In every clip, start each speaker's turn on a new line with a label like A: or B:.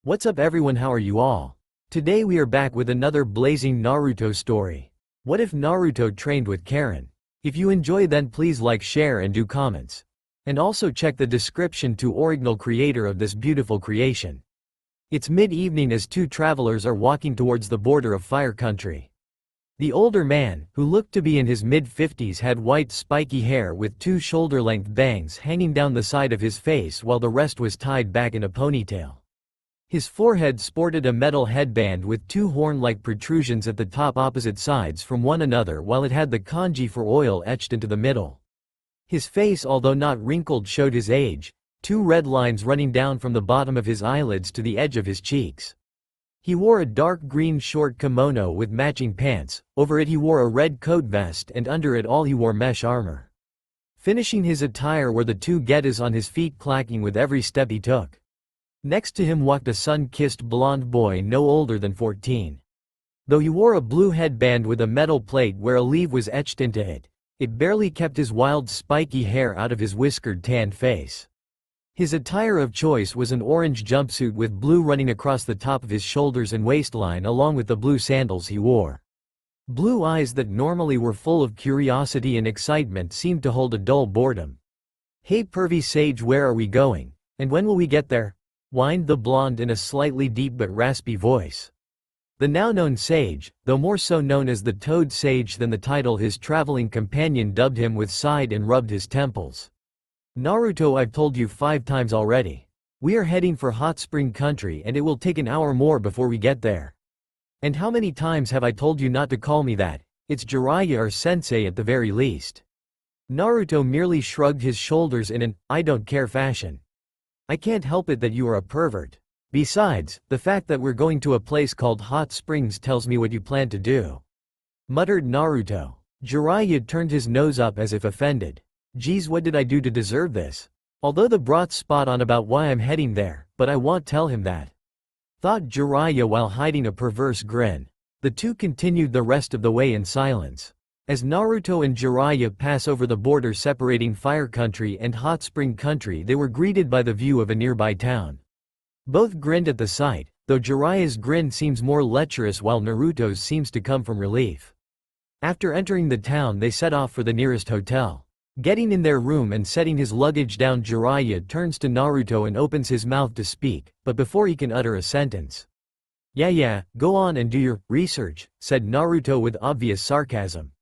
A: What's up everyone, how are you all? Today we are back with another blazing Naruto story. What if Naruto trained with Karin? If you enjoy then please like, share and do comments. And also check the description to original creator of this beautiful creation. It's mid-evening as two travelers are walking towards the border of Fire Country. The older man, who looked to be in his mid-50s, had white spiky hair with two shoulder-length bangs hanging down the side of his face while the rest was tied back in a ponytail. His forehead sported a metal headband with two horn-like protrusions at the top opposite sides from one another, while it had the kanji for oil etched into the middle. His face, although not wrinkled, showed his age, two red lines running down from the bottom of his eyelids to the edge of his cheeks. He wore a dark green short kimono with matching pants, over it he wore a red coat vest, and under it all he wore mesh armor. Finishing his attire were the two getas on his feet clacking with every step he took. Next to him walked a sun-kissed blonde boy no older than 14. Though he wore a blue headband with a metal plate where a leaf was etched into it, it barely kept his wild spiky hair out of his whiskered tanned face. His attire of choice was an orange jumpsuit with blue running across the top of his shoulders and waistline, along with the blue sandals he wore. Blue eyes that normally were full of curiosity and excitement seemed to hold a dull boredom. "Hey pervy sage, where are we going? And when will we get there?" whined the blonde in a slightly deep but raspy voice. The now-known sage, though more so known as the Toad Sage than the title his traveling companion dubbed him with, sighed and rubbed his temples. "Naruto, I've told you 5 times already. We are heading for Hot Spring Country and it will take an hour more before we get there. And how many times have I told you not to call me that? It's Jiraiya or Sensei at the very least." Naruto merely shrugged his shoulders in an "I don't care" fashion. "I can't help it that you are a pervert. Besides, the fact that we're going to a place called Hot Springs tells me what you plan to do," muttered Naruto. Jiraiya turned his nose up as if offended. "Geez, what did I do to deserve this? Although the brat's spot on about why I'm heading there, but I won't tell him that," thought Jiraiya while hiding a perverse grin. The two continued the rest of the way in silence. As Naruto and Jiraiya pass over the border separating Fire Country and Hot Spring Country, they were greeted by the view of a nearby town. Both grinned at the sight, though Jiraiya's grin seems more lecherous while Naruto's seems to come from relief. After entering the town, they set off for the nearest hotel. Getting in their room and setting his luggage down, Jiraiya turns to Naruto and opens his mouth to speak, but before he can utter a sentence, Yeah, go on and do your research," said Naruto with obvious sarcasm.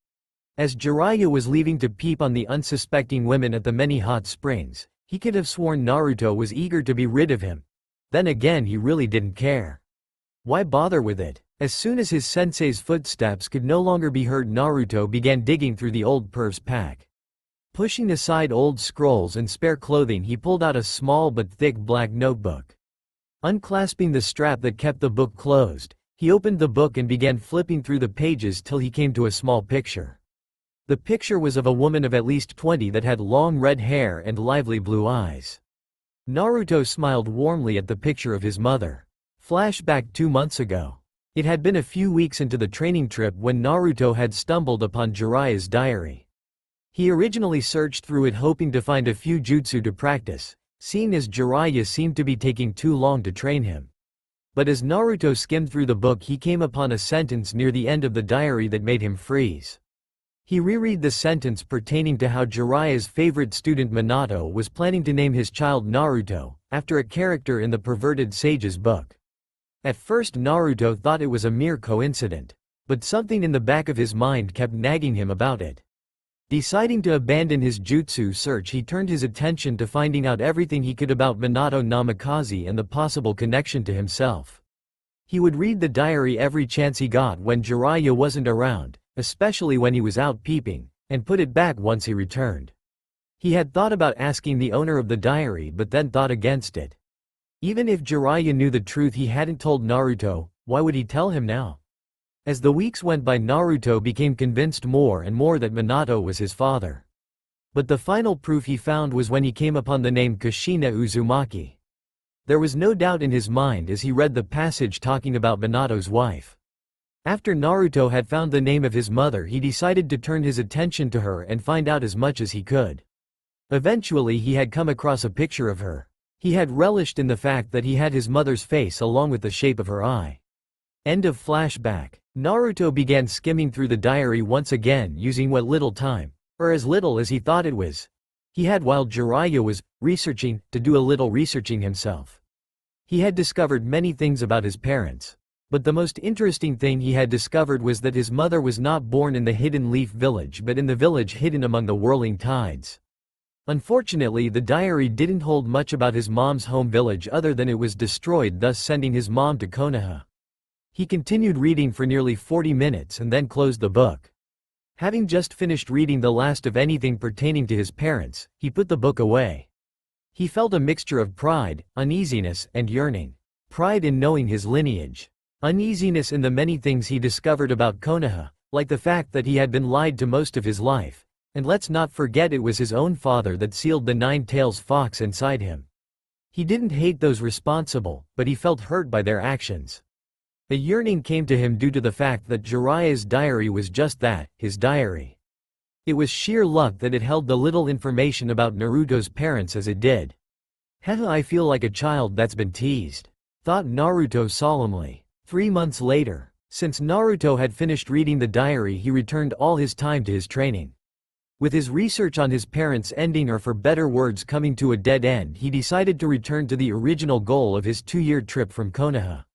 A: As Jiraiya was leaving to peep on the unsuspecting women at the many hot springs, he could have sworn Naruto was eager to be rid of him. Then again, he really didn't care. Why bother with it? As soon as his sensei's footsteps could no longer be heard, Naruto began digging through the old perv's pack. Pushing aside old scrolls and spare clothing, he pulled out a small but thick black notebook. Unclasping the strap that kept the book closed, he opened the book and began flipping through the pages till he came to a small picture. The picture was of a woman of at least 20 that had long red hair and lively blue eyes. Naruto smiled warmly at the picture of his mother. Flashback 2 months ago. It had been a few weeks into the training trip when Naruto had stumbled upon Jiraiya's diary. He originally searched through it hoping to find a few jutsu to practice, seeing as Jiraiya seemed to be taking too long to train him. But as Naruto skimmed through the book, he came upon a sentence near the end of the diary that made him freeze. He reread the sentence pertaining to how Jiraiya's favorite student Minato was planning to name his child Naruto, after a character in the perverted sage's book. At first Naruto thought it was a mere coincidence, but something in the back of his mind kept nagging him about it. Deciding to abandon his jutsu search, he turned his attention to finding out everything he could about Minato Namikaze and the possible connection to himself. He would read the diary every chance he got when Jiraiya wasn't around, especially when he was out peeping, and put it back once he returned. He had thought about asking the owner of the diary but then thought against it. Even if Jiraiya knew the truth he hadn't told Naruto, why would he tell him now? As the weeks went by, Naruto became convinced more and more that Minato was his father. But the final proof he found was when he came upon the name Kushina Uzumaki. There was no doubt in his mind as he read the passage talking about Minato's wife. After Naruto had found the name of his mother, he decided to turn his attention to her and find out as much as he could. Eventually he had come across a picture of her. He had relished in the fact that he had his mother's face along with the shape of her eye. End of flashback. Naruto began skimming through the diary once again using what little time, or as little as he thought it was, he had while Jiraiya was researching, to do a little researching himself. He had discovered many things about his parents. But the most interesting thing he had discovered was that his mother was not born in the Hidden Leaf village but in the village hidden among the whirling tides. Unfortunately, the diary didn't hold much about his mom's home village other than it was destroyed, thus sending his mom to Konoha. He continued reading for nearly 40 minutes and then closed the book. Having just finished reading the last of anything pertaining to his parents, he put the book away. He felt a mixture of pride, uneasiness, and yearning. Pride in knowing his lineage. Uneasiness in the many things he discovered about Konoha, like the fact that he had been lied to most of his life. And let's not forget it was his own father that sealed the nine-tails fox inside him. He didn't hate those responsible, but he felt hurt by their actions. A yearning came to him due to the fact that Jiraiya's diary was just that, his diary. It was sheer luck that it held the little information about Naruto's parents as it did. Heh, I feel like a child that's been teased, thought Naruto solemnly. 3 months later, since Naruto had finished reading the diary, he returned all his time to his training. With his research on his parents ending, or for better words coming to a dead end, he decided to return to the original goal of his 2-year trip from Konoha.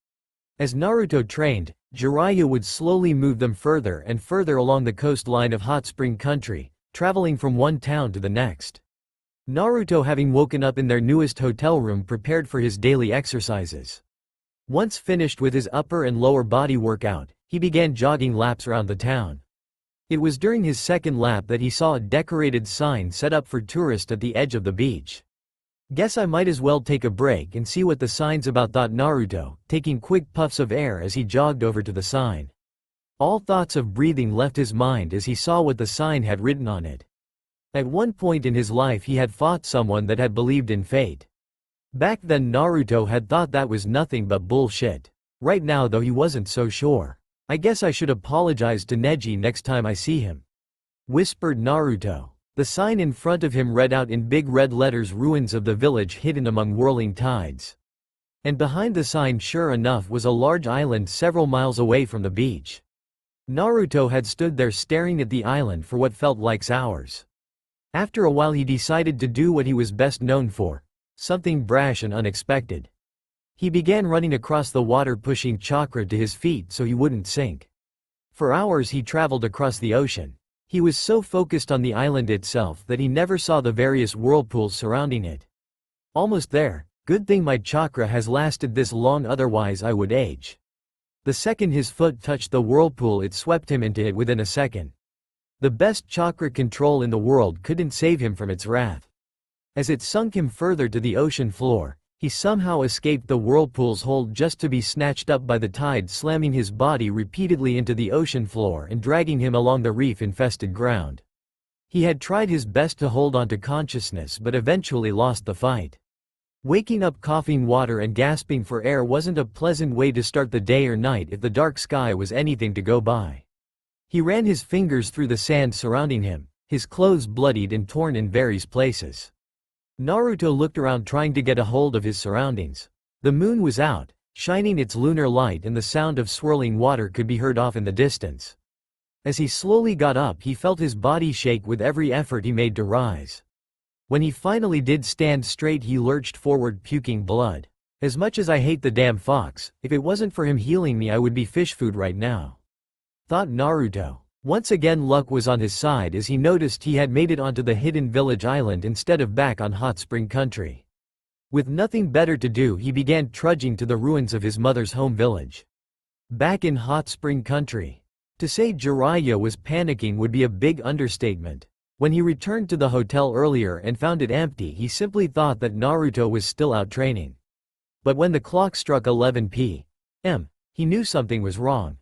A: As Naruto trained, Jiraiya would slowly move them further and further along the coastline of Hot Spring Country, traveling from one town to the next. Naruto, having woken up in their newest hotel room, prepared for his daily exercises. Once finished with his upper and lower body workout, he began jogging laps around the town. It was during his second lap that he saw a decorated sign set up for tourists at the edge of the beach. Guess I might as well take a break and see what the sign's about, thought Naruto, taking quick puffs of air as he jogged over to the sign. All thoughts of breathing left his mind as he saw what the sign had written on it. At one point in his life he had fought someone that had believed in fate. Back then Naruto had thought that was nothing but bullshit. Right now though he wasn't so sure. I guess I should apologize to Neji next time I see him, whispered Naruto. The sign in front of him read out in big red letters, ruins of the village hidden among whirling tides. And behind the sign, sure enough, was a large island several miles away from the beach. Naruto had stood there staring at the island for what felt like hours. After a while he decided to do what he was best known for, something brash and unexpected. He began running across the water, pushing chakra to his feet so he wouldn't sink. For hours he traveled across the ocean. He was so focused on the island itself that he never saw the various whirlpools surrounding it. Almost there. Good thing my chakra has lasted this long, otherwise I would age. The second his foot touched the whirlpool, it swept him into it within a second. The best chakra control in the world couldn't save him from its wrath. As it sunk him further to the ocean floor, he somehow escaped the whirlpool's hold just to be snatched up by the tide, slamming his body repeatedly into the ocean floor and dragging him along the reef-infested ground. He had tried his best to hold on to consciousness but eventually lost the fight. Waking up coughing water and gasping for air wasn't a pleasant way to start the day or night if the dark sky was anything to go by. He ran his fingers through the sand surrounding him, his clothes bloodied and torn in various places. Naruto looked around trying to get a hold of his surroundings. The moon was out, shining its lunar light, and the sound of swirling water could be heard off in the distance. As he slowly got up he felt his body shake with every effort he made to rise. When he finally did stand straight he lurched forward, puking blood. As much as I hate the damn fox, if it wasn't for him healing me I would be fish food right now, thought Naruto. Once again luck was on his side as he noticed he had made it onto the hidden village island instead of back on Hot Spring Country. With nothing better to do he began trudging to the ruins of his mother's home village. Back in Hot Spring Country. To say Jiraiya was panicking would be a big understatement. When he returned to the hotel earlier and found it empty he simply thought that Naruto was still out training. But when the clock struck 11 p.m., he knew something was wrong.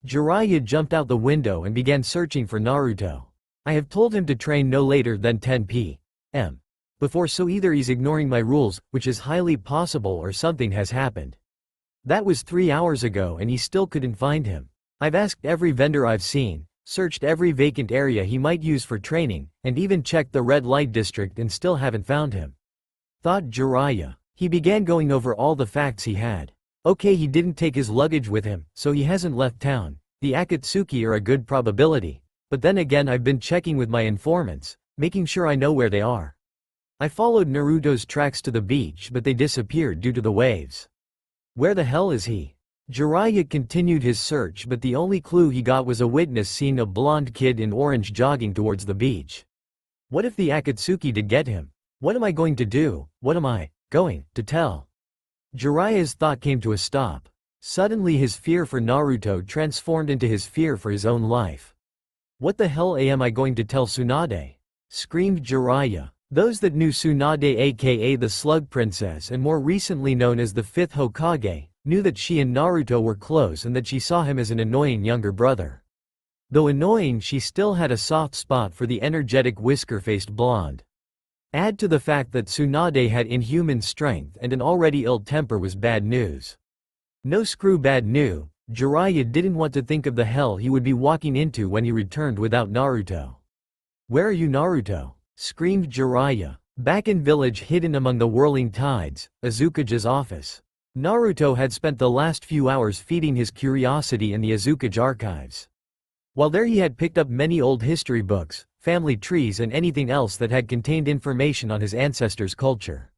A: Jiraiya jumped out the window and began searching for Naruto. I have told him to train no later than 10 p.m. before, so either he's ignoring my rules, which is highly possible, or something has happened. That was 3 hours ago and he still couldn't find him. I've asked every vendor I've seen, searched every vacant area he might use for training, and even checked the red light district and still haven't found him. thought Jiraiya. He began going over all the facts he had. Okay, he didn't take his luggage with him, so he hasn't left town. The Akatsuki are a good probability. But then again, I've been checking with my informants, making sure I know where they are. I followed Naruto's tracks to the beach, but they disappeared due to the waves. Where the hell is he? Jiraiya continued his search, but the only clue he got was a witness seeing a blonde kid in orange jogging towards the beach. What if the Akatsuki did get him? What am I going to do? What am I going to tell? Jiraiya's thought came to a stop. Suddenly his fear for Naruto transformed into his fear for his own life. What the hell am I going to tell Tsunade? Screamed Jiraiya. Those that knew Tsunade, aka the Slug Princess and more recently known as the 5th Hokage, knew that she and Naruto were close and that she saw him as an annoying younger brother. Though annoying, she still had a soft spot for the energetic whisker-faced blonde. Add to the fact that Tsunade had inhuman strength and an already ill temper was bad news. No screw bad news, Jiraiya didn't want to think of the hell he would be walking into when he returned without Naruto. Where are you, Naruto? Screamed Jiraiya. Back in village hidden among the whirling tides, Azukage's office. Naruto had spent the last few hours feeding his curiosity in the Azukage archives. While there he had picked up many old history books, family trees and anything else that had contained information on his ancestors' culture.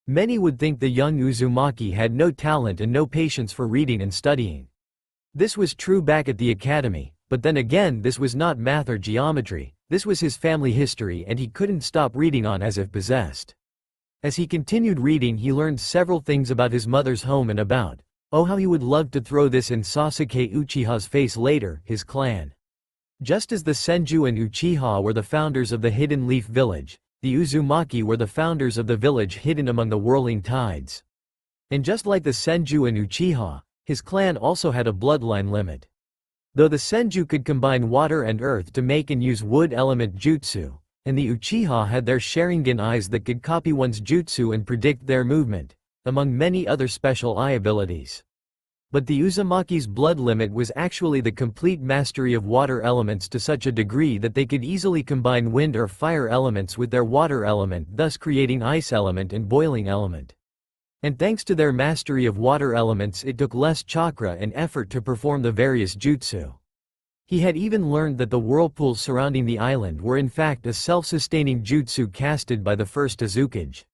A: Many would think the young Uzumaki had no talent and no patience for reading and studying. This was true back at the academy, but then again this was not math or geometry, this was his family history and he couldn't stop reading on as if possessed. As he continued reading he learned several things about his mother's home and about, oh how he would love to throw this in Sasuke Uchiha's face later, his clan. Just as the Senju and Uchiha were the founders of the Hidden Leaf Village, the Uzumaki were the founders of the village hidden among the whirling tides. And just like the Senju and Uchiha, his clan also had a bloodline limit. Though the Senju could combine water and earth to make and use wood element jutsu, and the Uchiha had their Sharingan eyes that could copy one's jutsu and predict their movement, among many other special eye abilities. But the Uzumaki's blood limit was actually the complete mastery of water elements to such a degree that they could easily combine wind or fire elements with their water element, thus creating ice element and boiling element. And thanks to their mastery of water elements it took less chakra and effort to perform the various jutsu. He had even learned that the whirlpools surrounding the island were in fact a self-sustaining jutsu casted by the first Azukage.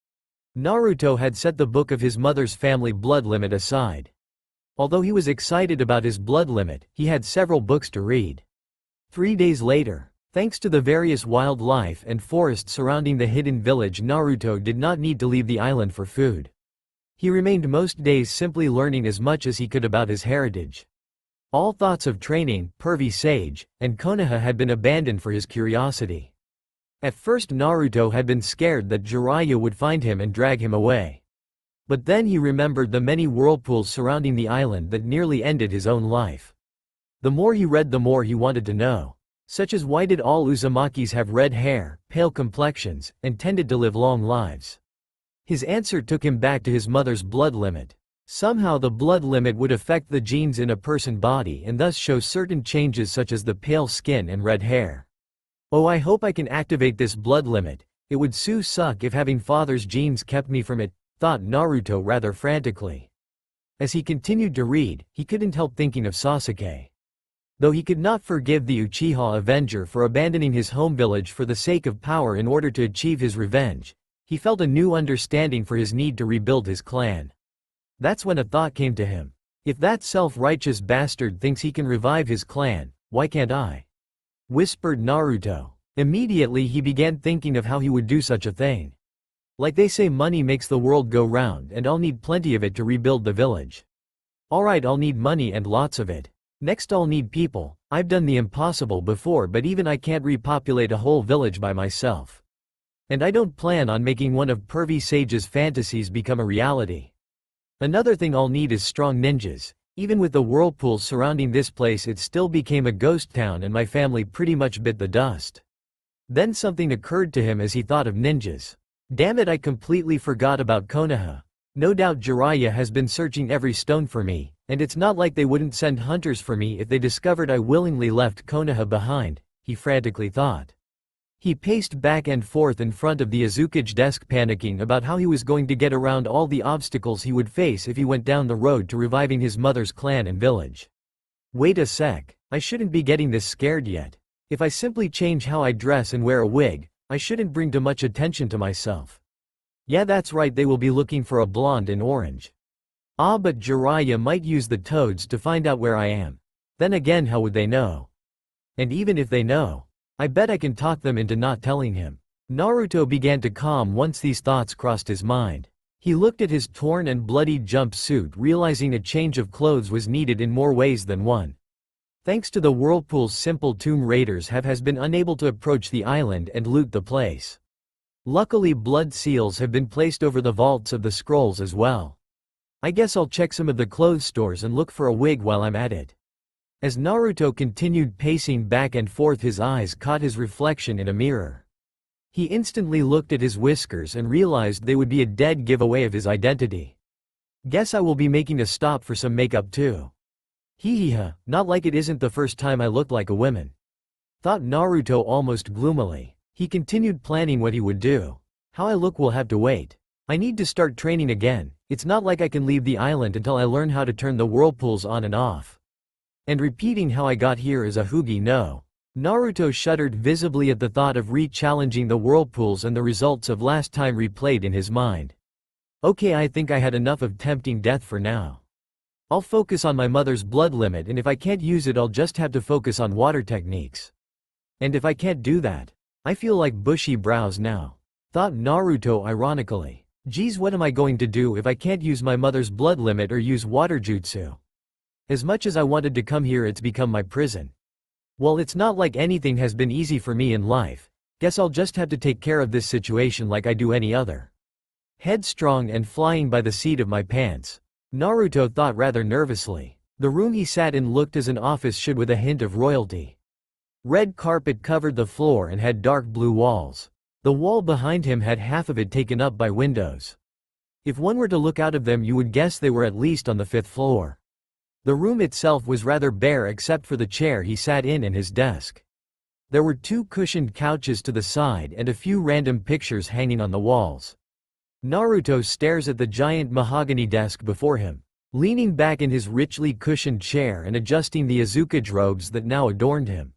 A: Naruto had set the book of his mother's family blood limit aside. Although he was excited about his blood limit, he had several books to read. 3 days later, thanks to the various wildlife and forests surrounding the hidden village, Naruto did not need to leave the island for food. He remained most days simply learning as much as he could about his heritage. All thoughts of training, pervy sage, and Konoha had been abandoned for his curiosity. At first Naruto had been scared that Jiraiya would find him and drag him away. But then he remembered the many whirlpools surrounding the island that nearly ended his own life. The more he read the more he wanted to know. Such as why did all Uzumakis have red hair, pale complexions, and tended to live long lives? His answer took him back to his mother's blood limit. Somehow the blood limit would affect the genes in a person's body and thus show certain changes such as the pale skin and red hair. Oh, I hope I can activate this blood limit. It would so suck if having father's genes kept me from it, thought Naruto rather frantically. As he continued to read, he couldn't help thinking of Sasuke. Though he could not forgive the Uchiha Avenger for abandoning his home village for the sake of power in order to achieve his revenge, he felt a new understanding for his need to rebuild his clan. That's when a thought came to him. If that self-righteous bastard thinks he can revive his clan, why can't I? Whispered Naruto. Immediately he began thinking of how he would do such a thing. Like they say, money makes the world go round, and I'll need plenty of it to rebuild the village. Alright, I'll need money and lots of it. Next I'll need people. I've done the impossible before, but even I can't repopulate a whole village by myself. And I don't plan on making one of Pervy Sage's fantasies become a reality. Another thing I'll need is strong ninjas. Even with the whirlpools surrounding this place, it still became a ghost town and my family pretty much bit the dust. Then something occurred to him as he thought of ninjas. Damn it, I completely forgot about Konoha. No doubt Jiraiya has been searching every stone for me, and it's not like they wouldn't send hunters for me if they discovered I willingly left Konoha behind, he frantically thought. He paced back and forth in front of the Azuki's desk, panicking about how he was going to get around all the obstacles he would face if he went down the road to reviving his mother's clan and village. Wait a sec, I shouldn't be getting this scared yet. If I simply change how I dress and wear a wig, I shouldn't bring too much attention to myself. Yeah, that's right, they will be looking for a blonde in orange. Ah, but Jiraiya might use the toads to find out where I am. Then again, how would they know? And even if they know, I bet I can talk them into not telling him. Naruto began to calm once these thoughts crossed his mind. He looked at his torn and bloodied jumpsuit, realizing a change of clothes was needed in more ways than one. Thanks to the Whirlpool's simple tomb raiders has been unable to approach the island and loot the place. Luckily, blood seals have been placed over the vaults of the scrolls as well. I guess I'll check some of the clothes stores and look for a wig while I'm at it. As Naruto continued pacing back and forth, his eyes caught his reflection in a mirror. He instantly looked at his whiskers and realized they would be a dead giveaway of his identity. Guess I will be making a stop for some makeup too. Hee, not like it isn't the first time I looked like a woman. Thought Naruto almost gloomily. He continued planning what he would do. How I look will have to wait. I need to start training again. It's not like I can leave the island until I learn how to turn the whirlpools on and off. And repeating how I got here is a hoogie no. Naruto shuddered visibly at the thought of re-challenging the whirlpools, and the results of last time replayed in his mind. Okay, I think I had enough of tempting death for now. I'll focus on my mother's blood limit, and if I can't use it I'll just have to focus on water techniques. And if I can't do that, I feel like bushy brows now. Thought Naruto ironically. Geez, what am I going to do if I can't use my mother's blood limit or use water jutsu? As much as I wanted to come here, it's become my prison. Well, it's not like anything has been easy for me in life. Guess I'll just have to take care of this situation like I do any other. Headstrong and flying by the seat of my pants, Naruto thought rather nervously. The room he sat in looked as an office should, with a hint of royalty. Red carpet covered the floor and had dark blue walls. The wall behind him had half of it taken up by windows. If one were to look out of them, you would guess they were at least on the 5th floor. The room itself was rather bare except for the chair he sat in and his desk. There were 2 cushioned couches to the side and a few random pictures hanging on the walls. Naruto stares at the giant mahogany desk before him, leaning back in his richly cushioned chair and adjusting the Azuki's robes that now adorned him.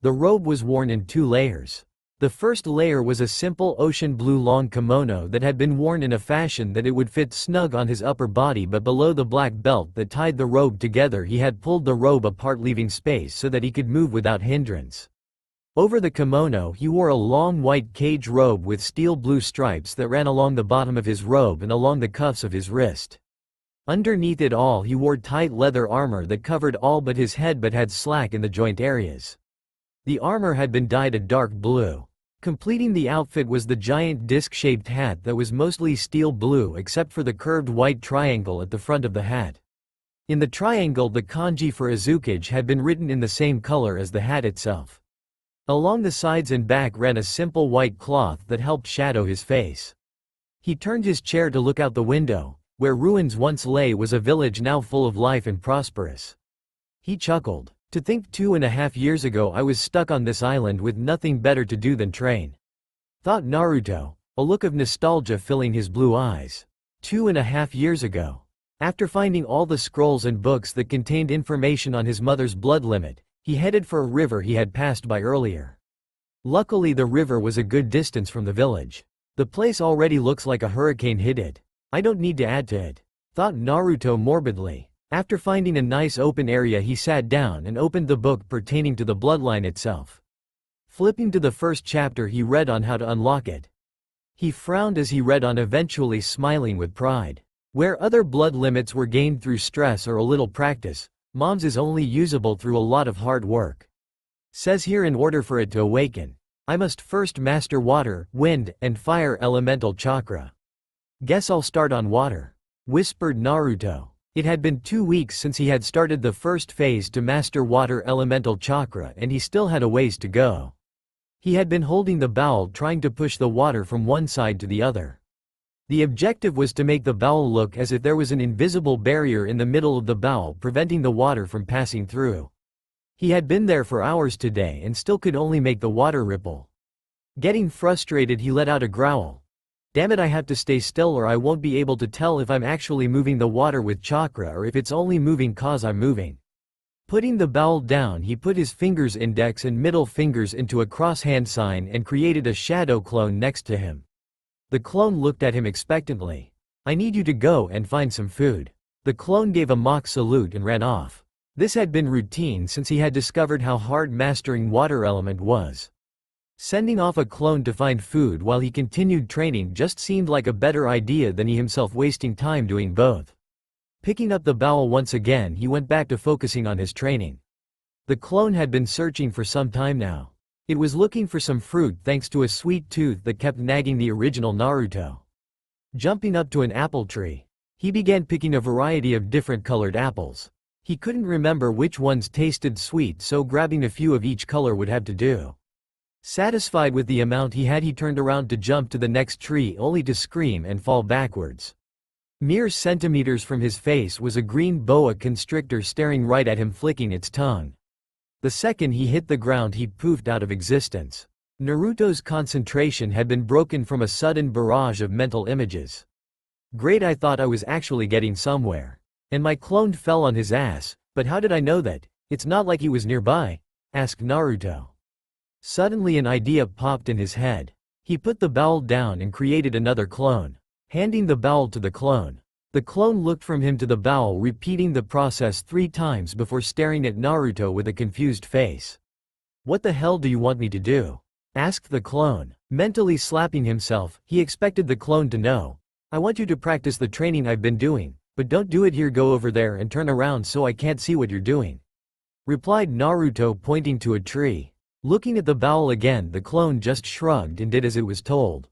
A: The robe was worn in 2 layers. The first layer was a simple ocean blue long kimono that had been worn in a fashion that it would fit snug on his upper body, but below the black belt that tied the robe together he had pulled the robe apart, leaving space so that he could move without hindrance. Over the kimono he wore a long white cage robe with steel blue stripes that ran along the bottom of his robe and along the cuffs of his wrist. Underneath it all he wore tight leather armor that covered all but his head but had slack in the joint areas. The armor had been dyed a dark blue. Completing the outfit was the giant disc-shaped hat that was mostly steel blue except for the curved white triangle at the front of the hat. In the triangle the kanji for Azuki had been written in the same color as the hat itself. Along the sides and back ran a simple white cloth that helped shadow his face. He turned his chair to look out the window. Where ruins once lay was a village now full of life and prosperous. He chuckled. To think 2.5 years ago I was stuck on this island with nothing better to do than train. Thought Naruto, a look of nostalgia filling his blue eyes. 2.5 years ago. After finding all the scrolls and books that contained information on his mother's blood limit, he headed for a river he had passed by earlier. Luckily the river was a good distance from the village. The place already looks like a hurricane hit it. I don't need to add to it. Thought Naruto morbidly. After finding a nice open area he sat down and opened the book pertaining to the bloodline itself. Flipping to the first chapter he read on how to unlock it. He frowned as he read on, eventually smiling with pride. Where other blood limits were gained through stress or a little practice, Mom's is only usable through a lot of hard work. Says here, in order for it to awaken, I must first master water, wind, and fire elemental chakra. Guess I'll start on water, whispered Naruto. It had been 2 weeks since he had started the first phase to master water elemental chakra, and he still had a ways to go. He had been holding the bowl, trying to push the water from one side to the other. The objective was to make the bowl look as if there was an invisible barrier in the middle of the bowl preventing the water from passing through. He had been there for hours today and still could only make the water ripple. Getting frustrated, he let out a growl. Damn it, I have to stay still or I won't be able to tell if I'm actually moving the water with chakra or if it's only moving cause I'm moving. Putting the bowel down, he put his fingers, index and middle fingers, into a cross hand sign and created a shadow clone next to him. The clone looked at him expectantly. I need you to go and find some food. The clone gave a mock salute and ran off. This had been routine since he had discovered how hard mastering water element was. Sending off a clone to find food while he continued training just seemed like a better idea than he himself wasting time doing both. Picking up the bowel once again, he went back to focusing on his training. The clone had been searching for some time now. It was looking for some fruit thanks to a sweet tooth that kept nagging the original Naruto. Jumping up to an apple tree, he began picking a variety of different colored apples. He couldn't remember which ones tasted sweet, so grabbing a few of each color would have to do. Satisfied with the amount he had, he turned around to jump to the next tree only to scream and fall backwards. Mere centimeters from his face was a green boa constrictor staring right at him, flicking its tongue. The second he hit the ground, he poofed out of existence. Naruto's concentration had been broken from a sudden barrage of mental images. Great, I thought I was actually getting somewhere. And my clone fell on his ass, but how did I know that? It's not like he was nearby, asked Naruto. Suddenly an idea popped in his head. He put the bowel down and created another clone. Handing the bowel to the clone. The clone looked from him to the bowel, repeating the process 3 times before staring at Naruto with a confused face. What the hell do you want me to do? Asked the clone. Mentally slapping himself, he expected the clone to know. I want you to practice the training I've been doing. But don't do it here, go over there and turn around so I can't see what you're doing. Replied Naruto, pointing to a tree. Looking at the bowel again, the clone just shrugged and did as it was told.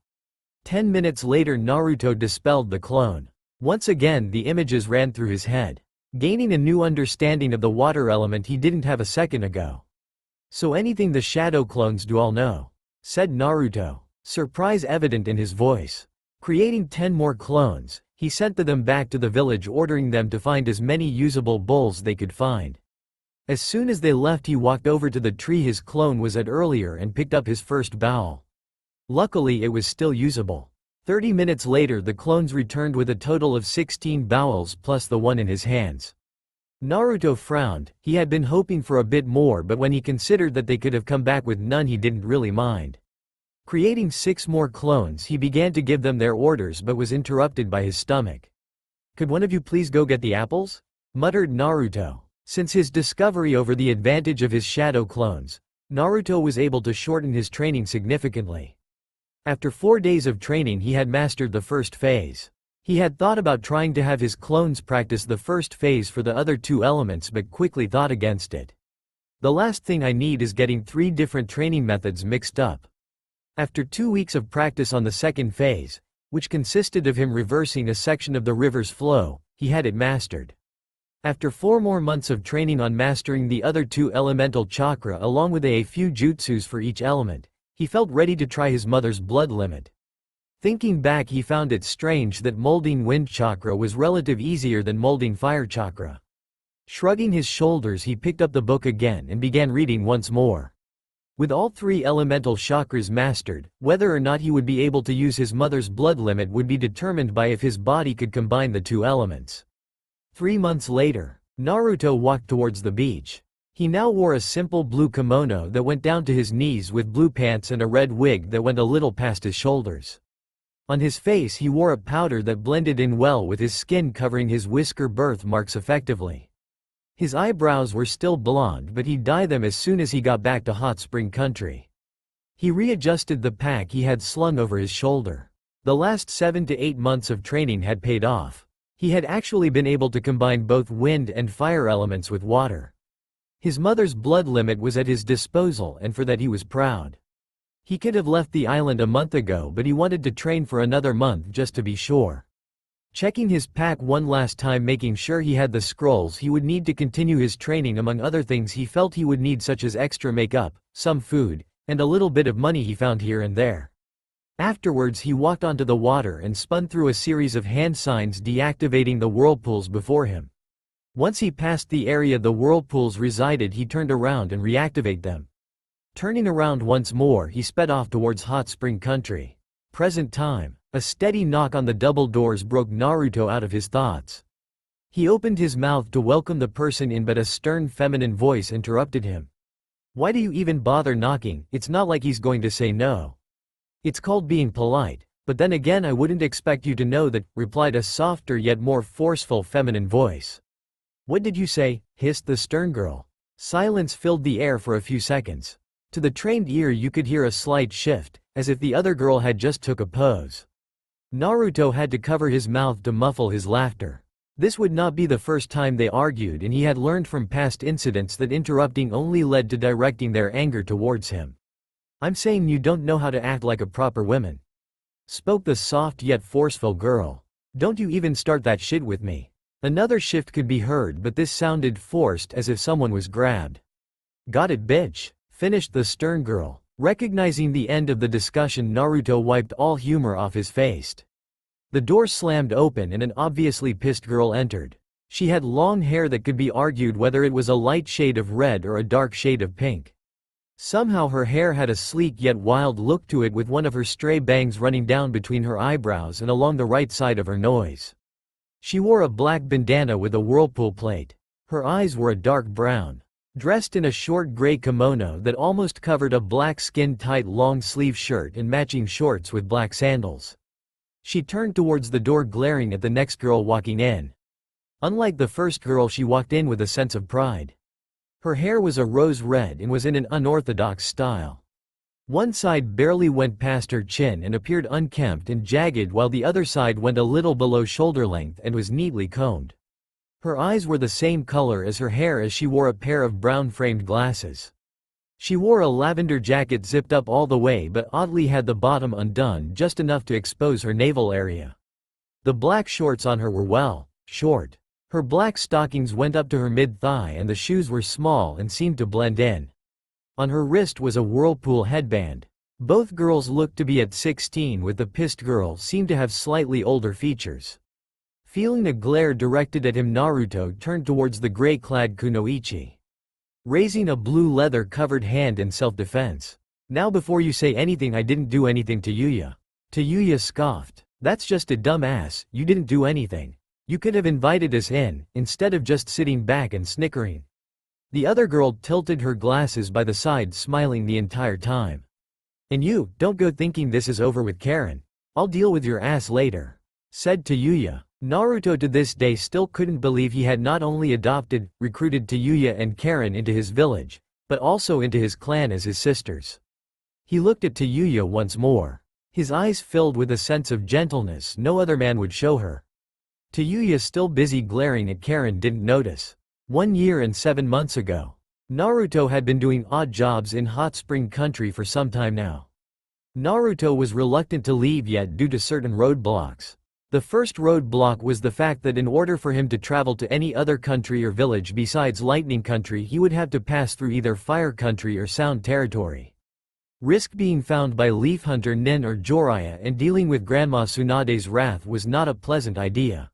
A: 10 minutes later, Naruto dispelled the clone. Once again the images ran through his head. Gaining a new understanding of the water element he didn't have a second ago. So anything the shadow clones do, I'll know, said Naruto, surprise evident in his voice. Creating 10 more clones, he sent them back to the village, ordering them to find as many usable bowls they could find. As soon as they left, he walked over to the tree his clone was at earlier and picked up his first bowel. Luckily it was still usable. 30 minutes later the clones returned with a total of 16 bowels plus the one in his hands. Naruto frowned. He had been hoping for a bit more, but when he considered that they could have come back with none, he didn't really mind. Creating 6 more clones, he began to give them their orders but was interrupted by his stomach. Could one of you please go get the apples? Muttered Naruto. Since his discovery over the advantage of his shadow clones, Naruto was able to shorten his training significantly. After 4 days of training he had mastered the first phase. He had thought about trying to have his clones practice the first phase for the other 2 elements but quickly thought against it. The last thing I need is getting 3 different training methods mixed up. After 2 weeks of practice on the second phase, which consisted of him reversing a section of the river's flow, he had it mastered. After 4 more months of training on mastering the other 2 elemental chakra along with a few jutsus for each element, he felt ready to try his mother's blood limit. Thinking back, he found it strange that molding wind chakra was relatively easier than molding fire chakra. Shrugging his shoulders, he picked up the book again and began reading once more. With all 3 elemental chakras mastered, whether or not he would be able to use his mother's blood limit would be determined by if his body could combine the 2 elements. 3 months later, Naruto walked towards the beach. He now wore a simple blue kimono that went down to his knees with blue pants and a red wig that went a little past his shoulders. On his face he wore a powder that blended in well with his skin, covering his whisker birthmarks effectively. His eyebrows were still blonde, but he dyed them as soon as he got back to Hot Spring Country. He readjusted the pack he had slung over his shoulder. The last 7 to 8 months of training had paid off. He had actually been able to combine both wind and fire elements with water. His mother's blood limit was at his disposal, and for that he was proud. He could have left the island a month ago, but he wanted to train for another month just to be sure. Checking his pack one last time, making sure he had the scrolls he would need to continue his training. Among other things he felt he would need, such as extra makeup, some food, and a little bit of money he found here and there. Afterwards he walked onto the water and spun through a series of hand signs, deactivating the whirlpools before him. Once he passed the area the whirlpools resided, he turned around and reactivated them. Turning around once more, he sped off towards Hot Spring Country. Present time. A steady knock on the double doors broke Naruto out of his thoughts. He opened his mouth to welcome the person in, but a stern feminine voice interrupted him. "Why do you even bother knocking? It's not like he's going to say no. It's called being polite. But then again, I wouldn't expect you to know that," replied a softer yet more forceful feminine voice. "What did you say?" hissed the stern girl. Silence filled the air for a few seconds. To the trained ear you could hear a slight shift, as if the other girl had just took a pose. Naruto had to cover his mouth to muffle his laughter. This would not be the first time they argued, and he had learned from past incidents that interrupting only led to directing their anger towards him. "I'm saying you don't know how to act like a proper woman," spoke the soft yet forceful girl. "Don't you even start that shit with me." Another shift could be heard, but this sounded forced, as if someone was grabbed. "Got it, bitch," finished the stern girl. Recognizing the end of the discussion, Naruto wiped all humor off his face. The door slammed open and an obviously pissed girl entered. She had long hair that could be argued whether it was a light shade of red or a dark shade of pink. Somehow her hair had a sleek yet wild look to it, with one of her stray bangs running down between her eyebrows and along the right side of her nose. She wore a black bandana with a Whirlpool plate. Her eyes were a dark brown. Dressed in a short gray kimono that almost covered a black skin-tight long-sleeve shirt and matching shorts with black sandals. She turned towards the door, glaring at the next girl walking in. Unlike the first girl, she walked in with a sense of pride. Her hair was a rose red and was in an unorthodox style. One side barely went past her chin and appeared unkempt and jagged, while the other side went a little below shoulder length and was neatly combed. Her eyes were the same color as her hair, as she wore a pair of brown-framed glasses. She wore a lavender jacket zipped up all the way, but oddly had the bottom undone just enough to expose her navel area. The black shorts on her were short. Her black stockings went up to her mid-thigh, and the shoes were small and seemed to blend in. On her wrist was a Whirlpool headband. Both girls looked to be at 16, with the pissed girl seemed to have slightly older features. Feeling the glare directed at him, Naruto turned towards the gray-clad kunoichi, raising a blue leather-covered hand in self-defense. "Now before you say anything, I didn't do anything to Yuya." Yuya scoffed. "That's just a dumb ass, you didn't do anything. You could have invited us in, instead of just sitting back and snickering." The other girl tilted her glasses by the side, smiling the entire time. "And you, don't go thinking this is over with Karin. I'll deal with your ass later," said Yuya. Naruto to this day still couldn't believe he had not only recruited Yuya and Karin into his village, but also into his clan as his sisters. He looked at Yuya once more. His eyes filled with a sense of gentleness no other man would show her. Yuya, still busy glaring at Karin, didn't notice. 1 year and 7 months ago, Naruto had been doing odd jobs in Hot Spring Country for some time now. Naruto was reluctant to leave yet due to certain roadblocks. The first roadblock was the fact that in order for him to travel to any other country or village besides Lightning Country, he would have to pass through either Fire Country or Sound Territory. Risk being found by Leaf Hunter Nin or Jiraiya, and dealing with Grandma Tsunade's wrath was not a pleasant idea.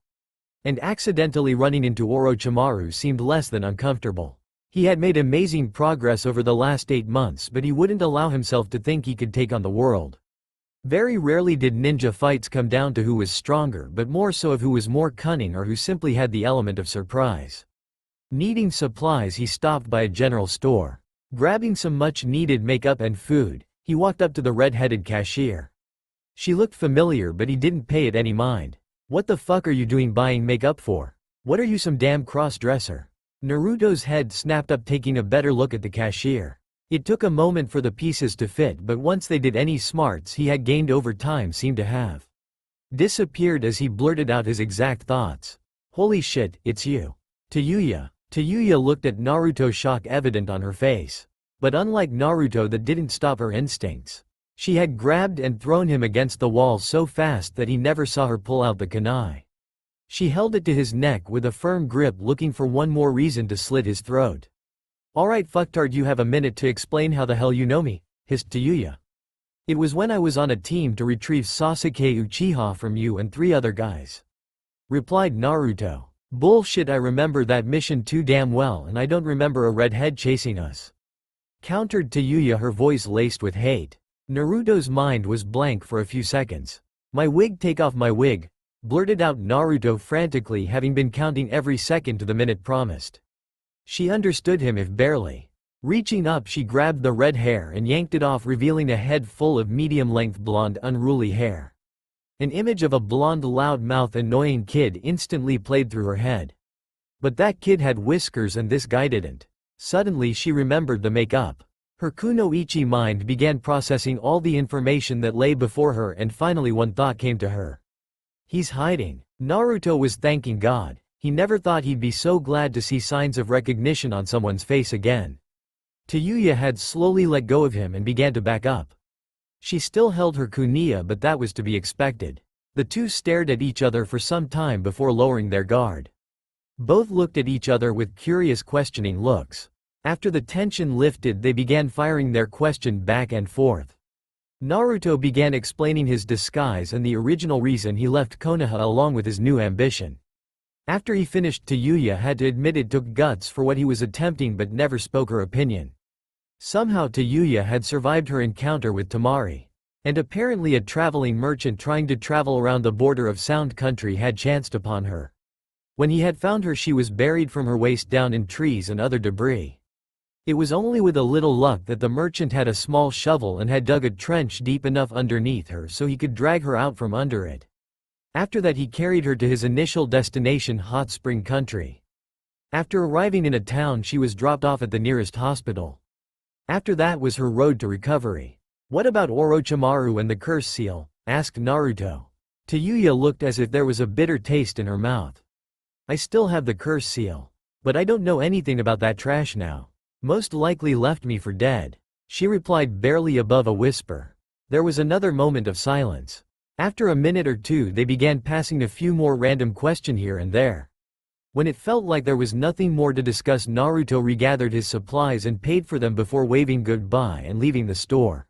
A: And accidentally running into Orochimaru seemed less than uncomfortable. He had made amazing progress over the last 8 months, but he wouldn't allow himself to think he could take on the world. Very rarely did ninja fights come down to who was stronger, but more so of who was more cunning or who simply had the element of surprise. Needing supplies, he stopped by a general store. Grabbing some much-needed makeup and food, he walked up to the red-headed cashier. She looked familiar, but he didn't pay it any mind. "What the fuck are you doing buying makeup for? What are you, some damn cross-dresser?" Naruto's head snapped up, taking a better look at the cashier. It took a moment for the pieces to fit, but once they did, any smarts he had gained over time seemed to have disappeared as he blurted out his exact thoughts. "Holy shit, it's you." Yuya. Yuya looked at Naruto, shock evident on her face. But unlike Naruto, that didn't stop her instincts. She had grabbed and thrown him against the wall so fast that he never saw her pull out the kunai. She held it to his neck with a firm grip, looking for one more reason to slit his throat. "Alright fucktard, you have a minute to explain how the hell you know me," hissed Yuya. "It was when I was on a team to retrieve Sasuke Uchiha from you and 3 other guys," replied Naruto. "Bullshit, I remember that mission too damn well, and I don't remember a redhead chasing us." countered Tayuya, her voice laced with hate. Naruto's mind was blank for a few seconds. "My wig, take off my wig," blurted out Naruto frantically, having been counting every second to the minute promised. She understood him if barely. Reaching up, she grabbed the red hair and yanked it off, revealing a head full of medium-length blonde unruly hair. An image of a blonde loud-mouthed annoying kid instantly played through her head. But that kid had whiskers and this guy didn't. Suddenly she remembered the makeup. Her kunoichi mind began processing all the information that lay before her, and finally one thought came to her. He's hiding. Naruto was thanking God. He never thought he'd be so glad to see signs of recognition on someone's face again. Tayuya had slowly let go of him and began to back up. She still held her kunia, but that was to be expected. The two stared at each other for some time before lowering their guard. Both looked at each other with curious, questioning looks. After the tension lifted, they began firing their question back and forth. Naruto began explaining his disguise and the original reason he left Konoha along with his new ambition. After he finished, Tayuya had to admit it took guts for what he was attempting, but never spoke her opinion. Somehow Tayuya had survived her encounter with Tamari. And apparently a traveling merchant trying to travel around the border of Sound Country had chanced upon her. When he had found her, she was buried from her waist down in trees and other debris. It was only with a little luck that the merchant had a small shovel and had dug a trench deep enough underneath her so he could drag her out from under it. After that he carried her to his initial destination, Hot Spring Country. After arriving in a town, she was dropped off at the nearest hospital. After that was her road to recovery. "What about Orochimaru and the curse seal?" asked Naruto. Tayuya looked as if there was a bitter taste in her mouth. "I still have the curse seal. But I don't know anything about that trash now. Most likely left me for dead," she replied barely above a whisper. There was another moment of silence. After a minute or two they began passing a few more random questions here and there. When it felt like there was nothing more to discuss, Naruto regathered his supplies and paid for them before waving goodbye and leaving the store.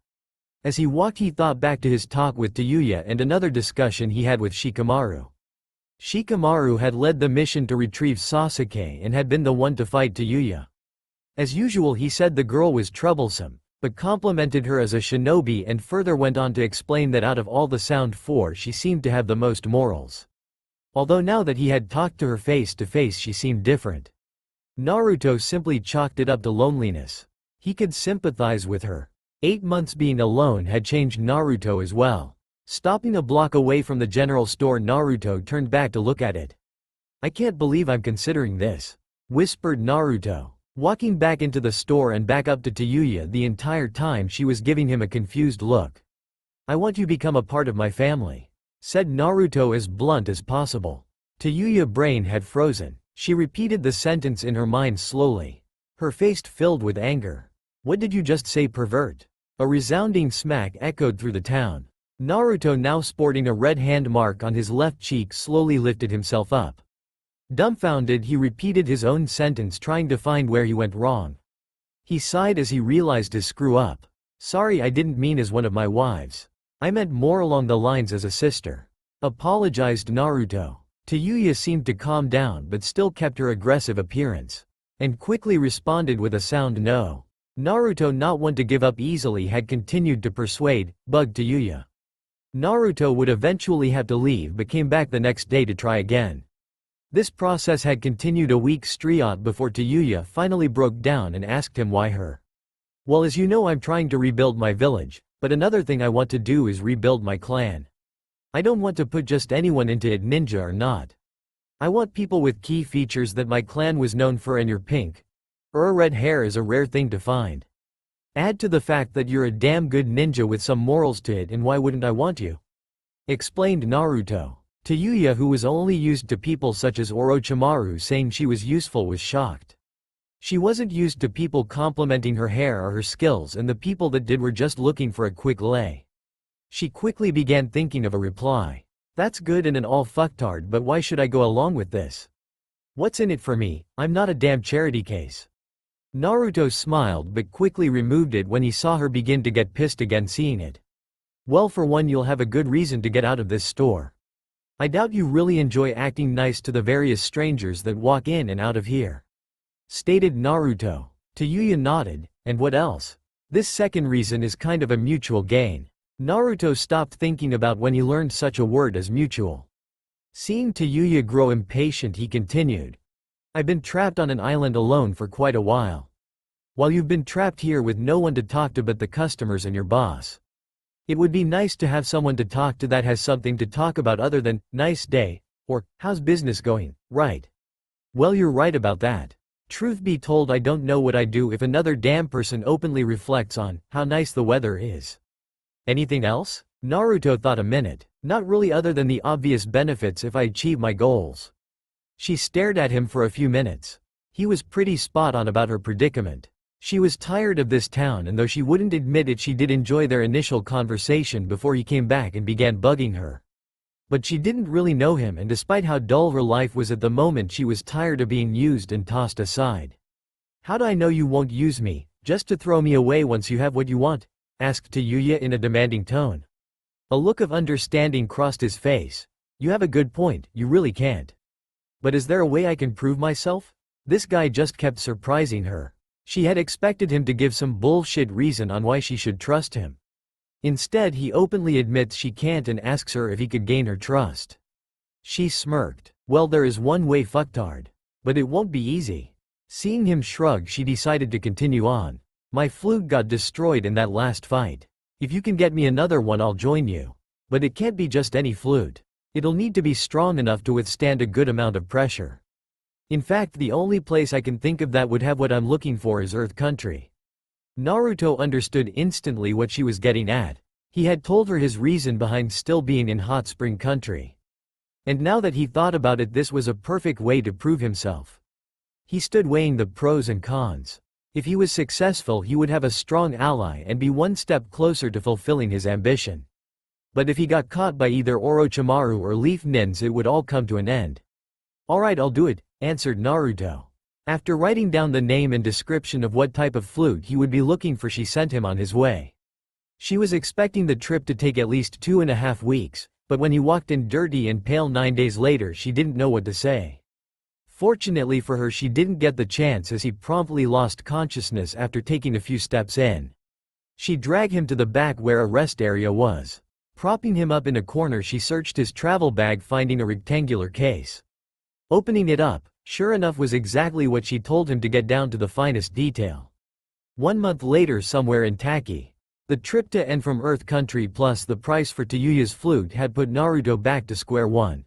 A: As he walked, he thought back to his talk with Tayuya and another discussion he had with Shikamaru. Shikamaru had led the mission to retrieve Sasuke and had been the one to fight Tayuya. As usual, he said the girl was troublesome, but complimented her as a shinobi, and further went on to explain that out of all the Sound Four she seemed to have the most morals. Although now that he had talked to her face to face, she seemed different. Naruto simply chalked it up to loneliness. He could sympathize with her. 8 months being alone had changed Naruto as well. Stopping a block away from the general store, Naruto turned back to look at it. "I can't believe I'm considering this," whispered Naruto. Walking back into the store and back up to Tayuya, the entire time she was giving him a confused look. "I want you to become a part of my family," said Naruto as blunt as possible. Tayuya's brain had frozen. She repeated the sentence in her mind slowly. Her face filled with anger. "What did you just say, pervert?" A resounding smack echoed through the town. Naruto, now sporting a red hand mark on his left cheek, slowly lifted himself up. Dumbfounded, he repeated his own sentence, trying to find where he went wrong. He sighed as he realized his screw-up. "Sorry, I didn't mean as one of my wives. I meant more along the lines as a sister," apologized Naruto. Tayuya seemed to calm down but still kept her aggressive appearance, and quickly responded with a sound no. Naruto, not one to give up easily, had continued to persuade, bug Tayuya. Naruto would eventually have to leave but came back the next day to try again. This process had continued a week straight before Tayuya finally broke down and asked him why her. "Well, as you know, I'm trying to rebuild my village, but another thing I want to do is rebuild my clan. I don't want to put just anyone into it, ninja or not. I want people with key features that my clan was known for, and your pink or red hair is a rare thing to find. Add to the fact that you're a damn good ninja with some morals to it, and why wouldn't I want you?" explained Naruto. Tayuya, who was only used to people such as Orochimaru saying she was useful, was shocked. She wasn't used to people complimenting her hair or her skills, and the people that did were just looking for a quick lay. She quickly began thinking of a reply. "That's good and an all fucktard, but why should I go along with this? What's in it for me? I'm not a damn charity case." Naruto smiled but quickly removed it when he saw her begin to get pissed again seeing it. "Well, for one, you'll have a good reason to get out of this store. I doubt you really enjoy acting nice to the various strangers that walk in and out of here," stated Naruto. Tayuya nodded. And what else? This second reason is kind of a mutual gain. Naruto stopped thinking about when he learned such a word as mutual. Seeing Tayuya grow impatient, he continued. I've been trapped on an island alone for quite a while. While you've been trapped here with no one to talk to but the customers and your boss. It would be nice to have someone to talk to that has something to talk about other than, nice day, or, how's business going, right? Well, you're right about that. Truth be told, I don't know what I'd do if another damn person openly reflects on how nice the weather is. Anything else? Naruto thought a minute. Not really, other than the obvious benefits if I achieve my goals. She stared at him for a few minutes. He was pretty spot on about her predicament. She was tired of this town, and though she wouldn't admit it, she did enjoy their initial conversation before he came back and began bugging her. But she didn't really know him, and despite how dull her life was at the moment, she was tired of being used and tossed aside. How do I know you won't use me, just to throw me away once you have what you want? Asked Tayuya in a demanding tone. A look of understanding crossed his face. You have a good point, you really can't. But is there a way I can prove myself? This guy just kept surprising her. She had expected him to give some bullshit reason on why she should trust him. Instead, he openly admits she can't and asks her if he could gain her trust. She smirked. Well, there is one way, fucktard. But it won't be easy. Seeing him shrug, she decided to continue on. My flute got destroyed in that last fight. If you can get me another one, I'll join you. But it can't be just any flute. It'll need to be strong enough to withstand a good amount of pressure. In fact, the only place I can think of that would have what I'm looking for is Earth Country. Naruto understood instantly what she was getting at. He had told her his reason behind still being in Hot Spring Country. And now that he thought about it, this was a perfect way to prove himself. He stood weighing the pros and cons. If he was successful, he would have a strong ally and be one step closer to fulfilling his ambition. But if he got caught by either Orochimaru or Leaf Nins, it would all come to an end. Alright, I'll do it, answered Naruto. After writing down the name and description of what type of flute he would be looking for, she sent him on his way. She was expecting the trip to take at least 2.5 weeks, but when he walked in dirty and pale 9 days later, she didn't know what to say. Fortunately for her, she didn't get the chance, as he promptly lost consciousness after taking a few steps in. She dragged him to the back where a rest area was. Propping him up in a corner, she searched his travel bag, finding a rectangular case. Opening it up, sure enough, was exactly what she told him, to get down to the finest detail. 1 month later, somewhere in Taki. The trip to and from Earth Country plus the price for Tayuya's flute had put Naruto back to square one.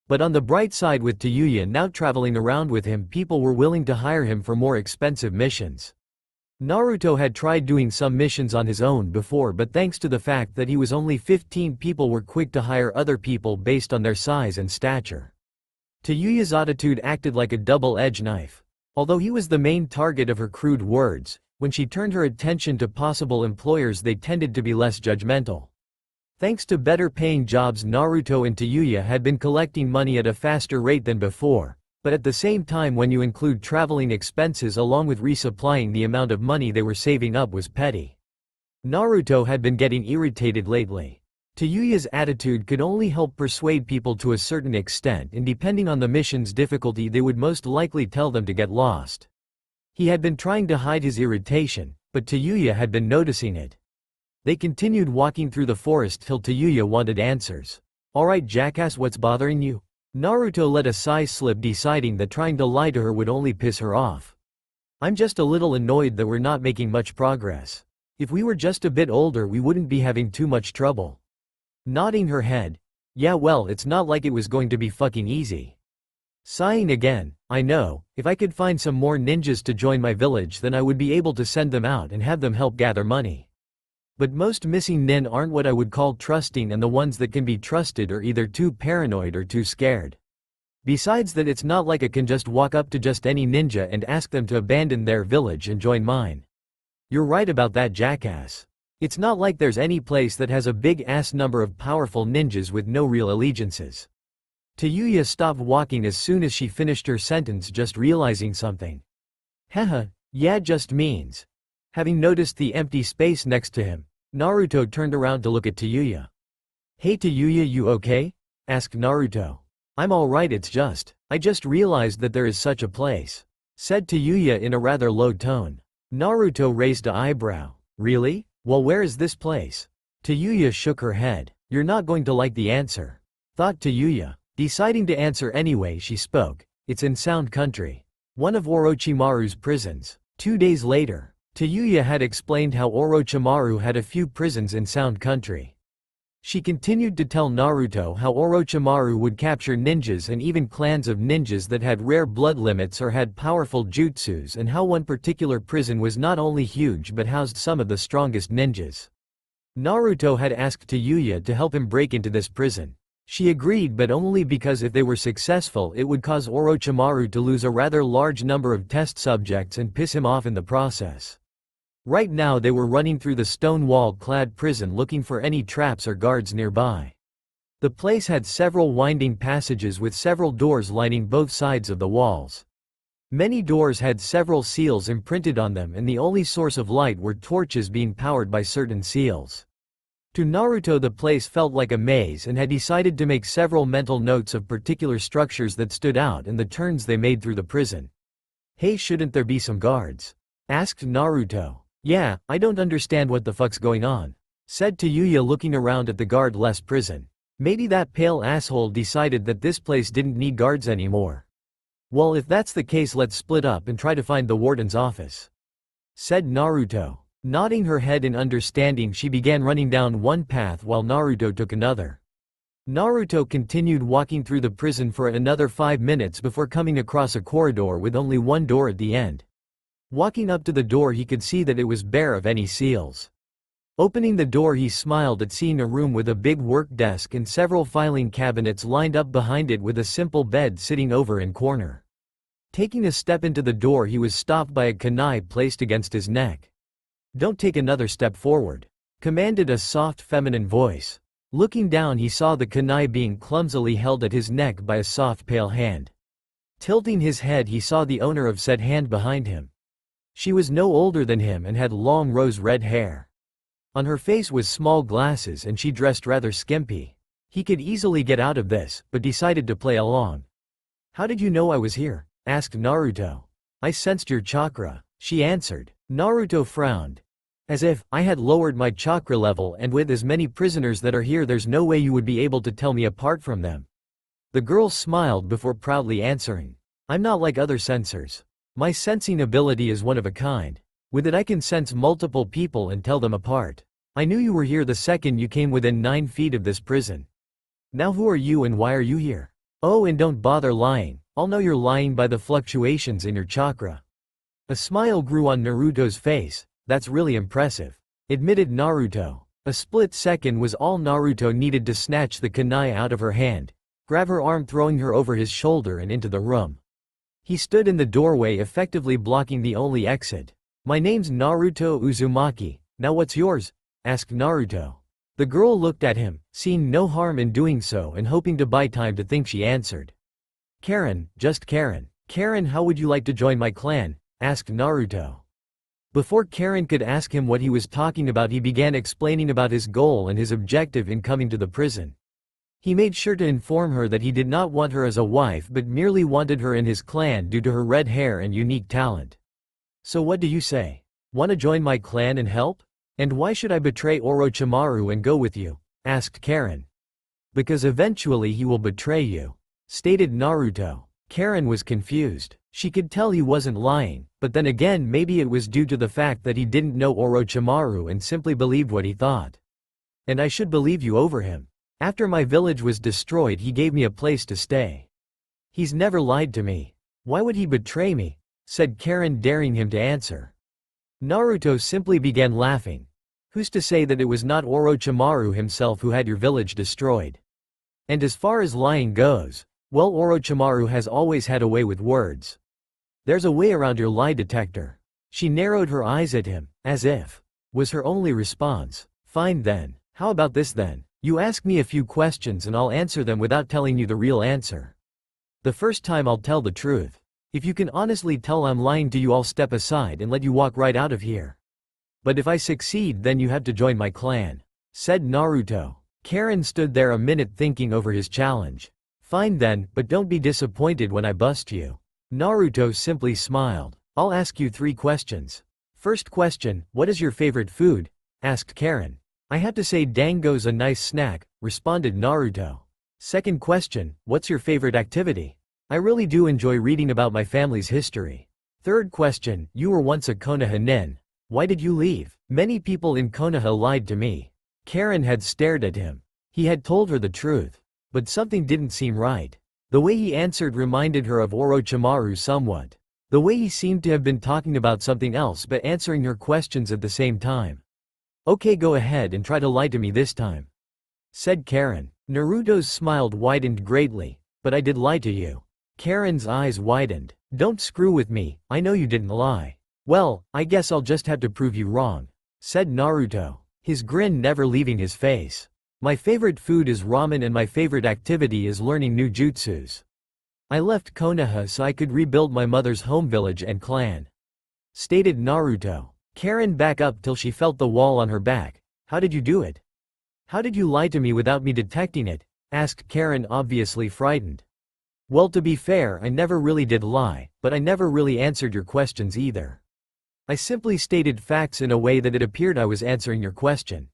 A: But on the bright side, with Tayuya now traveling around with him, people were willing to hire him for more expensive missions. Naruto had tried doing some missions on his own before, but thanks to the fact that he was only 15, people were quick to hire other people based on their size and stature. Tayuya's attitude acted like a double-edged knife. Although he was the main target of her crude words, when she turned her attention to possible employers, they tended to be less judgmental. Thanks to better-paying jobs, Naruto and Tayuya had been collecting money at a faster rate than before, but at the same time, when you include traveling expenses along with resupplying, the amount of money they were saving up was petty. Naruto had been getting irritated lately. Tayuya's attitude could only help persuade people to a certain extent, and depending on the mission's difficulty, they would most likely tell them to get lost. He had been trying to hide his irritation, but Tayuya had been noticing it. They continued walking through the forest till Tayuya wanted answers. Alright, jackass, what's bothering you? Naruto let a sigh slip, deciding that trying to lie to her would only piss her off. I'm just a little annoyed that we're not making much progress. If we were just a bit older, we wouldn't be having too much trouble. Nodding her head. Yeah, well, it's not like it was going to be fucking easy. Sighing again. I know, if I could find some more ninjas to join my village, then I would be able to send them out and have them help gather money. But most missing nin aren't what I would call trusting, and the ones that can be trusted are either too paranoid or too scared. Besides that, it's not like I can just walk up to just any ninja and ask them to abandon their village and join mine. You're right about that, jackass. It's not like there's any place that has a big-ass number of powerful ninjas with no real allegiances. Tayuya stopped walking as soon as she finished her sentence, just realizing something. Haha, yeah, just means. Having noticed the empty space next to him, Naruto turned around to look at Tayuya. Hey Tayuya, you okay? Asked Naruto. I'm alright, I just realized that there is such a place, said Tayuya in a rather low tone. Naruto raised an eyebrow. Really? Well, where is this place? Tayuya shook her head. You're not going to like the answer, thought Tayuya. Deciding to answer anyway, she spoke. It's in Sound Country, one of Orochimaru's prisons. 2 days later, Tayuya had explained how Orochimaru had a few prisons in Sound Country. She continued to tell Naruto how Orochimaru would capture ninjas and even clans of ninjas that had rare blood limits or had powerful jutsus, and how one particular prison was not only huge but housed some of the strongest ninjas. Naruto had asked Tayuya to help him break into this prison. She agreed, but only because if they were successful it would cause Orochimaru to lose a rather large number of test subjects and piss him off in the process. Right now they were running through the stone wall-clad prison looking for any traps or guards nearby. The place had several winding passages with several doors lining both sides of the walls. Many doors had several seals imprinted on them, and the only source of light were torches being powered by certain seals. To Naruto the place felt like a maze, and had decided to make several mental notes of particular structures that stood out and the turns they made through the prison. Hey, shouldn't there be some guards? Asked Naruto. Yeah, I don't understand what the fuck's going on, said Tayuya looking around at the guard-less prison. Maybe that pale asshole decided that this place didn't need guards anymore. Well, if that's the case, let's split up and try to find the warden's office, said Naruto. Nodding her head in understanding, she began running down one path while Naruto took another. Naruto continued walking through the prison for another 5 minutes before coming across a corridor with only one door at the end. Walking up to the door, he could see that it was bare of any seals. Opening the door, he smiled at seeing a room with a big work desk and several filing cabinets lined up behind it, with a simple bed sitting over in corner. Taking a step into the door, he was stopped by a kunai placed against his neck. Don't take another step forward, commanded a soft feminine voice. Looking down, he saw the kunai being clumsily held at his neck by a soft pale hand. Tilting his head, he saw the owner of said hand behind him. She was no older than him and had long rose-red hair. On her face was small glasses, and she dressed rather skimpy. He could easily get out of this, but decided to play along. How did you know I was here? Asked Naruto. I sensed your chakra, she answered. Naruto frowned. As if, I had lowered my chakra level, and with as many prisoners that are here there's no way you would be able to tell me apart from them. The girl smiled before proudly answering. I'm not like other sensors. My sensing ability is one of a kind. With it I can sense multiple people and tell them apart. I knew you were here the second you came within 9 feet of this prison. Now who are you and why are you here? Oh, and don't bother lying. I'll know you're lying by the fluctuations in your chakra. A smile grew on Naruto's face. That's really impressive, admitted Naruto. A split second was all Naruto needed to snatch the kunai out of her hand, grab her arm, throwing her over his shoulder and into the room. He stood in the doorway, effectively blocking the only exit. My name's Naruto Uzumaki, now what's yours? Asked Naruto. The girl looked at him, seeing no harm in doing so and hoping to buy time to think, she answered. Karin, just Karin. Karin, how would you like to join my clan? Asked Naruto. Before Karin could ask him what he was talking about, he began explaining about his goal and his objective in coming to the prison. He made sure to inform her that he did not want her as a wife but merely wanted her in his clan due to her red hair and unique talent. So what do you say? Want to join my clan and help? And why should I betray Orochimaru and go with you? Asked Karin. Because eventually he will betray you, stated Naruto. Karin was confused. She could tell he wasn't lying, but then again maybe it was due to the fact that he didn't know Orochimaru and simply believed what he thought. And I should believe you over him. After my village was destroyed he gave me a place to stay. He's never lied to me. Why would he betray me? Said Karin, daring him to answer. Naruto simply began laughing. Who's to say that it was not Orochimaru himself who had your village destroyed? And as far as lying goes, well, Orochimaru has always had a way with words. There's a way around your lie detector. She narrowed her eyes at him, as if was her only response. Fine then, how about this then? You ask me a few questions and I'll answer them without telling you the real answer. The first time I'll tell the truth. If you can honestly tell I'm lying to you, I'll step aside and let you walk right out of here. But if I succeed, then you have to join my clan, said Naruto. Karin stood there a minute thinking over his challenge. Fine then, but don't be disappointed when I bust you. Naruto simply smiled. I'll ask you 3 questions. First question, what is your favorite food? Asked Karin. I have to say dango's a nice snack, responded Naruto. Second question, what's your favorite activity? I really do enjoy reading about my family's history. Third question, you were once a Konoha nin. Why did you leave? Many people in Konoha lied to me. Karin had stared at him. He had told her the truth. But something didn't seem right. The way he answered reminded her of Orochimaru somewhat. The way he seemed to have been talking about something else but answering her questions at the same time. Okay, go ahead and try to lie to me this time, said Karin. Naruto's smile widened greatly. But I did lie to you. Karin's eyes widened. Don't screw with me, I know you didn't lie. Well, I guess I'll just have to prove you wrong, said Naruto, his grin never leaving his face. My favorite food is ramen and my favorite activity is learning new jutsus. I left Konoha so I could rebuild my mother's home village and clan, stated Naruto. Karin back up till she felt the wall on her back. How did you do it? How did you lie to me without me detecting it? Asked Karin, obviously frightened. Well, to be fair, I never really did lie, but I never really answered your questions either. I simply stated facts in a way that it appeared I was answering your question.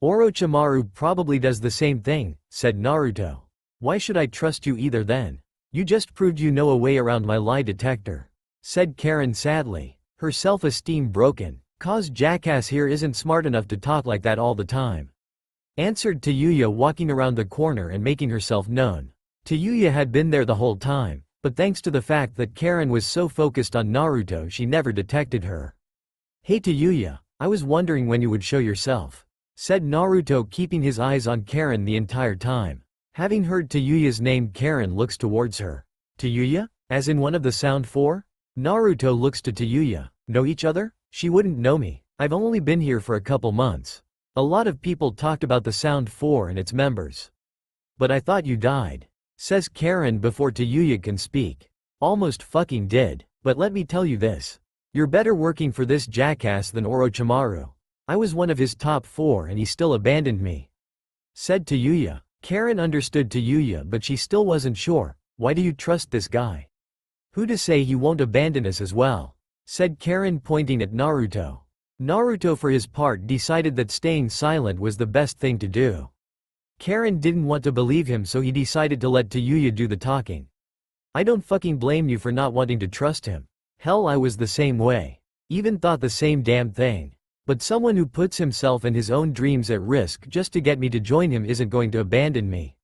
A: Orochimaru probably does the same thing, said Naruto. Why should I trust you either then? You just proved you know a way around my lie detector, said Karin sadly, her self-esteem broken. Cause jackass here isn't smart enough to talk like that all the time, answered Tayuya, walking around the corner and making herself known. Tayuya had been there the whole time, but thanks to the fact that Karin was so focused on Naruto she never detected her. Hey Tayuya, I was wondering when you would show yourself, said Naruto, keeping his eyes on Karin the entire time. Having heard Tayuya's name, Karin looks towards her. Tayuya? As in one of the Sound Four? Naruto looks to Tayuya. Know each other? She wouldn't know me. I've only been here for a couple months. A lot of people talked about the Sound Four and its members. But I thought you died, says Karin before Tayuya can speak. Almost fucking did. But let me tell you this. You're better working for this jackass than Orochimaru. I was one of his top 4 and he still abandoned me, said Tayuya. Karin understood Tayuya, but she still wasn't sure. Why do you trust this guy? Who to say he won't abandon us as well? Said Karin, pointing at Naruto. Naruto for his part decided that staying silent was the best thing to do. Karin didn't want to believe him, so he decided to let Tayuya do the talking. I don't fucking blame you for not wanting to trust him. Hell, I was the same way. Even thought the same damn thing. But someone who puts himself and his own dreams at risk just to get me to join him isn't going to abandon me,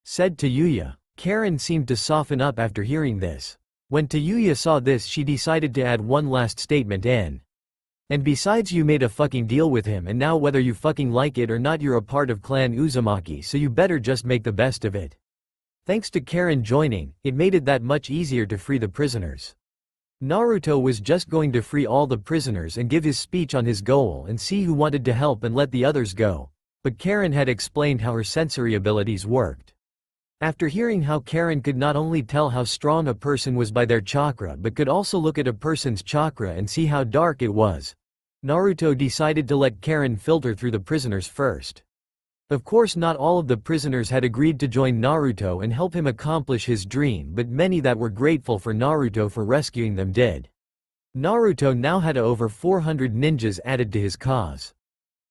A: said Tayuya. Karin seemed to soften up after hearing this. When Tayuya saw this, she decided to add one last statement in. And besides, you made a fucking deal with him, and now whether you fucking like it or not, you're a part of Clan Uzumaki, so you better just make the best of it. Thanks to Karin joining, it made it that much easier to free the prisoners. Naruto was just going to free all the prisoners and give his speech on his goal and see who wanted to help and let the others go, but Karin had explained how her sensory abilities worked. After hearing how Karin could not only tell how strong a person was by their chakra but could also look at a person's chakra and see how dark it was, Naruto decided to let Karin filter through the prisoners first. Of course, not all of the prisoners had agreed to join Naruto and help him accomplish his dream, but many that were grateful for Naruto for rescuing them did. Naruto now had over 400 ninjas added to his cause.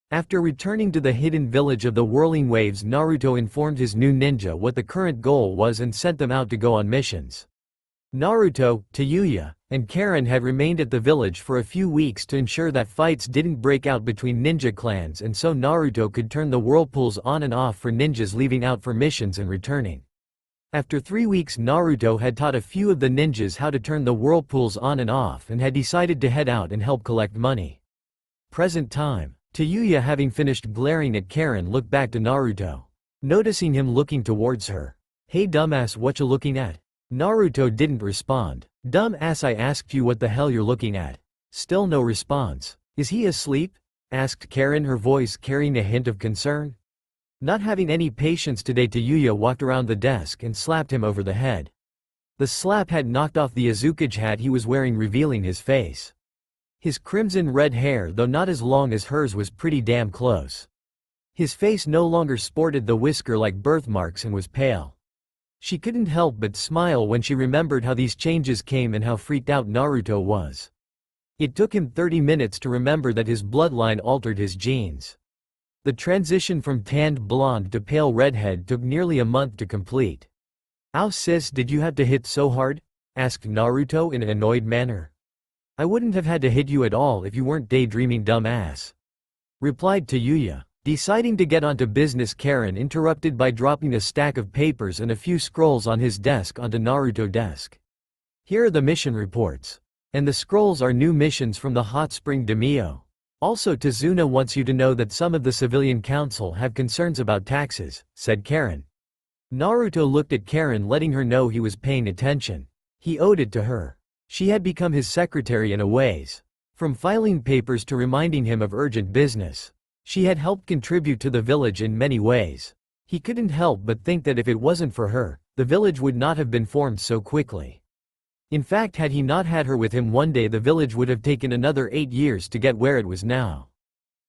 A: After returning to the hidden village of the Whirling Waves, Naruto informed his new ninja what the current goal was and sent them out to go on missions. Naruto, Tayuya, and Karin had remained at the village for a few weeks to ensure that fights didn't break out between ninja clans, and so Naruto could turn the whirlpools on and off for ninjas leaving out for missions and returning. After 3 weeks, Naruto had taught a few of the ninjas how to turn the whirlpools on and off and had decided to head out and help collect money. Present time. Tayuya, having finished glaring at Karin, looked back to Naruto, noticing him looking towards her. Hey dumbass, what you looking at? Naruto didn't respond. Dumb ass, I asked you what the hell you're looking at. Still no response. Is he asleep? Asked Karin, her voice carrying a hint of concern. Not having any patience today, Tayuya walked around the desk and slapped him over the head. The slap had knocked off the Azukage hat he was wearing, revealing his face. His crimson red hair, though not as long as hers, was pretty damn close. His face no longer sported the whisker like birthmarks and was pale. She couldn't help but smile when she remembered how these changes came and how freaked out Naruto was. It took him 30 minutes to remember that his bloodline altered his genes. The transition from tanned blonde to pale redhead took nearly a month to complete. "Ow sis, did you have to hit so hard?" asked Naruto in an annoyed manner. "I wouldn't have had to hit you at all if you weren't daydreaming, dumbass," replied Tayuya. Deciding to get onto business, Karin interrupted by dropping a stack of papers and a few scrolls on his desk onto Naruto's desk. "Here are the mission reports. And the scrolls are new missions from the hot spring Demio. Also, Tazuna wants you to know that some of the civilian council have concerns about taxes," said Karin. Naruto looked at Karin, letting her know he was paying attention. He owed it to her. She had become his secretary in a ways. From filing papers to reminding him of urgent business. She had helped contribute to the village in many ways. He couldn't help but think that if it wasn't for her, the village would not have been formed so quickly. In fact, had he not had her with him one day, the village would have taken another 8 years to get where it was now.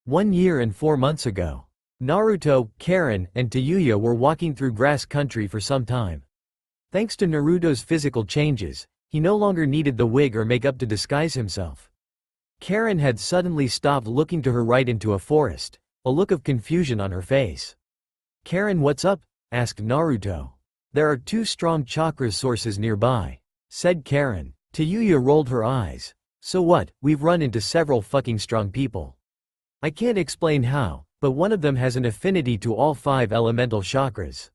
A: 1 year and 4 months ago. Naruto, Karin, and Tayuya were walking through grass country for some time. Thanks to Naruto's physical changes, he no longer needed the wig or makeup to disguise himself. Karin had suddenly stopped looking to her right into a forest, a look of confusion on her face. "Karin, what's up?" asked Naruto. "There are 2 strong chakra sources nearby," said Karin. Tayuya rolled her eyes. "So what, we've run into several fucking strong people. I can't explain how, but one of them has an affinity to all 5 elemental chakras,"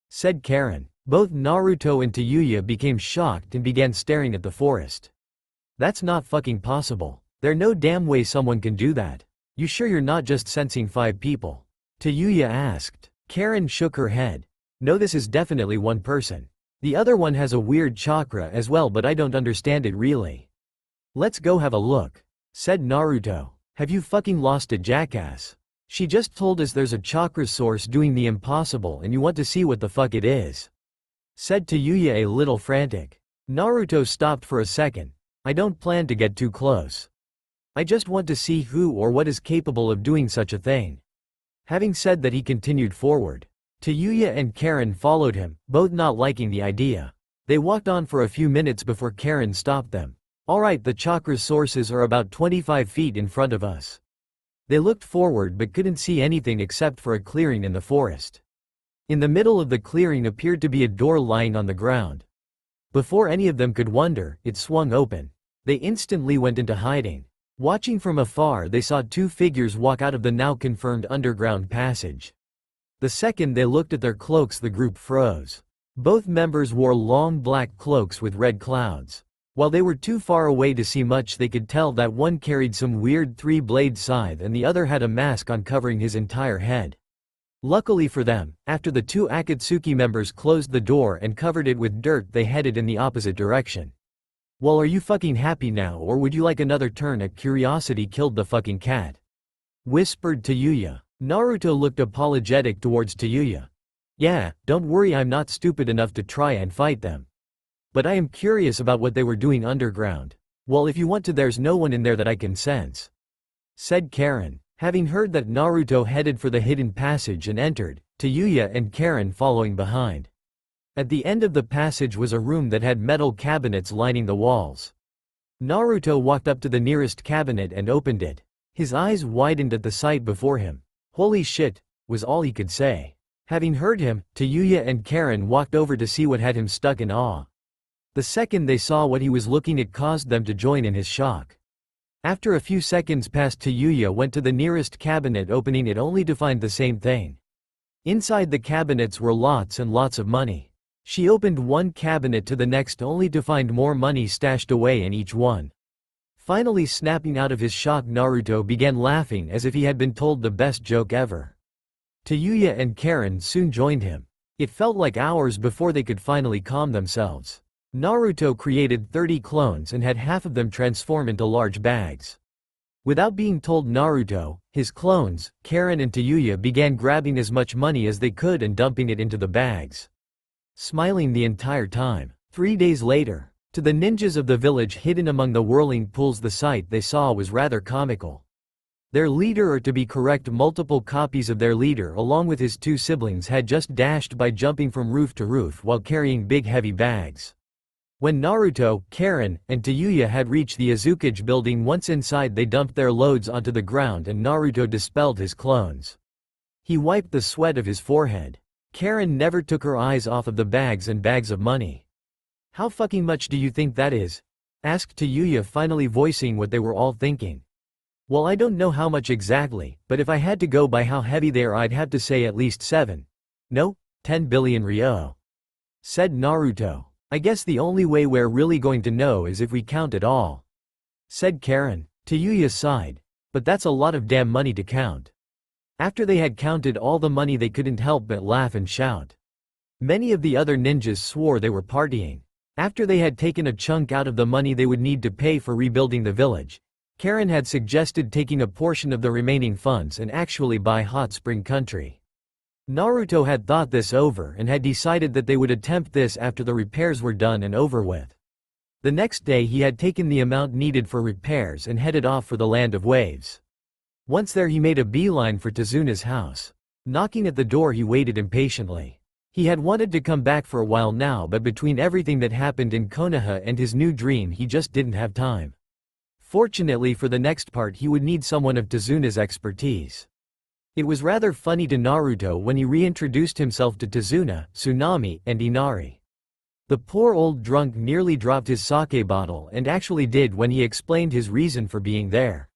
A: said Karin. Both Naruto and Tayuya became shocked and began staring at the forest. "That's not fucking possible. There's no damn way someone can do that. You sure you're not just sensing 5 people?" Tayuya asked. Karin shook her head. "No, this is definitely one person. The other one has a weird chakra as well, but I don't understand it really." "Let's go have a look," said Naruto. "Have you fucking lost it, jackass? She just told us there's a chakra source doing the impossible and you want to see what the fuck it is," said Tayuya, a little frantic. Naruto stopped for a second. "I don't plan to get too close. I just want to see who or what is capable of doing such a thing." Having said that, he continued forward. Tayuya and Karin followed him, both not liking the idea. They walked on for a few minutes before Karin stopped them. "Alright, the chakra sources are about 25 feet in front of us." They looked forward but couldn't see anything except for a clearing in the forest. In the middle of the clearing appeared to be a door lying on the ground. Before any of them could wonder, it swung open. They instantly went into hiding. Watching from afar, they saw 2 figures walk out of the now confirmed underground passage. The second they looked at their cloaks, the group froze. Both members wore long black cloaks with red clouds. While they were too far away to see much, they could tell that one carried some weird 3-blade scythe and the other had a mask on covering his entire head. Luckily for them, after the 2 Akatsuki members closed the door and covered it with dirt, they headed in the opposite direction. "Well, are you fucking happy now, or would you like another turn at curiosity killed the fucking cat?" whispered Tayuya. Naruto looked apologetic towards Tayuya. "Yeah, don't worry, I'm not stupid enough to try and fight them. But I am curious about what they were doing underground." "Well, if you want to, there's no one in there that I can sense," said Karin. Having heard that, Naruto headed for the hidden passage and entered, Tayuya and Karin following behind. At the end of the passage was a room that had metal cabinets lining the walls. Naruto walked up to the nearest cabinet and opened it. His eyes widened at the sight before him. "Holy shit," was all he could say. Having heard him, Tayuya and Karin walked over to see what had him stuck in awe. The second they saw what he was looking at caused them to join in his shock. After a few seconds passed, Tayuya went to the nearest cabinet, opening it only to find the same thing. Inside the cabinets were lots and lots of money. She opened one cabinet to the next only to find more money stashed away in each one. Finally, snapping out of his shock, Naruto began laughing as if he had been told the best joke ever. Tayuya and Karin soon joined him. It felt like hours before they could finally calm themselves. Naruto created 30 clones and had half of them transform into large bags. Without being told, Naruto, his clones, Karin and Tayuya began grabbing as much money as they could and dumping it into the bags, smiling the entire time. 3 days later, to the ninjas of the village hidden among the whirling pools, the sight they saw was rather comical. Their leader, or to be correct, multiple copies of their leader along with his 2 siblings, had just dashed by jumping from roof to roof while carrying big heavy bags. When Naruto, Karin, and Tayuya had reached the Azukage building, once inside they dumped their loads onto the ground and Naruto dispelled his clones. He wiped the sweat of his forehead. Karin never took her eyes off of the bags and bags of money. "How fucking much do you think that is?" asked Tayuya, finally voicing what they were all thinking. "Well, I don't know how much exactly, but if I had to go by how heavy they are, I'd have to say at least 7. No, 10 billion ryo," said Naruto. "I guess the only way we're really going to know is if we count it all," said Karin. Tayuya sighed. "But that's a lot of damn money to count." After they had counted all the money, they couldn't help but laugh and shout. Many of the other ninjas swore they were partying. After they had taken a chunk out of the money they would need to pay for rebuilding the village, Karin had suggested taking a portion of the remaining funds and actually buy Hot Spring Country. Naruto had thought this over and had decided that they would attempt this after the repairs were done and over with. The next day he had taken the amount needed for repairs and headed off for the Land of Waves. Once there he made a beeline for Tazuna's house. Knocking at the door he waited impatiently. He had wanted to come back for a while now, but between everything that happened in Konoha and his new dream he just didn't have time. Fortunately for the next part he would need someone of Tazuna's expertise. It was rather funny to Naruto when he reintroduced himself to Tazuna, Tsunami, and Inari. The poor old drunk nearly dropped his sake bottle, and actually did when he explained his reason for being there.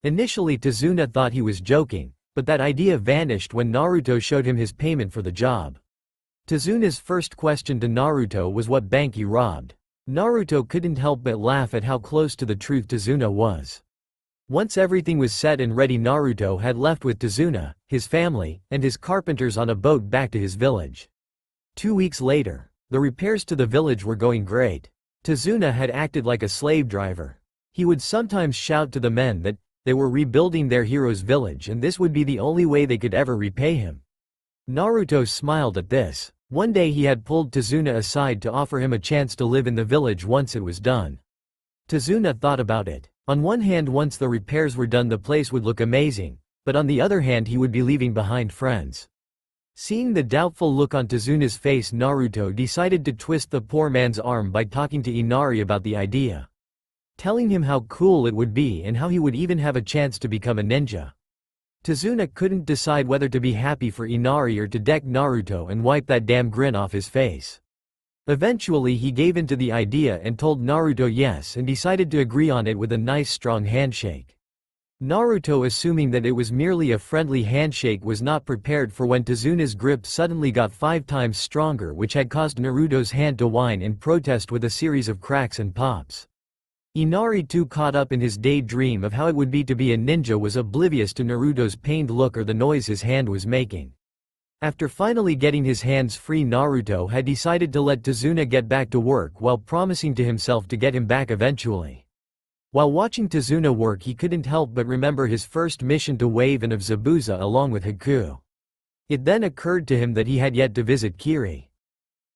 A: Initially Tazuna thought he was joking, but that idea vanished when Naruto showed him his payment for the job. Tazuna's first question to Naruto was what bank he robbed. Naruto couldn't help but laugh at how close to the truth Tazuna was. Once everything was set and ready, Naruto had left with Tazuna, his family, and his carpenters on a boat back to his village. 2 weeks later, the repairs to the village were going great. Tazuna had acted like a slave driver. He would sometimes shout to the men that they were rebuilding their hero's village and this would be the only way they could ever repay him. Naruto smiled at this. One day he had pulled Tazuna aside to offer him a chance to live in the village once it was done. Tazuna thought about it. On one hand, once the repairs were done the place would look amazing, but on the other hand he would be leaving behind friends. Seeing the doubtful look on Tazuna's face, Naruto decided to twist the poor man's arm by talking to Inari about the idea. Telling him how cool it would be and how he would even have a chance to become a ninja. Tazuna couldn't decide whether to be happy for Inari or to deck Naruto and wipe that damn grin off his face. Eventually he gave in to the idea and told Naruto yes and decided to agree on it with a nice strong handshake. Naruto, assuming that it was merely a friendly handshake, was not prepared for when Tazuna's grip suddenly got 5 times stronger, which had caused Naruto's hand to whine in protest with a series of cracks and pops. Inari, too caught up in his daydream of how it would be to be a ninja, was oblivious to Naruto's pained look or the noise his hand was making. After finally getting his hands free, Naruto had decided to let Tazuna get back to work while promising to himself to get him back eventually. While watching Tazuna work he couldn't help but remember his first mission to Wave and of Zabuza along with Haku. It then occurred to him that he had yet to visit Kiri.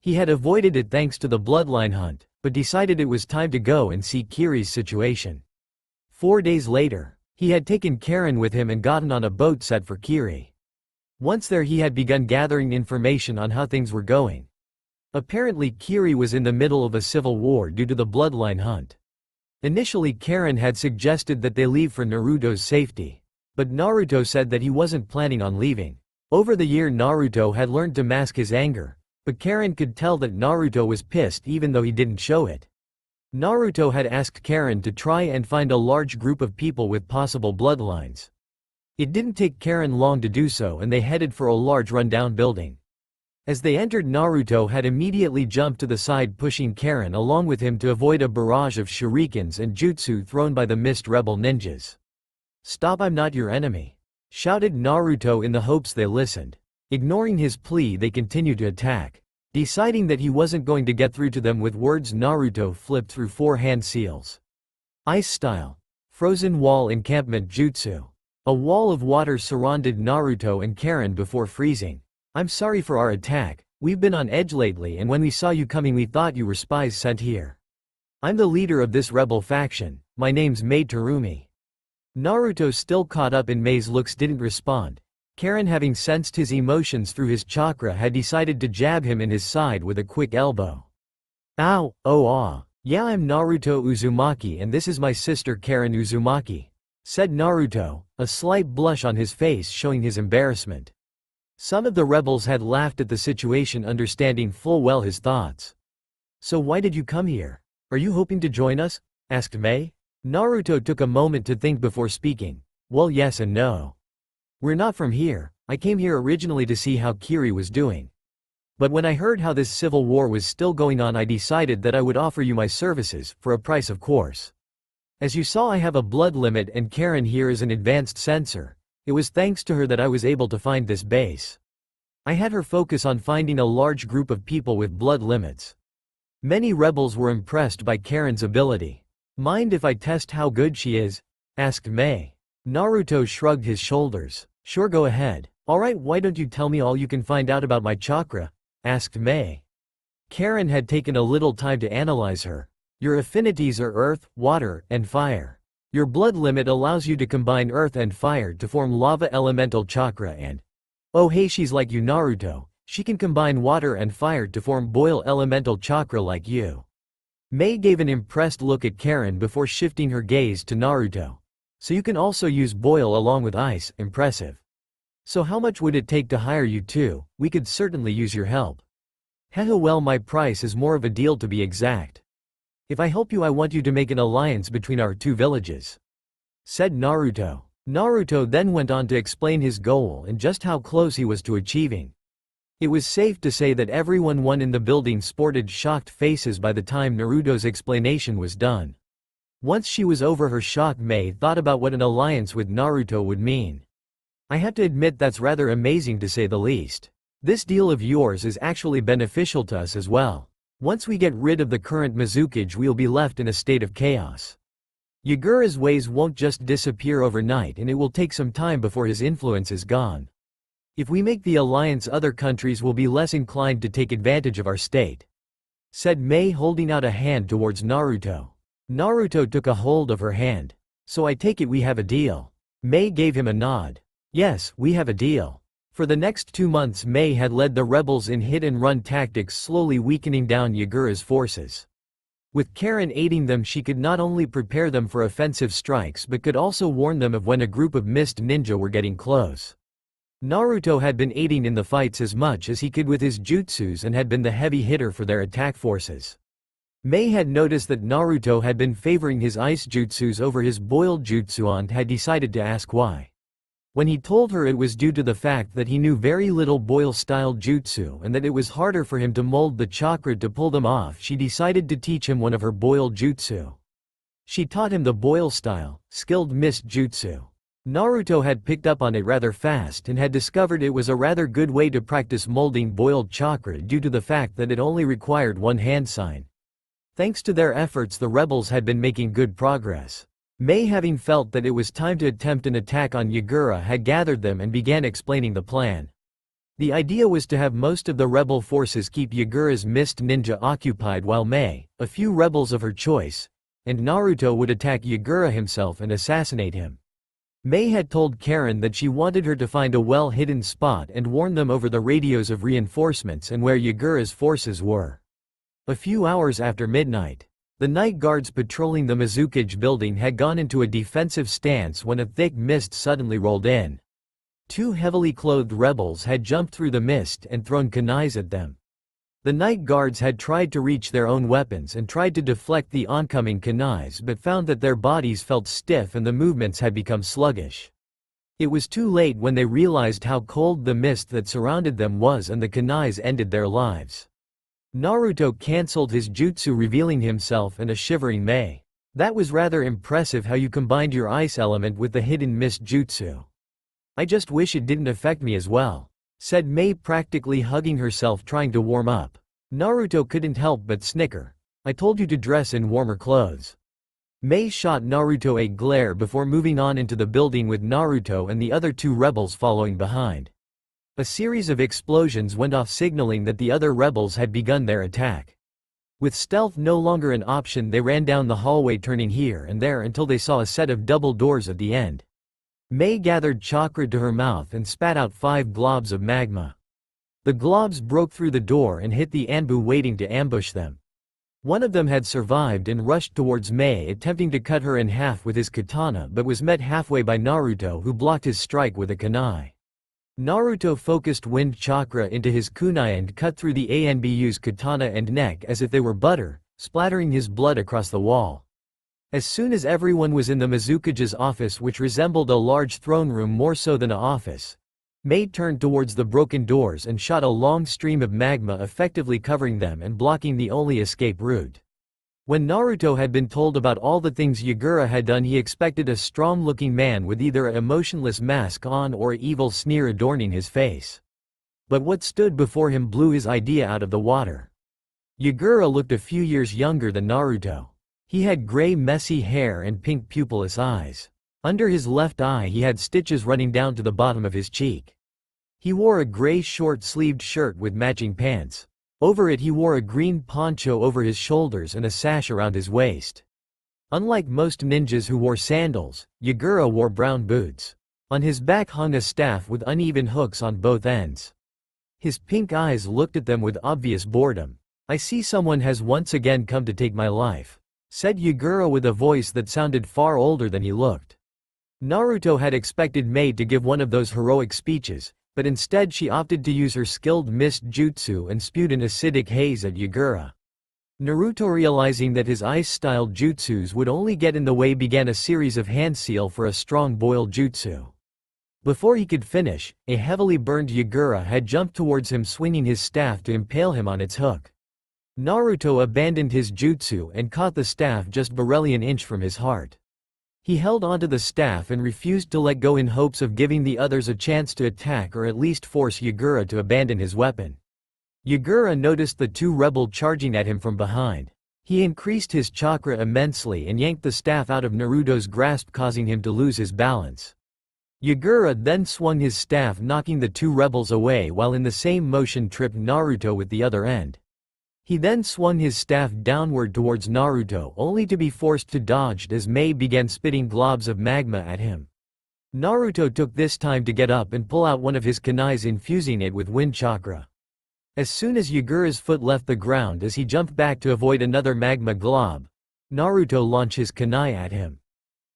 A: He had avoided it thanks to the bloodline hunt, but decided it was time to go and see Kiri's situation. 4 days later, he had taken Karin with him and gotten on a boat set for Kiri. Once there he had begun gathering information on how things were going. Apparently Kiri was in the middle of a civil war due to the bloodline hunt. Initially Karin had suggested that they leave for Naruto's safety, but Naruto said that he wasn't planning on leaving. Over the year Naruto had learned to mask his anger, but Karin could tell that Naruto was pissed even though he didn't show it. Naruto had asked Karin to try and find a large group of people with possible bloodlines. It didn't take Karin long to do so and they headed for a large rundown building. As they entered, Naruto had immediately jumped to the side, pushing Karin along with him to avoid a barrage of shurikens and jutsu thrown by the mist rebel ninjas. "Stop, I'm not your enemy," shouted Naruto in the hopes they listened. Ignoring his plea, they continued to attack. Deciding that he wasn't going to get through to them with words, Naruto flipped through 4 hand seals. Ice style. Frozen wall encampment jutsu. A wall of water surrounded Naruto and Karin before freezing. "I'm sorry for our attack, we've been on edge lately and when we saw you coming we thought you were spies sent here. I'm the leader of this rebel faction, my name's Mei Terumi." Naruto, still caught up in Mei's looks, didn't respond. Karin, having sensed his emotions through his chakra, had decided to jab him in his side with a quick elbow. Ow, oh ah. Yeah, I'm Naruto Uzumaki and this is my sister Karin Uzumaki, said Naruto, a slight blush on his face showing his embarrassment. Some of the rebels had laughed at the situation, understanding full well his thoughts. So why did you come here? Are you hoping to join us? Asked Mei. Naruto took a moment to think before speaking. Well, yes and no. We're not from here. I came here originally to see how Kiri was doing. But when I heard how this civil war was still going on, I decided that I would offer you my services, for a price of course. As you saw, I have a blood limit and Karin here is an advanced sensor. It was thanks to her that I was able to find this base. I had her focus on finding a large group of people with blood limits. Many rebels were impressed by Karin's ability. Mind if I test how good she is? Asked Mei. Naruto shrugged his shoulders. Sure, go ahead. Alright, why don't you tell me all you can find out about my chakra? Asked Mei. Karin had taken a little time to analyze her. Your affinities are earth, water, and fire. Your blood limit allows you to combine earth and fire to form lava elemental chakra and… Oh hey, she's like you Naruto. She can combine water and fire to form boil elemental chakra like you. Mei gave an impressed look at Karin before shifting her gaze to Naruto. So you can also use boil along with ice, impressive. So how much would it take to hire you too? We could certainly use your help. Haha, well, my price is more of a deal to be exact. If I help you, I want you to make an alliance between our two villages, said Naruto. Naruto then went on to explain his goal and just how close he was to achieving. It was safe to say that everyone in the building sported shocked faces by the time Naruto's explanation was done. Once she was over her shock, Mei thought about what an alliance with Naruto would mean. I have to admit that's rather amazing to say the least. This deal of yours is actually beneficial to us as well. Once we get rid of the current Mizukage, we'll be left in a state of chaos. Yagura's ways won't just disappear overnight, and it will take some time before his influence is gone. If we make the alliance, other countries will be less inclined to take advantage of our state, said Mei, holding out a hand towards Naruto. Naruto took a hold of her hand. So I take it we have a deal. Mei gave him a nod. Yes, we have a deal. For the next 2 months, Mei had led the rebels in hit-and-run tactics, slowly weakening down Yagura's forces. With Karin aiding them, she could not only prepare them for offensive strikes but could also warn them of when a group of mist ninja were getting close. Naruto had been aiding in the fights as much as he could with his jutsus and had been the heavy hitter for their attack forces. Mei had noticed that Naruto had been favoring his ice jutsus over his boiled jutsu and had decided to ask why. When he told her, it was due to the fact that he knew very little boil-style jutsu and that it was harder for him to mold the chakra to pull them off. She decided to teach him one of her boil jutsu. She taught him the boil-style, skilled mist jutsu. Naruto had picked up on it rather fast and had discovered it was a rather good way to practice molding boiled chakra due to the fact that it only required one hand sign. Thanks to their efforts, the rebels had been making good progress. Mei, having felt that it was time to attempt an attack on Yagura, had gathered them and began explaining the plan. The idea was to have most of the rebel forces keep Yagura's mist ninja occupied while Mei, a few rebels of her choice, and Naruto would attack Yagura himself and assassinate him. Mei had told Karin that she wanted her to find a well-hidden spot and warn them over the radios of reinforcements and where Yagura's forces were. A few hours after midnight, the night guards patrolling the Mizukage building had gone into a defensive stance when a thick mist suddenly rolled in. 2 heavily clothed rebels had jumped through the mist and thrown kunais at them. The night guards had tried to reach their own weapons and tried to deflect the oncoming kunais but found that their bodies felt stiff and the movements had become sluggish. It was too late when they realized how cold the mist that surrounded them was, and the kunais ended their lives. Naruto cancelled his jutsu, revealing himself and a shivering Mei. That was rather impressive how you combined your ice element with the hidden mist jutsu. I just wish it didn't affect me as well, said Mei, practically hugging herself trying to warm up. Naruto couldn't help but snicker. I told you to dress in warmer clothes. Mei shot Naruto a glare before moving on into the building with Naruto and the other 2 rebels following behind. A series of explosions went off, signaling that the other rebels had begun their attack. With stealth no longer an option, they ran down the hallway, turning here and there until they saw a set of double doors at the end. Mei gathered chakra to her mouth and spat out 5 globs of magma. The globs broke through the door and hit the Anbu waiting to ambush them. One of them had survived and rushed towards Mei, attempting to cut her in half with his katana, but was met halfway by Naruto, who blocked his strike with a kunai. Naruto focused wind chakra into his kunai and cut through the Anbu's katana and neck as if they were butter, splattering his blood across the wall. As soon as everyone was in the Mizukage's office, which resembled a large throne room more so than an office, Mei turned towards the broken doors and shot a long stream of magma, effectively covering them and blocking the only escape route. When Naruto had been told about all the things Yagura had done, he expected a strong-looking man with either an emotionless mask on or an evil sneer adorning his face. But what stood before him blew his idea out of the water. Yagura looked a few years younger than Naruto. He had gray messy hair and pink pupilless eyes. Under his left eye he had stitches running down to the bottom of his cheek. He wore a gray short-sleeved shirt with matching pants. Over it he wore a green poncho over his shoulders and a sash around his waist. Unlike most ninjas who wore sandals, Yagura wore brown boots. On his back hung a staff with uneven hooks on both ends. His pink eyes looked at them with obvious boredom. "I see someone has once again come to take my life," said Yagura with a voice that sounded far older than he looked. Naruto had expected Mei to give one of those heroic speeches, but instead she opted to use her skilled mist jutsu and spewed an acidic haze at Yagura. Naruto, realizing that his ice-style jutsus would only get in the way, began a series of hand seal for a strong boil jutsu. Before he could finish, a heavily burned Yagura had jumped towards him, swinging his staff to impale him on its hook. Naruto abandoned his jutsu and caught the staff just barely an inch from his heart. He held onto the staff and refused to let go in hopes of giving the others a chance to attack or at least force Yagura to abandon his weapon. Yagura noticed the two rebels charging at him from behind. He increased his chakra immensely and yanked the staff out of Naruto's grasp, causing him to lose his balance. Yagura then swung his staff, knocking the two rebels away, while in the same motion tripped Naruto with the other end. He then swung his staff downward towards Naruto, only to be forced to dodge as Mei began spitting globs of magma at him. Naruto took this time to get up and pull out one of his kunais, infusing it with wind chakra. As soon as Yagura's foot left the ground as he jumped back to avoid another magma glob, Naruto launched his kunai at him.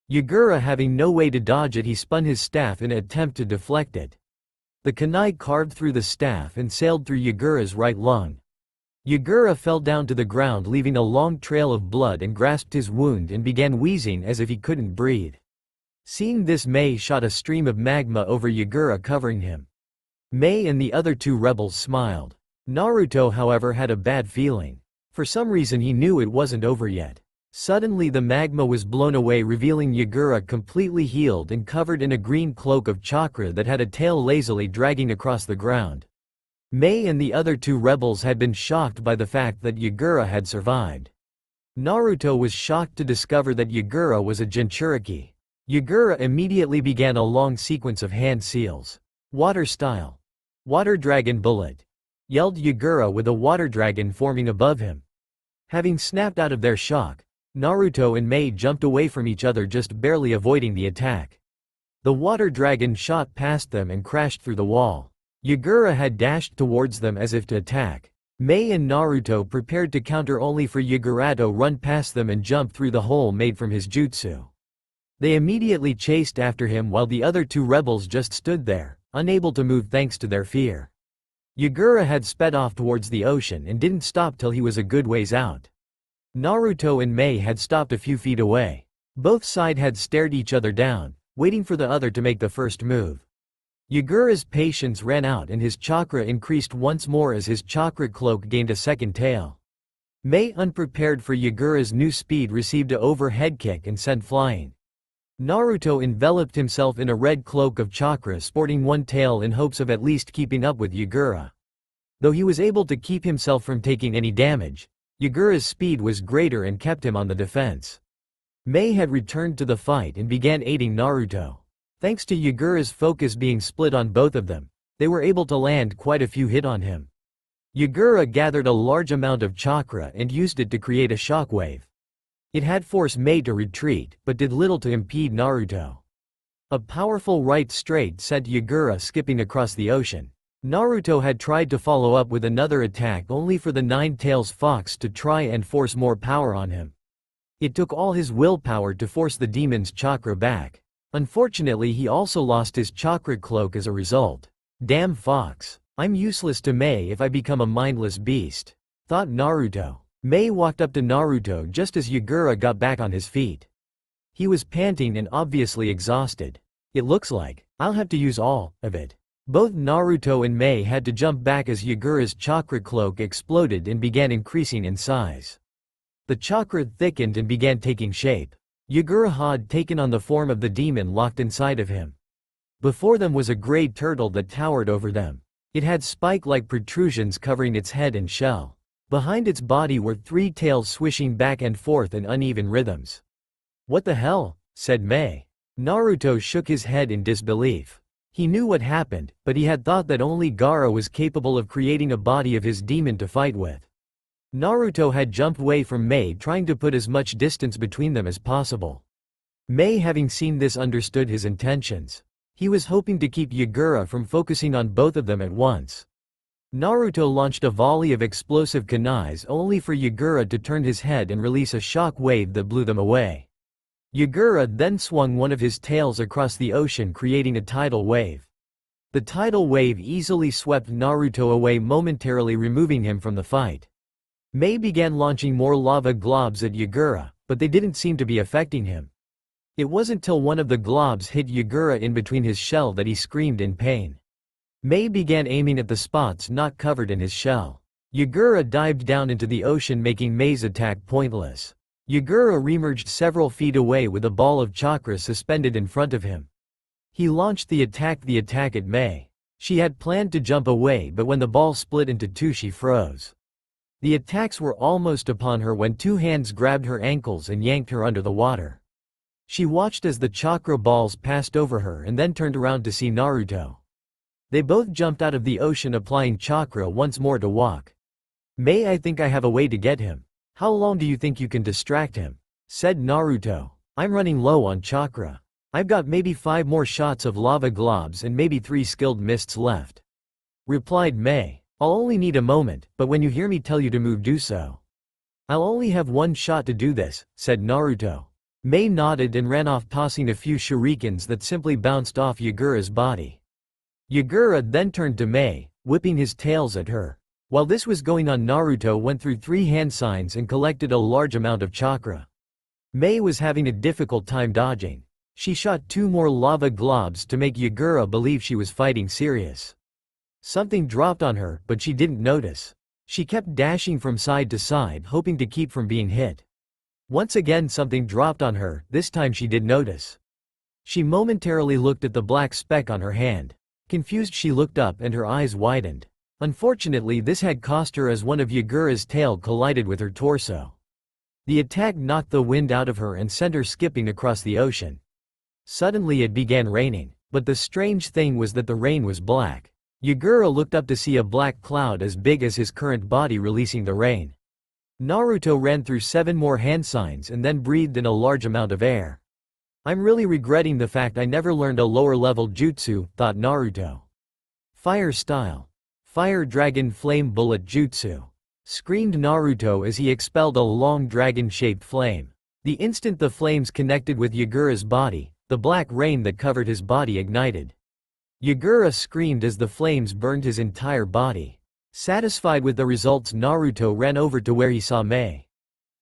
A: Yagura, having no way to dodge it, he spun his staff in an attempt to deflect it. The kunai carved through the staff and sailed through Yagura's right lung. Yagura fell down to the ground, leaving a long trail of blood, and grasped his wound and began wheezing as if he couldn't breathe. Seeing this, Mei shot a stream of magma over Yagura, covering him. Mei and the other two rebels smiled. Naruto, however, had a bad feeling. For some reason he knew it wasn't over yet. Suddenly the magma was blown away, revealing Yagura completely healed and covered in a green cloak of chakra that had a tail lazily dragging across the ground. Mei and the other two rebels had been shocked by the fact that Yagura had survived. Naruto was shocked to discover that Yagura was a Jinchuriki. Yagura immediately began a long sequence of hand seals. "Water style. Water dragon bullet," yelled Yagura, with a water dragon forming above him. Having snapped out of their shock, Naruto and Mei jumped away from each other, just barely avoiding the attack. The water dragon shot past them and crashed through the wall. Yagura had dashed towards them as if to attack. Mei and Naruto prepared to counter, only for Yagura to run past them and jump through the hole made from his jutsu. They immediately chased after him, while the other two rebels just stood there, unable to move thanks to their fear. Yagura had sped off towards the ocean and didn't stop till he was a good ways out. Naruto and Mei had stopped a few feet away. Both sides had stared each other down, waiting for the other to make the first move. Yagura's patience ran out and his chakra increased once more as his chakra cloak gained a second tail. Mei, unprepared for Yagura's new speed, received an overhead kick and sent flying. Naruto enveloped himself in a red cloak of chakra, sporting one tail, in hopes of at least keeping up with Yagura. Though he was able to keep himself from taking any damage, Yagura's speed was greater and kept him on the defense. Mei had returned to the fight and began aiding Naruto. Thanks to Yagura's focus being split on both of them, they were able to land quite a few hits on him. Yagura gathered a large amount of chakra and used it to create a shockwave. It had forced Mei to retreat, but did little to impede Naruto. A powerful right straight sent Yagura skipping across the ocean. Naruto had tried to follow up with another attack only for the Nine-Tails Fox to try and force more power on him. It took all his willpower to force the demon's chakra back. Unfortunately, he also lost his chakra cloak as a result. Damn Fox. I'm useless to Mei if I become a mindless beast, thought Naruto. Mei walked up to Naruto just as Yagura got back on his feet. He was panting and obviously exhausted. It looks like I'll have to use all of it. Both Naruto and Mei had to jump back as Yagura's chakra cloak exploded and began increasing in size. The chakra thickened and began taking shape. Yagura had taken on the form of the demon locked inside of him. Before them was a gray turtle that towered over them. It had spike-like protrusions covering its head and shell. Behind its body were three tails swishing back and forth in uneven rhythms. "What the hell?" said Mei. Naruto shook his head in disbelief. He knew what happened, but he had thought that only Gaara was capable of creating a body of his demon to fight with. Naruto had jumped away from Mei, trying to put as much distance between them as possible. Mei, having seen this, understood his intentions. He was hoping to keep Yagura from focusing on both of them at once. Naruto launched a volley of explosive kunais only for Yagura to turn his head and release a shock wave that blew them away. Yagura then swung one of his tails across the ocean, creating a tidal wave. The tidal wave easily swept Naruto away, momentarily removing him from the fight. Mei began launching more lava globs at Yagura, but they didn't seem to be affecting him. It wasn't till one of the globs hit Yagura in between his shell that he screamed in pain. Mei began aiming at the spots not covered in his shell. Yagura dived down into the ocean, making Mei's attack pointless. Yagura reemerged several feet away with a ball of chakra suspended in front of him. He launched the attack at Mei. She had planned to jump away, but when the ball split into two, she froze. The attacks were almost upon her when two hands grabbed her ankles and yanked her under the water. She watched as the chakra balls passed over her and then turned around to see Naruto. They both jumped out of the ocean, applying chakra once more to walk. "Mei, I think I have a way to get him. How long do you think you can distract him?" said Naruto. "I'm running low on chakra. I've got maybe 5 more shots of lava globs and maybe 3 skilled mists left," replied Mei. "I'll only need a moment, but when you hear me tell you to move, do so." "I'll only have 1 shot to do this," said Naruto. Mei nodded and ran off, tossing a few shurikens that simply bounced off Yagura's body. Yagura then turned to Mei, whipping his tails at her. While this was going on, Naruto went through 3 hand signs and collected a large amount of chakra. Mei was having a difficult time dodging. She shot 2 more lava globs to make Yagura believe she was fighting serious. Something dropped on her, but she didn't notice. She kept dashing from side to side, hoping to keep from being hit. Once again something dropped on her, this time she did notice. She momentarily looked at the black speck on her hand. Confused, she looked up and her eyes widened. Unfortunately, this had cost her, as one of Yagura's tail collided with her torso. The attack knocked the wind out of her and sent her skipping across the ocean. Suddenly it began raining, but the strange thing was that the rain was black. Yagura looked up to see a black cloud as big as his current body releasing the rain. Naruto ran through 7 more hand signs and then breathed in a large amount of air. "I'm really regretting the fact I never learned a lower level jutsu," thought Naruto. "Fire style. Fire dragon flame bullet jutsu," screamed Naruto as he expelled a long dragon-shaped flame. The instant the flames connected with Yagura's body, the black rain that covered his body ignited. Yagura screamed as the flames burned his entire body. Satisfied with the results, Naruto ran over to where he saw Mei.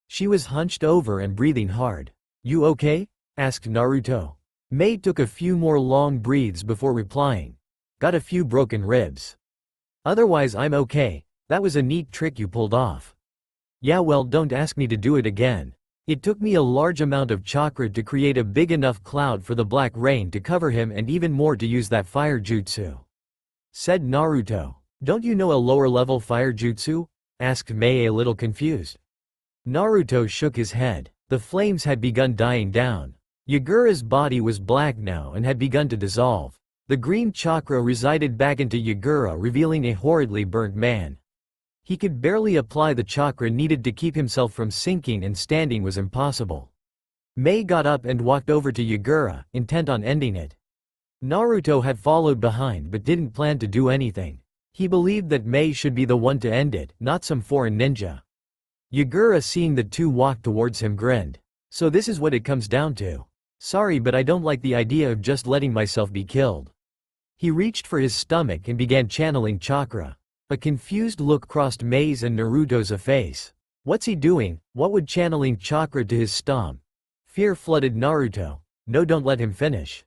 A: She was hunched over and breathing hard. "You okay?" asked Naruto. Mei took a few more long breaths before replying. "Got a few broken ribs. Otherwise I'm okay. That was a neat trick you pulled off." "Yeah, well, don't ask me to do it again. It took me a large amount of chakra to create a big enough cloud for the black rain to cover him, and even more to use that fire jutsu," said Naruto. "Don't you know a lower level fire jutsu?" asked Mei, a little confused. Naruto shook his head. The flames had begun dying down. Yagura's body was black now and had begun to dissolve. The green chakra resided back into Yagura, revealing a horridly burnt man. He could barely apply the chakra needed to keep himself from sinking, and standing was impossible. Mei got up and walked over to Yagura, intent on ending it. Naruto had followed behind but didn't plan to do anything. He believed that Mei should be the one to end it, not some foreign ninja. Yagura, seeing the two walk towards him, grinned. So this is what it comes down to. Sorry, but I don't like the idea of just letting myself be killed. He reached for his stomach and began channeling chakra. A confused look crossed Mei's and Naruto's face. What's he doing? What would channeling chakra to his stomach? Fear flooded Naruto. No, don't let him finish.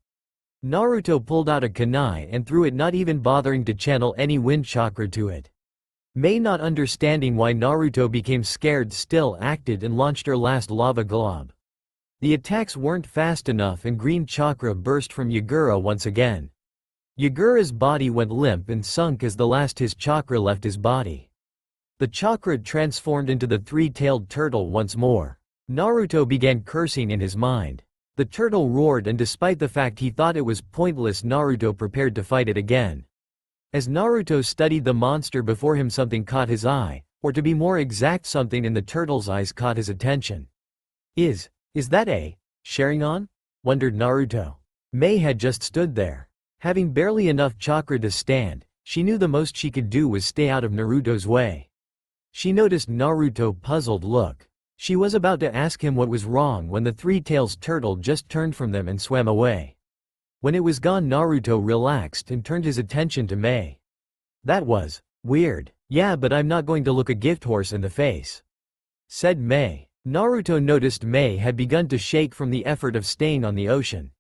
A: Naruto pulled out a kunai and threw it, not even bothering to channel any wind chakra to it. Mei, not understanding why Naruto became scared, still acted and launched her last lava glob. The attacks weren't fast enough and green chakra burst from Yagura once again. Yagura's body went limp and sunk as the last his chakra left his body. The chakra transformed into the three-tailed turtle once more. Naruto began cursing in his mind. The turtle roared, and despite the fact he thought it was pointless, Naruto prepared to fight it again. As Naruto studied the monster before him, something caught his eye, or to be more exact, something in the turtle's eyes caught his attention. Is that a Sharingan? Wondered Naruto. Mei had just stood there. Having barely enough chakra to stand, she knew the most she could do was stay out of Naruto's way. She noticed Naruto's puzzled look. She was about to ask him what was wrong when the three-tails turtle just turned from them and swam away. When it was gone, Naruto relaxed and turned his attention to Mei. That was weird. Yeah, but I'm not going to look a gift horse in the face, said Mei. Naruto noticed Mei had begun to shake from the effort of staying on the ocean.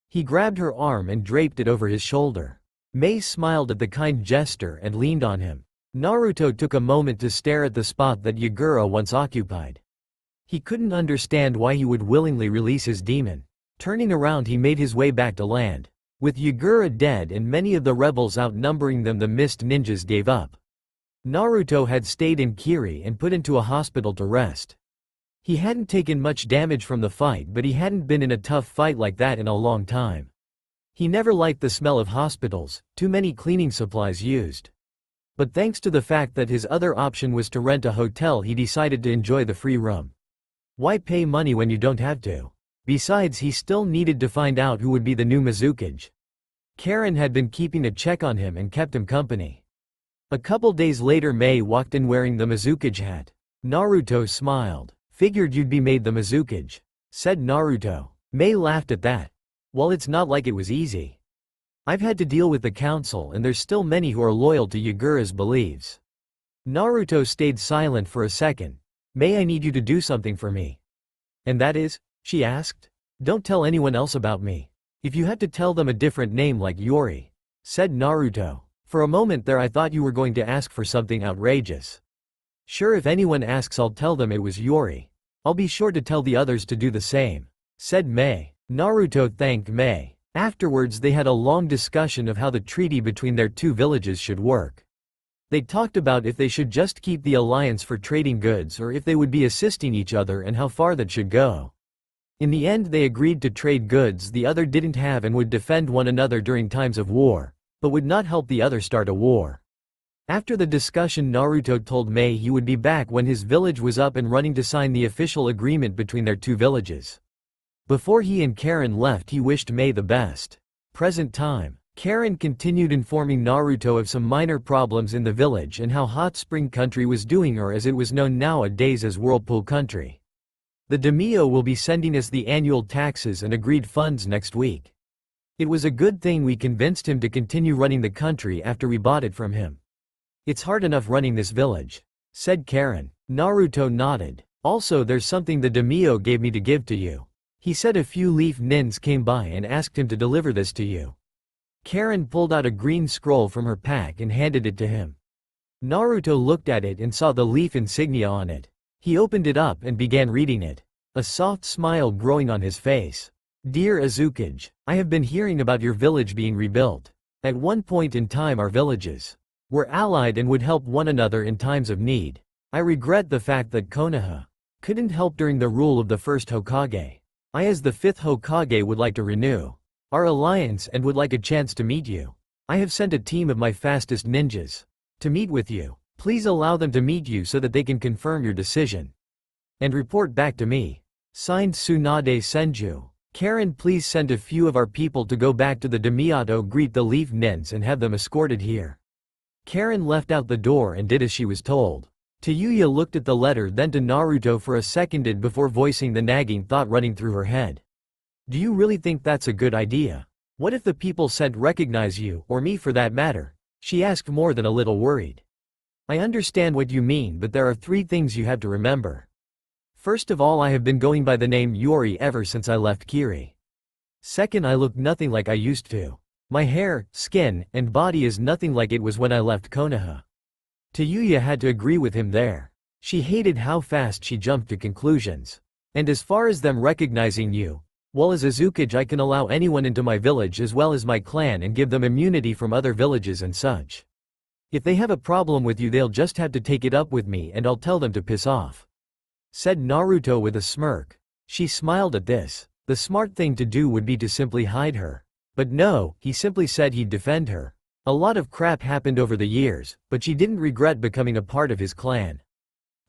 A: He grabbed her arm and draped it over his shoulder. Mei smiled at the kind gesture and leaned on him. Naruto took a moment to stare at the spot that Yagura once occupied. He couldn't understand why he would willingly release his demon. Turning around, he made his way back to land. With Yagura dead and many of the rebels outnumbering them, the mist ninjas gave up. Naruto had stayed in Kiri and put into a hospital to rest. He hadn't taken much damage from the fight, but he hadn't been in a tough fight like that in a long time. He never liked the smell of hospitals, too many cleaning supplies used. But thanks to the fact that his other option was to rent a hotel, he decided to enjoy the free room. Why pay money when you don't have to? Besides, he still needed to find out who would be the new Mizukage. Karin had been keeping a check on him and kept him company. A couple days later, Mei walked in wearing the Mizukage hat. Naruto smiled. Figured you'd be made the Mizukage, said Naruto. Mei laughed at that. Well, it's not like it was easy. I've had to deal with the council, and there's still many who are loyal to Yagura's beliefs. Naruto stayed silent for a second. Mei, I need you to do something for me. And that is? She asked. Don't tell anyone else about me. If you had to tell them a different name like Yori, said Naruto. For a moment there I thought you were going to ask for something outrageous. Sure, if anyone asks I'll tell them it was Yori. I'll be sure to tell the others to do the same, said Mei. Naruto thanked Mei. Afterwards they had a long discussion of how the treaty between their two villages should work. They talked about if they should just keep the alliance for trading goods or if they would be assisting each other and how far that should go. In the end they agreed to trade goods the other didn't have and would defend one another during times of war, but would not help the other start a war. After the discussion, Naruto told Mei he would be back when his village was up and running to sign the official agreement between their two villages. Before he and Karin left, he wished Mei the best. Present time. Karin continued informing Naruto of some minor problems in the village and how Hot Spring Country was doing, or as it was known nowadays as Whirlpool Country. The daimyo will be sending us the annual taxes and agreed funds next week. It was a good thing we convinced him to continue running the country after we bought it from him. It's hard enough running this village, said Karin. Naruto nodded. Also, there's something the daimyo gave me to give to you. He said a few leaf nins came by and asked him to deliver this to you. Karin pulled out a green scroll from her pack and handed it to him. Naruto looked at it and saw the leaf insignia on it. He opened it up and began reading it, a soft smile growing on his face. Dear Azukage, I have been hearing about your village being rebuilt. At one point in time our villages were allied and would help one another in times of need. I regret the fact that Konoha couldn't help during the rule of the first Hokage. I, as the fifth Hokage, would like to renew our alliance and would like a chance to meet you. I have sent a team of my fastest ninjas to meet with you. Please allow them to meet you so that they can confirm your decision and report back to me. Signed, Tsunade Senju. Karin, please send a few of our people to go back to the daimyo, greet the leaf nins and have them escorted here. Karin left out the door and did as she was told. Tayuya looked at the letter then to Naruto for a second before voicing the nagging thought running through her head. Do you really think that's a good idea? What if the people sent recognize you, or me for that matter? She asked more than a little worried. I understand what you mean, but there are 3 things you have to remember. First of all, I have been going by the name Yori ever since I left Kiri. Second, I look nothing like I used to. My hair, skin, and body is nothing like it was when I left Konoha. Tayuya had to agree with him there. She hated how fast she jumped to conclusions. And as far as them recognizing you, well, as Azukage I can allow anyone into my village as well as my clan and give them immunity from other villages and such. If they have a problem with you, they'll just have to take it up with me and I'll tell them to piss off," said Naruto with a smirk. She smiled at this. The smart thing to do would be to simply hide her. But no, he simply said he'd defend her. A lot of crap happened over the years, but she didn't regret becoming a part of his clan.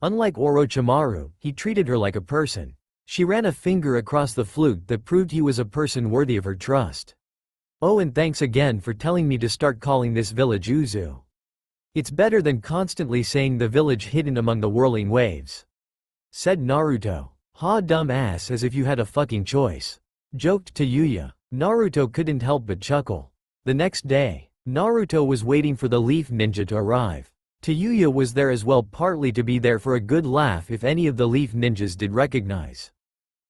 A: Unlike Orochimaru, he treated her like a person. She ran a finger across the flute that proved he was a person worthy of her trust. Oh, and thanks again for telling me to start calling this village Uzu. It's better than constantly saying the village hidden among the whirling waves," said Naruto. Ha, dumb ass, as if you had a fucking choice," joked Tayuya. Naruto couldn't help but chuckle. The next day, Naruto was waiting for the leaf ninja to arrive. Tayuya was there as well, partly to be there for a good laugh if any of the leaf ninjas did recognize,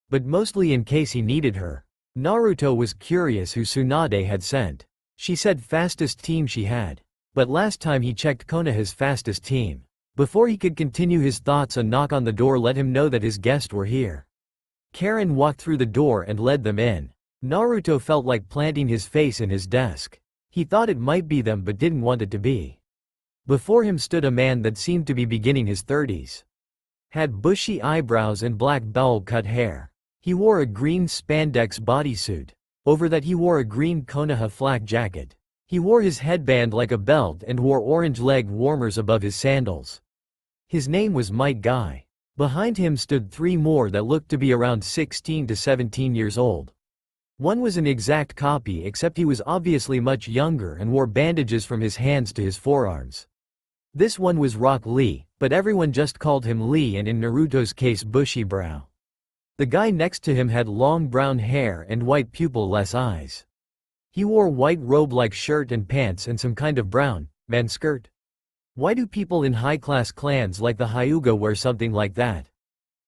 A: but mostly in case he needed her. Naruto was curious who Tsunade had sent. She said fastest team she had. But last time he checked Konoha's fastest team. Before he could continue his thoughts, a knock on the door let him know that his guests were here. Karin walked through the door and led them in. Naruto felt like planting his face in his desk. He thought it might be them but didn't want it to be. Before him stood a man that seemed to be beginning his 30s. Had bushy eyebrows and black bowl-cut hair. He wore a green spandex bodysuit. Over that he wore a green Konoha flak jacket. He wore his headband like a belt and wore orange leg warmers above his sandals. His name was Might Guy. Behind him stood 3 more that looked to be around 16 to 17 years old. One was an exact copy, except he was obviously much younger and wore bandages from his hands to his forearms. This one was Rock Lee, but everyone just called him Lee, and in Naruto's case Bushy Brow. The guy next to him had long brown hair and white pupil-less eyes. He wore white robe-like shirt and pants and some kind of brown man skirt. Why do people in high-class clans like the Hyuga wear something like that?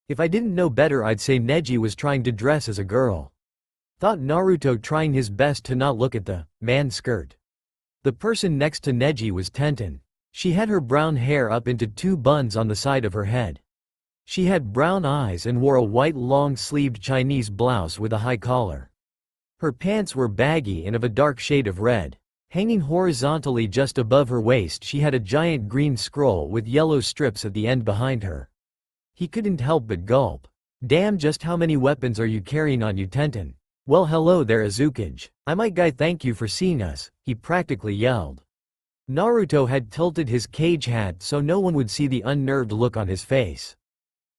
A: If I didn't know better, I'd say Neji was trying to dress as a girl, thought Naruto, trying his best to not look at the man skirt. The person next to Neji was Tenten. She had her brown hair up into 2 buns on the side of her head. She had brown eyes and wore a white long-sleeved Chinese blouse with a high collar. Her pants were baggy and of a dark shade of red. Hanging horizontally just above her waist, she had a giant green scroll with yellow strips at the end behind her. He couldn't help but gulp. Damn, just how many weapons are you carrying on you, Tenten? Well, hello there, Azukage. I Might Guy, thank you for seeing us, he practically yelled. Naruto had tilted his cage hat so no one would see the unnerved look on his face.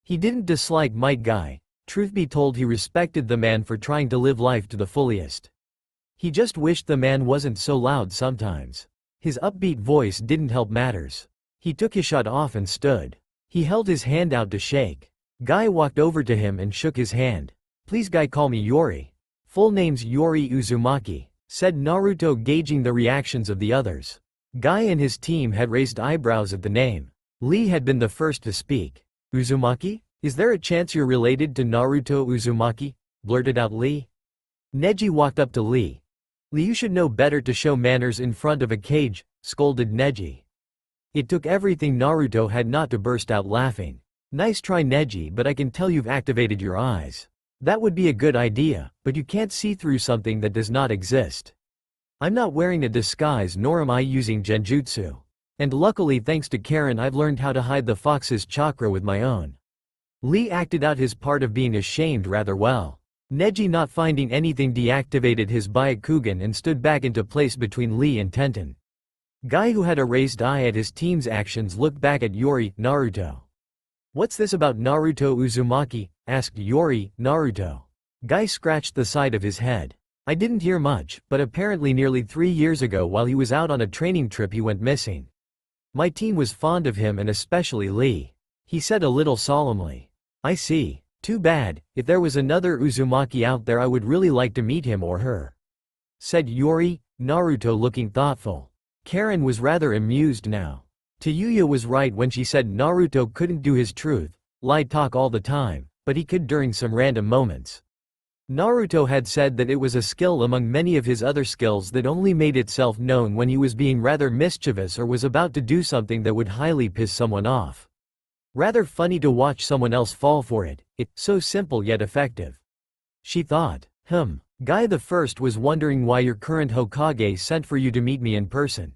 A: He didn't dislike Might Guy. Truth be told, he respected the man for trying to live life to the fullest. He just wished the man wasn't so loud sometimes. His upbeat voice didn't help matters. He took his shot off and stood. He held his hand out to shake. Guy walked over to him and shook his hand. Please, Guy, call me Yori. Full name's Yori Uzumaki, said Naruto, gauging the reactions of the others. Guy and his team had raised eyebrows at the name. Lee had been the first to speak. Uzumaki? Is there a chance you're related to Naruto Uzumaki? Blurted out Lee. Neji walked up to Lee. Lee, you should know better to show manners in front of a cage, scolded Neji. It took everything Naruto had not to burst out laughing. Nice try, Neji, but I can tell you've activated your eyes. That would be a good idea, but you can't see through something that does not exist. I'm not wearing a disguise, nor am I using genjutsu. And luckily, thanks to Karin, I've learned how to hide the fox's chakra with my own. Lee acted out his part of being ashamed rather well. Neji, not finding anything, deactivated his Byakugan and stood back into place between Lee and Tenten. Guy, who had a raised eye at his team's actions, looked back at Yori. Naruto. What's this about Naruto Uzumaki? Asked Yori. Naruto. Guy scratched the side of his head. I didn't hear much, but apparently nearly 3 years ago while he was out on a training trip he went missing. My team was fond of him and especially Lee. He said a little solemnly. I see. Too bad, if there was another Uzumaki out there I would really like to meet him or her. Said Yuri, Naruto looking thoughtful. Karin was rather amused now. Tayuya was right when she said Naruto couldn't do his lie talk all the time, but he could during some random moments. Naruto had said that it was a skill among many of his other skills that only made itself known when he was being rather mischievous or was about to do something that would highly piss someone off. Rather funny to watch someone else fall for it, it's so simple yet effective. She thought, Guy the First was wondering why your current Hokage sent for you to meet me in person.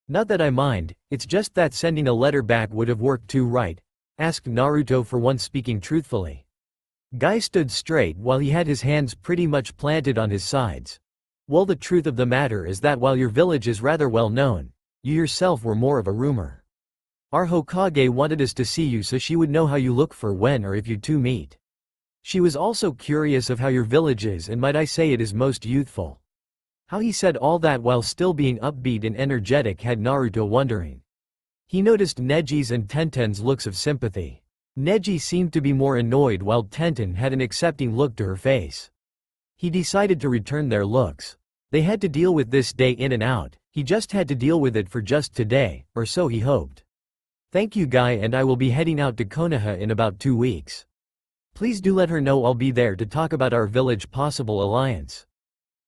A: Not that I mind, it's just that sending a letter back would have worked too, right? Asked Naruto, for once speaking truthfully. Guy stood straight while he had his hands pretty much planted on his sides. Well, the truth of the matter is that while your village is rather well known, you yourself were more of a rumor. Our Hokage wanted us to see you so she would know how you look for when or if you two meet. She was also curious of how your village is, and might I say it is most youthful. How he said all that while still being upbeat and energetic had Naruto wondering. He noticed Neji's and Tenten's looks of sympathy. Neji seemed to be more annoyed while Tenten had an accepting look to her face. He decided to return their looks. They had to deal with this day in and out, he just had to deal with it for just today, or so he hoped. Thank you, Guy, and I will be heading out to Konoha in about 2 weeks. Please do let her know I'll be there to talk about our village possible alliance.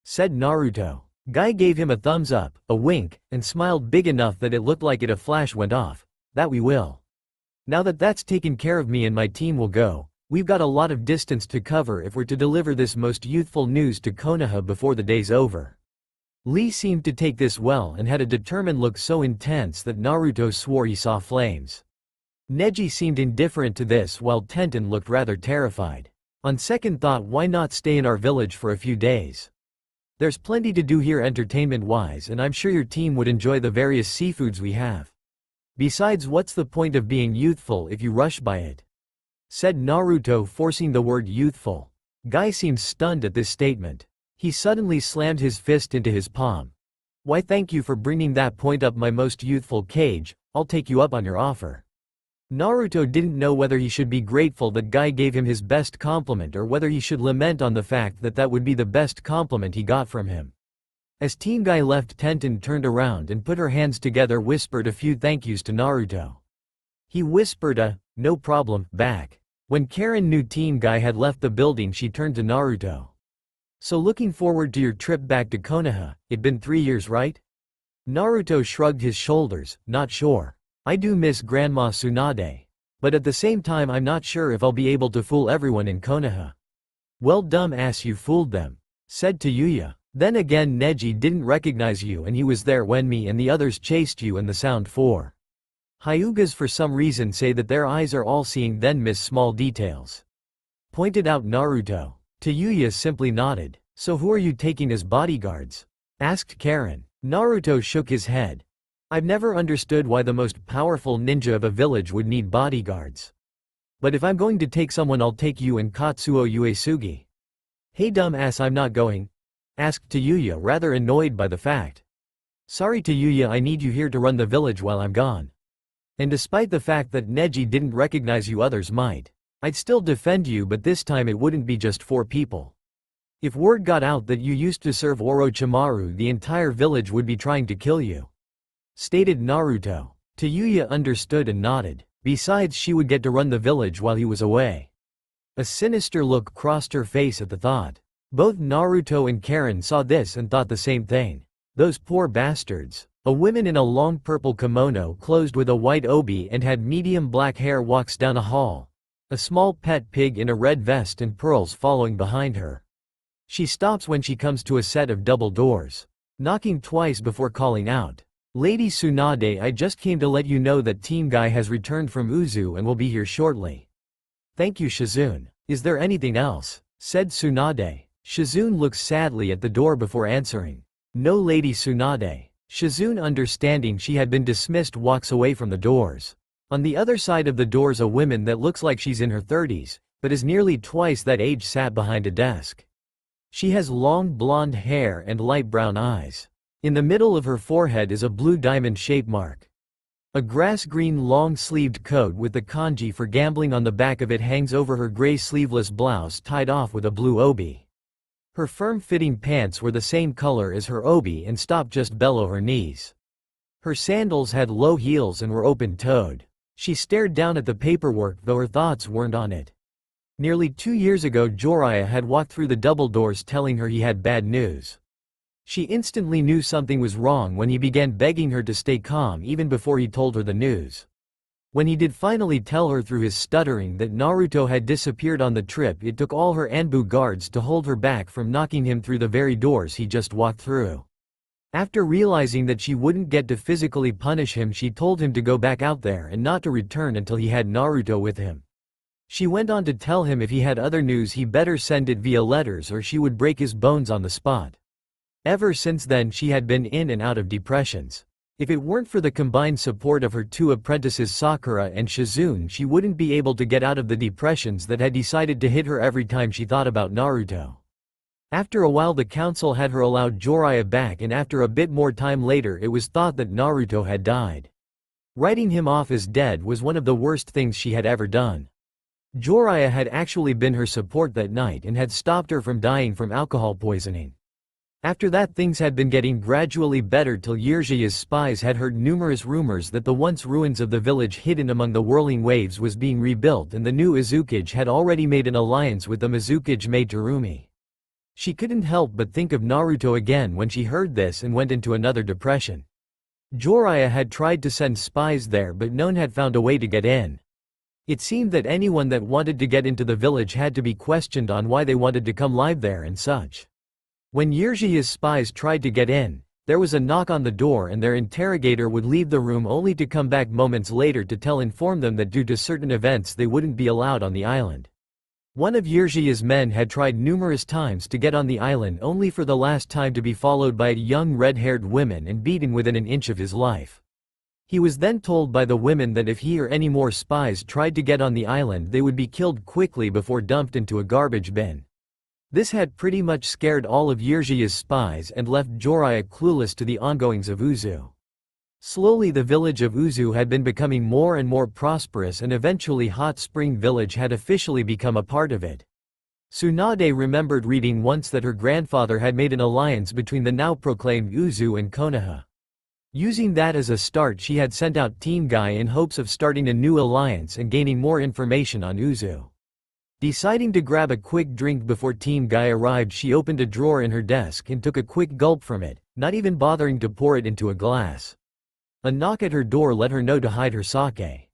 A: Said Naruto. Guy gave him a thumbs up, a wink, and smiled big enough that it looked like a flash went off. That we will. Now that that's taken care of, me and my team will go. We've got a lot of distance to cover if we're to deliver this most youthful news to Konoha before the day's over. Lee seemed to take this well and had a determined look so intense that Naruto swore he saw flames. Neji seemed indifferent to this while Tenten looked rather terrified. On second thought, why not stay in our village for a few days? There's plenty to do here entertainment-wise, and I'm sure your team would enjoy the various seafoods we have. Besides, what's the point of being youthful if you rush by it? Said Naruto, forcing the word youthful. Guy seemed stunned at this statement. He suddenly slammed his fist into his palm. Why, thank you for bringing that point up, my most youthful Kage. I'll take you up on your offer. Naruto didn't know whether he should be grateful that Guy gave him his best compliment or whether he should lament on the fact that that would be the best compliment he got from him. As Team Guy left, Tenten turned around and put her hands together, whispered a few thank yous to Naruto. He whispered a, no problem, back. When Karin knew Team Guy had left the building, she turned to Naruto. So looking forward to your trip back to Konoha, it'd been 3 years, right? Naruto shrugged his shoulders, not sure. I do miss Grandma Tsunade. But at the same time I'm not sure if I'll be able to fool everyone in Konoha. Well, dumbass, you fooled them. Said Tayuya. Then again, Neji didn't recognize you and he was there when me and the others chased you, and the sound 4. Hyugas for some reason say that their eyes are all seeing then miss small details. Pointed out Naruto. Tayuya simply nodded. So who are you taking as bodyguards? Asked Karin. Naruto shook his head. I've never understood why the most powerful ninja of a village would need bodyguards. But if I'm going to take someone, I'll take you and Katsuo Uesugi. Hey dumbass, I'm not going. Asked Tayuya, rather annoyed by the fact. Sorry Tayuya, I need you here to run the village while I'm gone. And despite the fact that Neji didn't recognize you, others might. I'd still defend you, but this time it wouldn't be just 4 people. If word got out that you used to serve Orochimaru, the entire village would be trying to kill you. Stated Naruto. Tayuya understood and nodded. Besides, she would get to run the village while he was away. A sinister look crossed her face at the thought. Both Naruto and Karin saw this and thought the same thing. Those poor bastards. A woman in a long purple kimono closed with a white obi and had medium black hair walks down a hall. A small pet pig in a red vest and pearls following behind her. She stops when she comes to a set of double doors, knocking twice before calling out. Lady Tsunade, I just came to let you know that Team Guy has returned from Uzu and will be here shortly. Thank you, Shizune. Is there anything else? Said Tsunade. Shizune looks sadly at the door before answering. No, Lady Tsunade. Shizune, understanding she had been dismissed, walks away from the doors. On the other side of the doors, a woman that looks like she's in her 30s, but is nearly twice that age, sat behind a desk. She has long blonde hair and light brown eyes. In the middle of her forehead is a blue diamond shape mark. A grass-green long-sleeved coat with the kanji for gambling on the back of it hangs over her gray sleeveless blouse tied off with a blue obi. Her firm-fitting pants were the same color as her obi and stopped just below her knees. Her sandals had low heels and were open-toed. She stared down at the paperwork though her thoughts weren't on it. Nearly 2 years ago Jiraiya had walked through the double doors telling her he had bad news. She instantly knew something was wrong when he began begging her to stay calm even before he told her the news. When he did finally tell her through his stuttering that Naruto had disappeared on the trip, it took all her Anbu guards to hold her back from knocking him through the very doors he just walked through. After realizing that she wouldn't get to physically punish him, she told him to go back out there and not to return until he had Naruto with him. She went on to tell him if he had other news he better send it via letters or she would break his bones on the spot. Ever since then she had been in and out of depressions. If it weren't for the combined support of her 2 apprentices Sakura and Shizune, she wouldn't be able to get out of the depressions that had decided to hit her every time she thought about Naruto. After a while the council had her allowed Jiraiya back, and after a bit more time later it was thought that Naruto had died. Writing him off as dead was one of the worst things she had ever done. Jiraiya had actually been her support that night and had stopped her from dying from alcohol poisoning. After that things had been getting gradually better till Jiraiya's spies had heard numerous rumors that the once ruins of the village hidden among the whirling waves was being rebuilt, and the new Izukage had already made an alliance with the Mizukage maid Terumi. She couldn't help but think of Naruto again when she heard this and went into another depression. Jiraiya had tried to send spies there but none had found a way to get in. It seemed that anyone that wanted to get into the village had to be questioned on why they wanted to come live there and such. When Jiraiya's spies tried to get in, there was a knock on the door and their interrogator would leave the room only to come back moments later to inform them that due to certain events they wouldn't be allowed on the island. One of Jiraiya's men had tried numerous times to get on the island only for the last time to be followed by a young red-haired woman and beaten within an inch of his life. He was then told by the women that if he or any more spies tried to get on the island they would be killed quickly before dumped into a garbage bin. This had pretty much scared all of Jiraiya's spies and left Jiraiya clueless to the ongoings of Uzu. Slowly the village of Uzu had been becoming more and more prosperous, and eventually Hot Spring Village had officially become a part of it. Tsunade remembered reading once that her grandfather had made an alliance between the now proclaimed Uzu and Konoha. Using that as a start, she had sent out Team Guy in hopes of starting a new alliance and gaining more information on Uzu. Deciding to grab a quick drink before Team Guy arrived, she opened a drawer in her desk and took a quick gulp from it, not even bothering to pour it into a glass. A knock at her door let her know to hide her sake.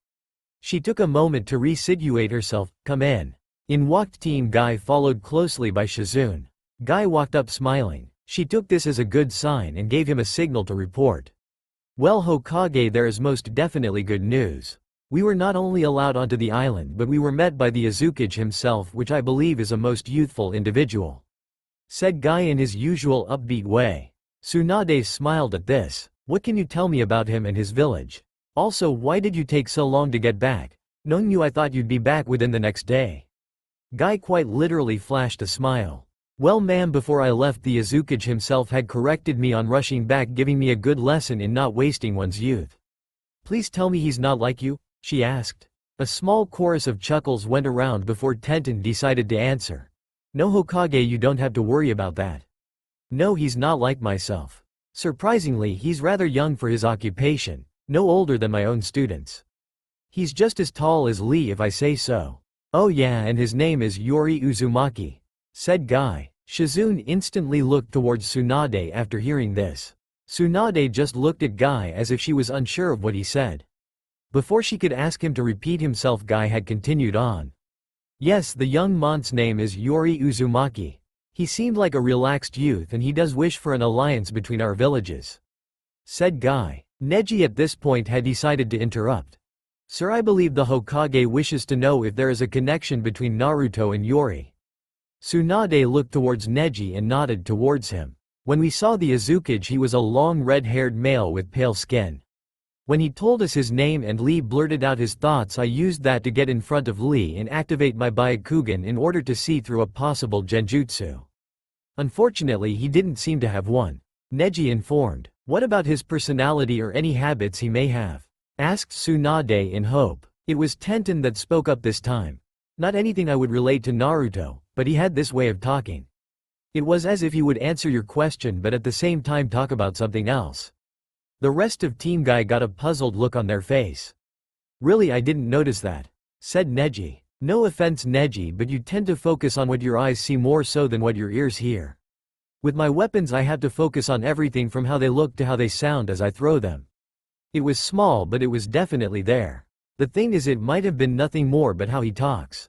A: She took a moment to resituate herself. "Come in." In walked Team Guy, followed closely by Shizune. Guy walked up smiling. She took this as a good sign and gave him a signal to report. "Well Hokage, there is most definitely good news. We were not only allowed onto the island but we were met by the Izukage himself, which I believe is a most youthful individual," said Guy in his usual upbeat way. Tsunade smiled at this. "What can you tell me about him and his village? Also, why did you take so long to get back? Knowing you, I thought you'd be back within the next day." Guy quite literally flashed a smile. "Well ma'am, before I left the Izukage himself had corrected me on rushing back, giving me a good lesson in not wasting one's youth." "Please tell me he's not like you?" she asked. A small chorus of chuckles went around before Tenten decided to answer. "No Hokage, you don't have to worry about that. No, he's not like myself. Surprisingly, he's rather young for his occupation, no older than my own students. He's just as tall as Lee if I say so. Oh yeah, and his name is Yori Uzumaki," said Guy. Shizune instantly looked towards Tsunade after hearing this. Tsunade just looked at Guy as if she was unsure of what he said. Before she could ask him to repeat himself, Guy had continued on. "Yes, the young man's name is Yori Uzumaki. He seemed like a relaxed youth and he does wish for an alliance between our villages," said Guy. Neji at this point had decided to interrupt. "Sir, I believe the Hokage wishes to know if there is a connection between Naruto and Yori." Tsunade looked towards Neji and nodded towards him. "When we saw the Izukage, he was a long red-haired male with pale skin. When he told us his name and Lee blurted out his thoughts, I used that to get in front of Lee and activate my Byakugan in order to see through a possible genjutsu. Unfortunately, he didn't seem to have one," Neji informed. "What about his personality or any habits he may have?" asked Tsunade in hope. It was Tenten that spoke up this time. Not anything I would relate to Naruto, but he had this way of talking. It was as if he would answer your question but at the same time talk about something else. The rest of Team Guy got a puzzled look on their face. Really, I didn't notice that, said Neji. No offense Neji, but you tend to focus on what your eyes see more so than what your ears hear. With my weapons I have to focus on everything from how they look to how they sound as I throw them. It was small but it was definitely there. The thing is it might have been nothing more but how he talks,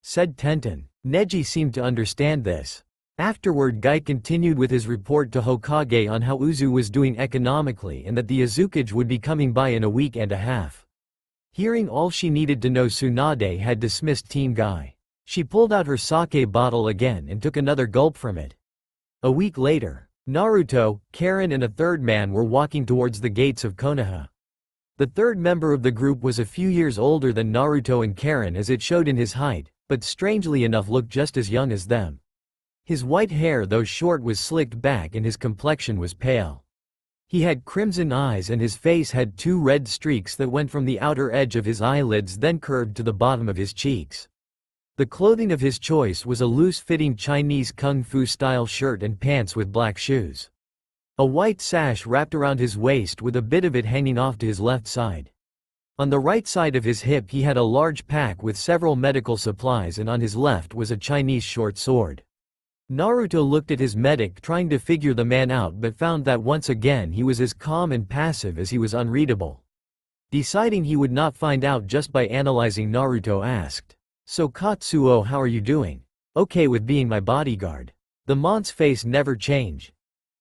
A: said Tenten. Neji seemed to understand this. Afterward Guy continued with his report to Hokage on how Uzu was doing economically and that the Azukage would be coming by in a week and a half. Hearing all she needed to know, Tsunade had dismissed Team Guy. She pulled out her sake bottle again and took another gulp from it. A week later, Naruto, Karin and a third man were walking towards the gates of Konoha. The third member of the group was a few years older than Naruto and Karin as it showed in his height, but strangely enough looked just as young as them. His white hair, though short, was slicked back and his complexion was pale. He had crimson eyes and his face had two red streaks that went from the outer edge of his eyelids then curved to the bottom of his cheeks. The clothing of his choice was a loose-fitting Chinese kung fu style shirt and pants with black shoes. A white sash wrapped around his waist with a bit of it hanging off to his left side. On the right side of his hip he had a large pack with several medical supplies and on his left was a Chinese short sword. Naruto looked at his medic trying to figure the man out but found that once again he was as calm and passive as he was unreadable. Deciding he would not find out just by analyzing, Naruto asked, "So Katsuo, how are you doing? Okay with being my bodyguard?" The mon's face never changed.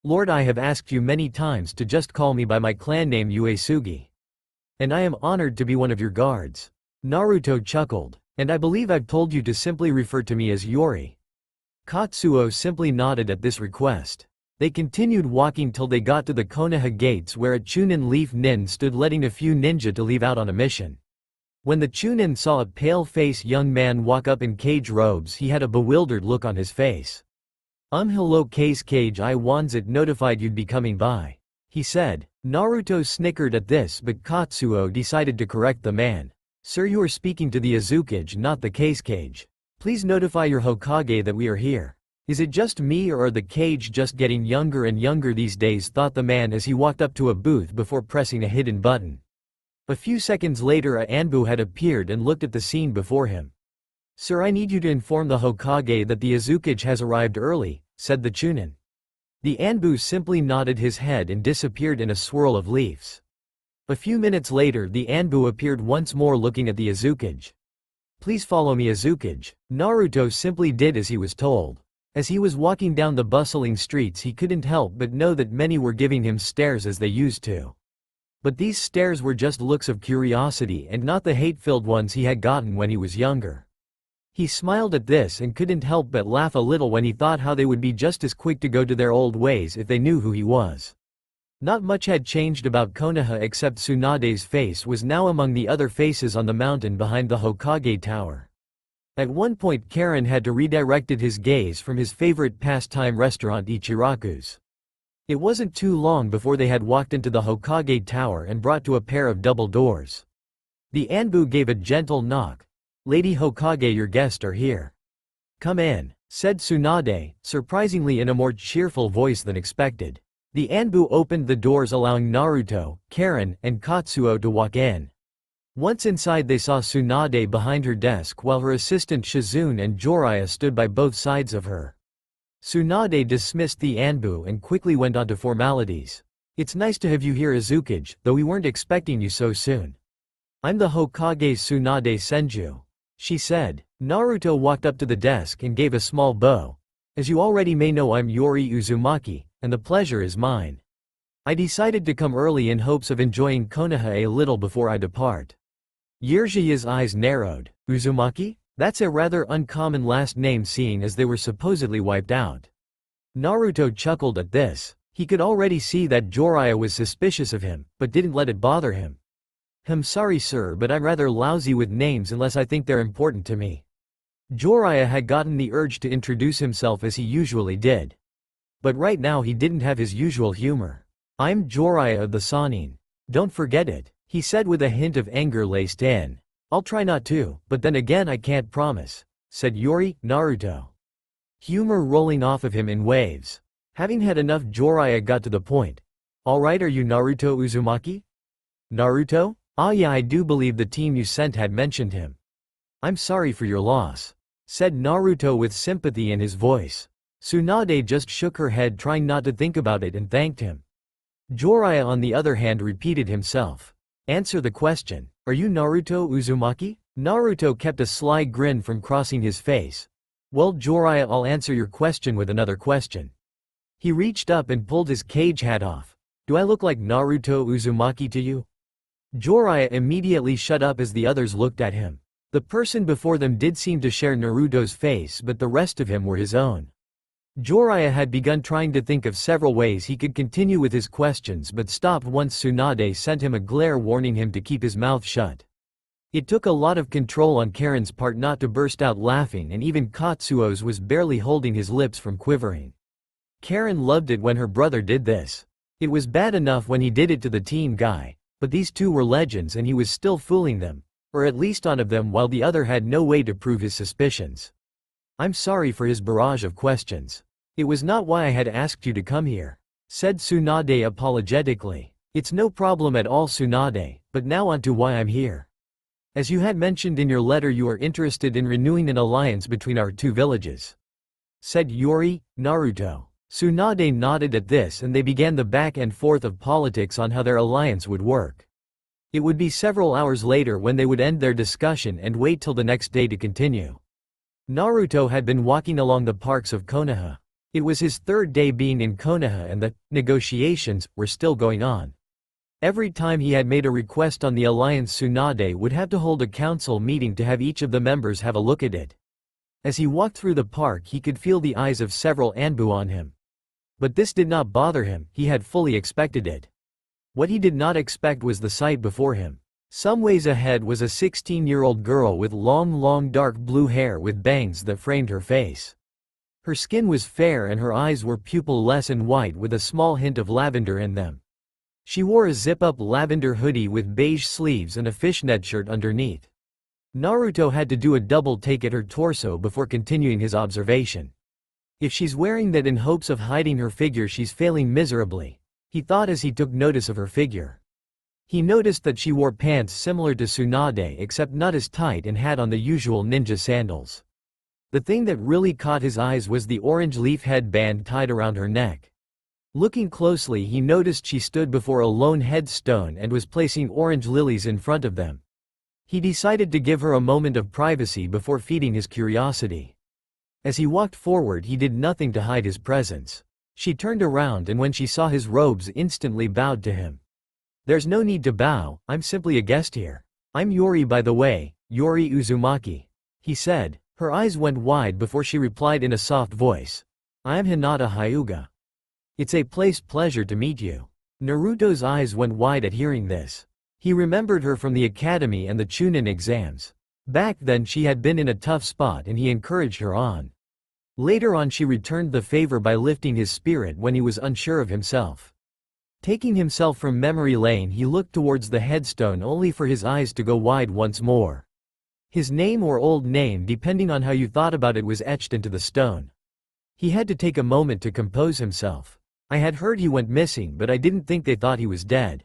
A: "Lord, I have asked you many times to just call me by my clan name Uesugi. And I am honored to be one of your guards." Naruto chuckled. "And I believe I've told you to simply refer to me as Yori." Katsuo simply nodded at this request. They continued walking till they got to the Konoha gates where a Chunin Leaf Nin stood letting a few ninja to leave out on a mission. When the Chunin saw a pale-faced young man walk up in cage robes he had a bewildered look on his face. Hello Cage I Wanzit notified you'd be coming by," he said. Naruto snickered at this but Katsuo decided to correct the man. "Sir, you are speaking to the Azukage, not the Cage. Please notify your Hokage that we are here." "Is it just me or are the Cage just getting younger and younger these days?" thought the man as he walked up to a booth before pressing a hidden button. A few seconds later a Anbu had appeared and looked at the scene before him. "Sir, I need you to inform the Hokage that the Azukage has arrived early," said the Chunin. The Anbu simply nodded his head and disappeared in a swirl of leaves. A few minutes later the Anbu appeared once more looking at the Azukage. "Please follow me Azukage." Naruto simply did as he was told. As he was walking down the bustling streets he couldn't help but know that many were giving him stares as they used to. But these stares were just looks of curiosity and not the hate-filled ones he had gotten when he was younger. He smiled at this and couldn't help but laugh a little when he thought how they would be just as quick to go to their old ways if they knew who he was. Not much had changed about Konoha except Tsunade's face was now among the other faces on the mountain behind the Hokage Tower. At one point Karin had to redirected his gaze from his favorite pastime restaurant Ichiraku's. It wasn't too long before they had walked into the Hokage Tower and brought to a pair of double doors. The Anbu gave a gentle knock. "Lady Hokage, your guests are here." "Come in," said Tsunade, surprisingly in a more cheerful voice than expected. The Anbu opened the doors allowing Naruto, Karin, and Katsuo to walk in. Once inside they saw Tsunade behind her desk while her assistant Shizune and Jiraiya stood by both sides of her. Tsunade dismissed the Anbu and quickly went on to formalities. "It's nice to have you here Azukage, though we weren't expecting you so soon. I'm the Hokage Tsunade Senju," she said. Naruto walked up to the desk and gave a small bow. "As you already may know, I'm Yori Uzumaki, and the pleasure is mine. I decided to come early in hopes of enjoying Konoha a little before I depart." Jiraiya's eyes narrowed. "Uzumaki? That's a rather uncommon last name seeing as they were supposedly wiped out." Naruto chuckled at this. He could already see that Jiraiya was suspicious of him, but didn't let it bother him. Sorry sir, but I'm rather lousy with names unless I think they're important to me." Jiraiya had gotten the urge to introduce himself as he usually did. But right now he didn't have his usual humor. "I'm Jiraiya of the Sannin. Don't forget it," he said with a hint of anger laced in. I'll try not to, but then again I can't promise, said Yuri, Naruto. Humor rolling off of him in waves. Having had enough, Jiraiya got to the point. Alright, are you Naruto Uzumaki? Naruto? Ah yeah, I do believe the team you sent had mentioned him. I'm sorry for your loss, said Naruto with sympathy in his voice. Tsunade just shook her head, trying not to think about it, and thanked him. Jiraiya on the other hand repeated himself. Answer the question. Are you Naruto Uzumaki? Naruto kept a sly grin from crossing his face. Well Jiraiya, I'll answer your question with another question. He reached up and pulled his cage hat off. Do I look like Naruto Uzumaki to you? Jiraiya immediately shut up as the others looked at him. The person before them did seem to share Naruto's face, but the rest of him were his own. Jiraiya had begun trying to think of several ways he could continue with his questions, but stopped once Tsunade sent him a glare warning him to keep his mouth shut. It took a lot of control on Karin's part not to burst out laughing, and even Katsuo's was barely holding his lips from quivering. Karin loved it when her brother did this. It was bad enough when he did it to the team guy, but these two were legends and he was still fooling them, or at least one of them, while the other had no way to prove his suspicions. I'm sorry for his barrage of questions. It was not why I had asked you to come here, said Tsunade apologetically. It's no problem at all Tsunade, but now on to why I'm here. As you had mentioned in your letter, you are interested in renewing an alliance between our two villages, said Yuri, Naruto. Tsunade nodded at this and they began the back and forth of politics on how their alliance would work. It would be several hours later when they would end their discussion and wait till the next day to continue. Naruto had been walking along the parks of Konoha. It was his third day being in Konoha and the negotiations were still going on. Every time he had made a request on the alliance, Tsunade would have to hold a council meeting to have each of the members have a look at it. As he walked through the park, he could feel the eyes of several Anbu on him. But this did not bother him, he had fully expected it. What he did not expect was the sight before him. Some ways ahead was a 16-year-old girl with long dark blue hair with bangs that framed her face. Her skin was fair and her eyes were pupil-less and white with a small hint of lavender in them. She wore a zip-up lavender hoodie with beige sleeves and a fishnet shirt underneath. Naruto had to do a double take at her torso before continuing his observation. If she's wearing that in hopes of hiding her figure, she's failing miserably, he thought as he took notice of her figure. He noticed that she wore pants similar to Tsunade except not as tight and had on the usual ninja sandals. The thing that really caught his eyes was the orange leaf headband tied around her neck. Looking closely, he noticed she stood before a lone headstone and was placing orange lilies in front of them. He decided to give her a moment of privacy before feeding his curiosity. As he walked forward, he did nothing to hide his presence. She turned around and when she saw his robes, instantly bowed to him. There's no need to bow, I'm simply a guest here. I'm Yuri, by the way, Yuri Uzumaki, he said. Her eyes went wide before she replied in a soft voice. I am Hinata Hyuga. It's a pleasure to meet you. Naruto's eyes went wide at hearing this. He remembered her from the academy and the Chunin exams. Back then she had been in a tough spot and he encouraged her on. Later on she returned the favor by lifting his spirit when he was unsure of himself. Taking himself from memory lane, he looked towards the headstone only for his eyes to go wide once more. His name, or old name depending on how you thought about it, was etched into the stone. He had to take a moment to compose himself. I had heard he went missing, but I didn't think they thought he was dead.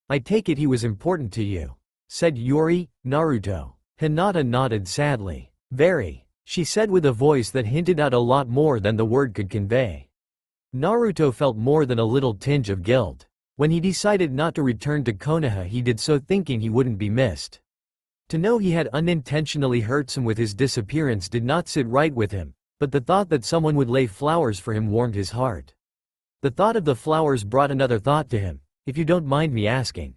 A: I take it he was important to you, said Yuri, Naruto. Hinata nodded sadly. Very, she said with a voice that hinted at a lot more than the word could convey. Naruto felt more than a little tinge of guilt. When he decided not to return to Konoha, he did so thinking he wouldn't be missed. To know he had unintentionally hurt some with his disappearance did not sit right with him, but the thought that someone would lay flowers for him warmed his heart. The thought of the flowers brought another thought to him, if you don't mind me asking.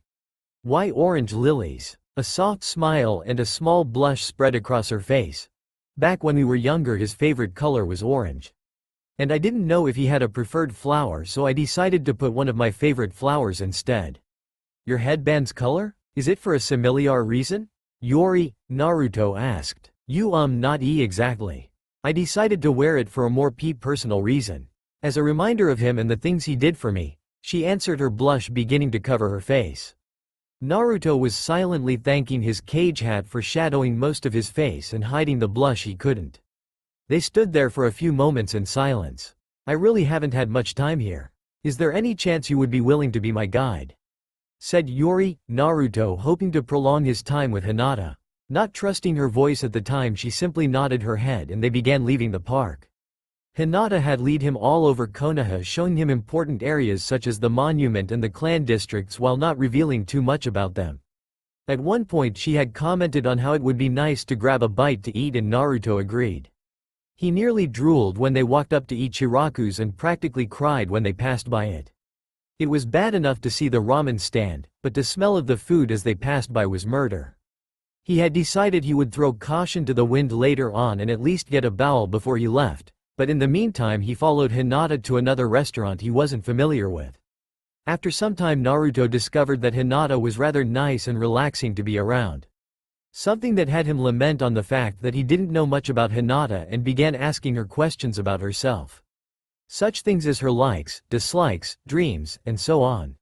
A: Why orange lilies? A soft smile and a small blush spread across her face. Back when we were younger, his favorite color was orange. And I didn't know if he had a preferred flower, so I decided to put one of my favorite flowers instead. Your headband's color? Is it for a familiar reason? Yuri, Naruto asked. Not exactly. I decided to wear it for a more personal reason. As a reminder of him and the things he did for me, she answered, her blush beginning to cover her face. Naruto was silently thanking his cage hat for shadowing most of his face and hiding the blush he couldn't. They stood there for a few moments in silence. "I really haven't had much time here. Is there any chance you would be willing to be my guide?" said Yuri. Naruto, hoping to prolong his time with Hinata. Not trusting her voice at the time, she simply nodded her head and they began leaving the park. Hinata had led him all over Konoha, showing him important areas such as the monument and the clan districts while not revealing too much about them. At one point she had commented on how it would be nice to grab a bite to eat and Naruto agreed. He nearly drooled when they walked up to Ichiraku's and practically cried when they passed by it. It was bad enough to see the ramen stand, but the smell of the food as they passed by was murder. He had decided he would throw caution to the wind later on and at least get a bowl before he left. But in the meantime he followed Hinata to another restaurant he wasn't familiar with. After some time Naruto discovered that Hinata was rather nice and relaxing to be around. Something that had him lament on the fact that he didn't know much about Hinata and began asking her questions about herself. Such things as her likes, dislikes, dreams, and so on.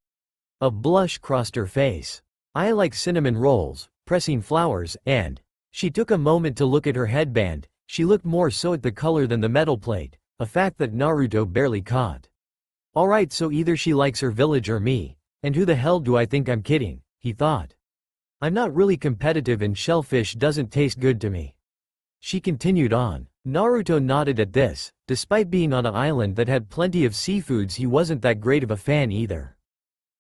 A: A blush crossed her face. "I like cinnamon rolls, pressing flowers, and..." She took a moment to look at her headband. She looked more so at the color than the metal plate, a fact that Naruto barely caught. "Alright, so either she likes her village or me, and who the hell do I think I'm kidding," he thought. "I'm not really competitive and shellfish doesn't taste good to me." She continued on. Naruto nodded at this. Despite being on an island that had plenty of seafoods, he wasn't that great of a fan either.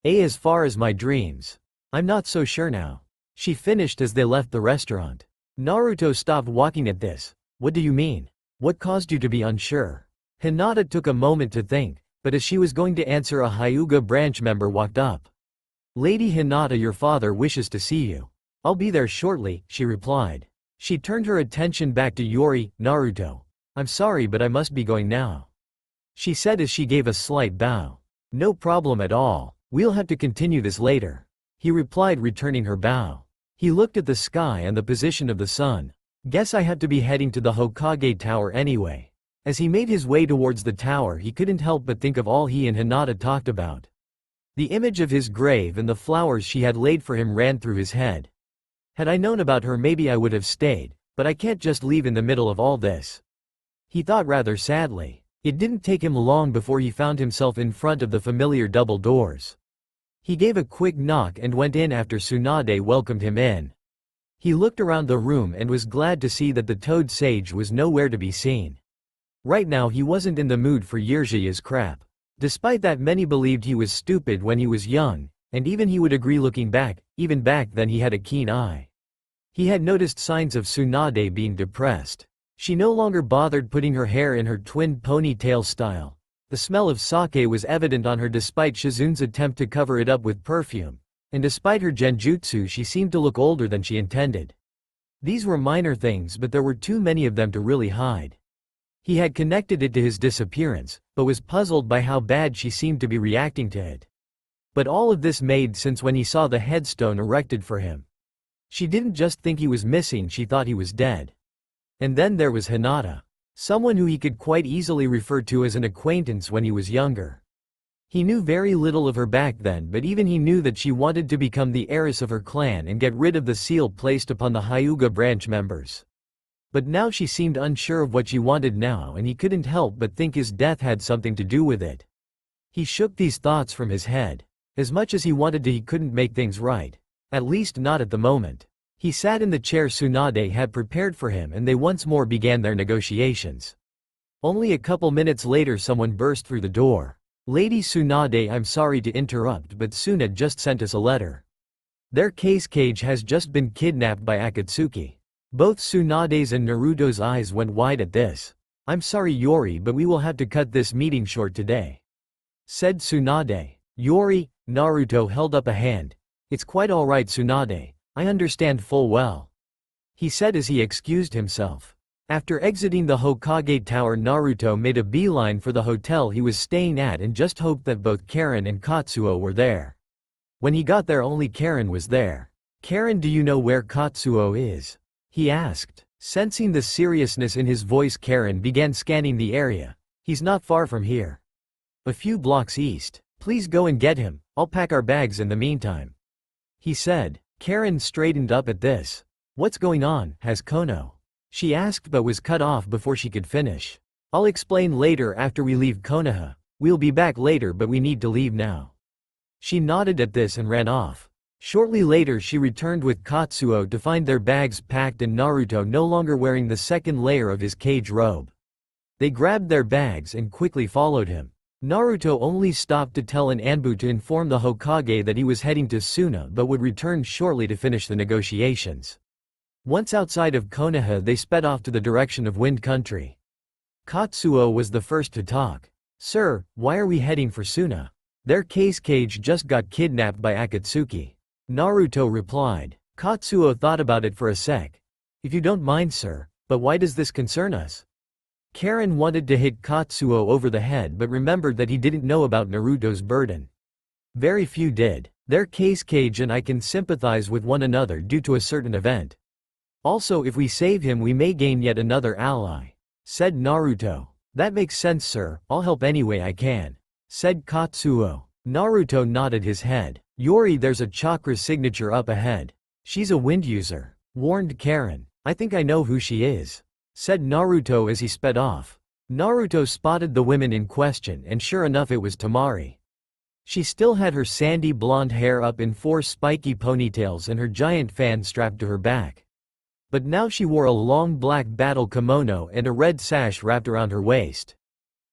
A: As far as my dreams, I'm not so sure now," she finished as they left the restaurant. Naruto stopped walking at this. "What do you mean? What caused you to be unsure?" Hinata took a moment to think, but as she was going to answer, a Hyuga branch member walked up. "Lady Hinata, your father wishes to see you." "I'll be there shortly," she replied. She turned her attention back to Yuri. "Naruto, I'm sorry but I must be going now," she said as she gave a slight bow. "No problem at all. We'll have to continue this later," he replied, returning her bow. He looked at the sky and the position of the sun. "Guess I have to be heading to the Hokage Tower anyway." As he made his way towards the tower, he couldn't help but think of all he and Hinata talked about. The image of his grave and the flowers she had laid for him ran through his head. "Had I known about her, maybe I would have stayed, but I can't just leave in the middle of all this," he thought rather sadly. It didn't take him long before he found himself in front of the familiar double doors. He gave a quick knock and went in after Tsunade welcomed him in. He looked around the room and was glad to see that the Toad Sage was nowhere to be seen. Right now he wasn't in the mood for Yirjia's crap. Despite that, many believed he was stupid when he was young, and even he would agree looking back. Even back then he had a keen eye. He had noticed signs of Tsunade being depressed. She no longer bothered putting her hair in her twin ponytail style. The smell of sake was evident on her despite Shizun's attempt to cover it up with perfume. And despite her genjutsu, she seemed to look older than she intended. These were minor things, but there were too many of them to really hide. He had connected it to his disappearance, but was puzzled by how bad she seemed to be reacting to it. But all of this made sense when he saw the headstone erected for him. She didn't just think he was missing, she thought he was dead. And then there was Hinata. Someone who he could quite easily refer to as an acquaintance when he was younger. He knew very little of her back then, but even he knew that she wanted to become the heiress of her clan and get rid of the seal placed upon the Hyuga branch members. But now she seemed unsure of what she wanted now, and he couldn't help but think his death had something to do with it. He shook these thoughts from his head. As much as he wanted to, he couldn't make things right. At least not at the moment. He sat in the chair Tsunade had prepared for him and they once more began their negotiations. Only a couple minutes later someone burst through the door. "Lady Tsunade, I'm sorry to interrupt, but Suna just sent us a letter. Their cage has just been kidnapped by Akatsuki." Both Tsunade's and Naruto's eyes went wide at this. "I'm sorry Yori, but we will have to cut this meeting short today," said Tsunade. "Yori," Naruto held up a hand. "It's quite alright Tsunade, I understand full well," he said as he excused himself. After exiting the Hokage Tower, Naruto made a beeline for the hotel he was staying at and just hoped that both Karin and Katsuo were there. When he got there, only Karin was there. "Karin, do you know where Katsuo is?" he asked. Sensing the seriousness in his voice, Karin began scanning the area. "He's not far from here. A few blocks east. Please go and get him, I'll pack our bags in the meantime," he said. Karin straightened up at this. What's going on, has Kono? She asked but was cut off before she could finish. I'll explain later after we leave Konoha. We'll be back later but we need to leave now. She nodded at this and ran off. Shortly later she returned with Katsuo to find their bags packed and Naruto no longer wearing the second layer of his cage robe. They grabbed their bags and quickly followed him. Naruto only stopped to tell an Anbu to inform the Hokage that he was heading to Suna but would return shortly to finish the negotiations. Once outside of Konoha they sped off to the direction of Wind Country. Katsuo was the first to talk. Sir, why are we heading for Suna? Their cage just got kidnapped by Akatsuki. Naruto replied. Katsuo thought about it for a sec. If you don't mind sir, but why does this concern us? Karin wanted to hit Katsuo over the head but remembered that he didn't know about Naruto's burden. Very few did. Their cage and I can sympathize with one another due to a certain event. Also if we save him we may gain yet another ally, said Naruto. That makes sense sir, I'll help any way I can, said Katsuo. Naruto nodded his head. Yori, there's a chakra signature up ahead. She's a wind user, warned Karin. I think I know who she is, said Naruto as he sped off. Naruto spotted the women in question and sure enough it was Temari. She still had her sandy blonde hair up in 4 spiky ponytails and her giant fan strapped to her back. But now she wore a long black battle kimono and a red sash wrapped around her waist.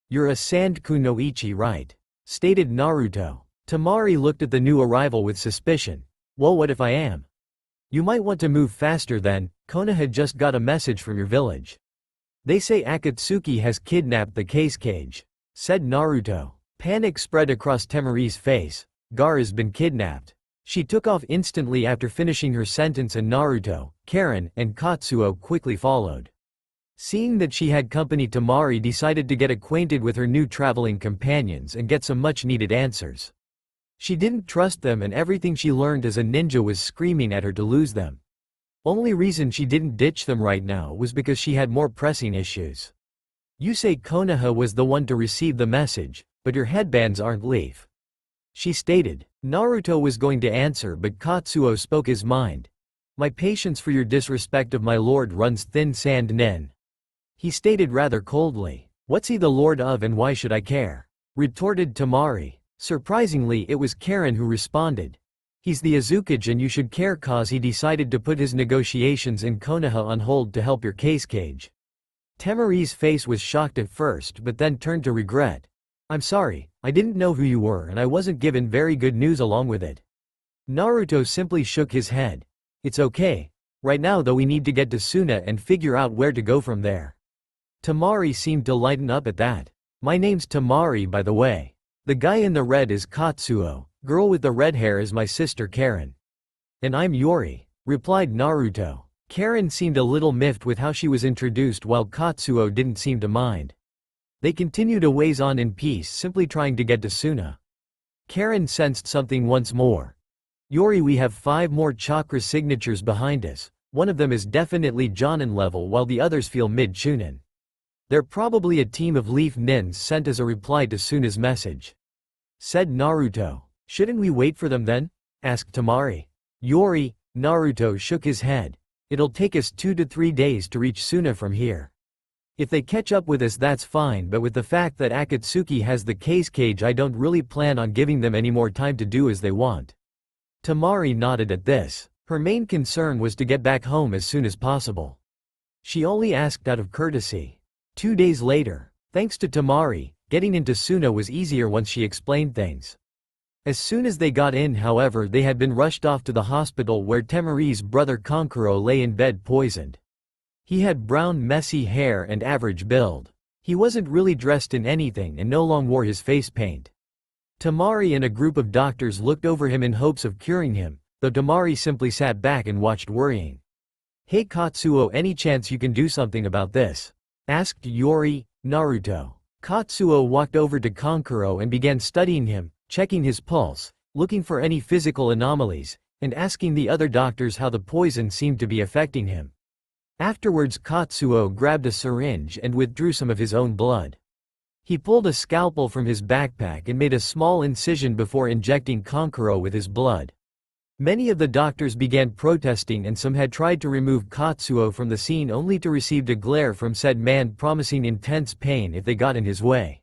A: You're a Sand Kunoichi, right? Stated Naruto. Temari looked at the new arrival with suspicion. Well, what if I am? You might want to move faster then, Konoha had just got a message from your village. They say Akatsuki has kidnapped the cage, said Naruto. Panic spread across Temari's face. Gar has been kidnapped. She took off instantly after finishing her sentence and Naruto, Karin, and Katsuo quickly followed. Seeing that she had company, Temari decided to get acquainted with her new traveling companions and get some much-needed answers. She didn't trust them and everything she learned as a ninja was screaming at her to lose them. Only reason she didn't ditch them right now was because she had more pressing issues. You say Konoha was the one to receive the message, but your headbands aren't leaf. She stated. Naruto was going to answer but Katsuo spoke his mind. My patience for your disrespect of my lord runs thin, Sand Nen. He stated rather coldly. What's he the lord of and why should I care? Retorted Temari. Surprisingly it was Karin who responded. He's the Azukage and you should care cause he decided to put his negotiations in Konoha on hold to help your cage. Temari's face was shocked at first but then turned to regret. I'm sorry, I didn't know who you were and I wasn't given very good news along with it. Naruto simply shook his head. It's okay. Right now though we need to get to Suna and figure out where to go from there. Temari seemed to lighten up at that. My name's Temari by the way. The guy in the red is Katsuo, girl with the red hair is my sister Karin. And I'm Yori, replied Naruto. Karin seemed a little miffed with how she was introduced while Katsuo didn't seem to mind. They continued a ways on in peace, simply trying to get to Suna. Karin sensed something once more. Yori, we have 5 more chakra signatures behind us. One of them is definitely Jonin level while the others feel mid-Chunin. They're probably a team of leaf nins sent as a reply to Suna's message, said Naruto. Shouldn't we wait for them then? Asked Temari. Yori, Naruto shook his head. It'll take us 2 to 3 days to reach Suna from here. If they catch up with us that's fine but with the fact that Akatsuki has the cage I don't really plan on giving them any more time to do as they want. Temari nodded at this. Her main concern was to get back home as soon as possible. She only asked out of courtesy. 2 days later, thanks to Temari, getting into Suna was easier once she explained things. As soon as they got in however they had been rushed off to the hospital where Temari's brother Kankuro lay in bed poisoned. He had brown messy hair and average build. He wasn't really dressed in anything and no longer wore his face paint. Temari and a group of doctors looked over him in hopes of curing him, though Temari simply sat back and watched worrying. Hey Katsuo, any chance you can do something about this? Asked Yori, Naruto. Katsuo walked over to Kankuro and began studying him, checking his pulse, looking for any physical anomalies, and asking the other doctors how the poison seemed to be affecting him. Afterwards Katsuo grabbed a syringe and withdrew some of his own blood. He pulled a scalpel from his backpack and made a small incision before injecting Kankuro with his blood. Many of the doctors began protesting and some had tried to remove Katsuo from the scene only to receive a glare from said man promising intense pain if they got in his way.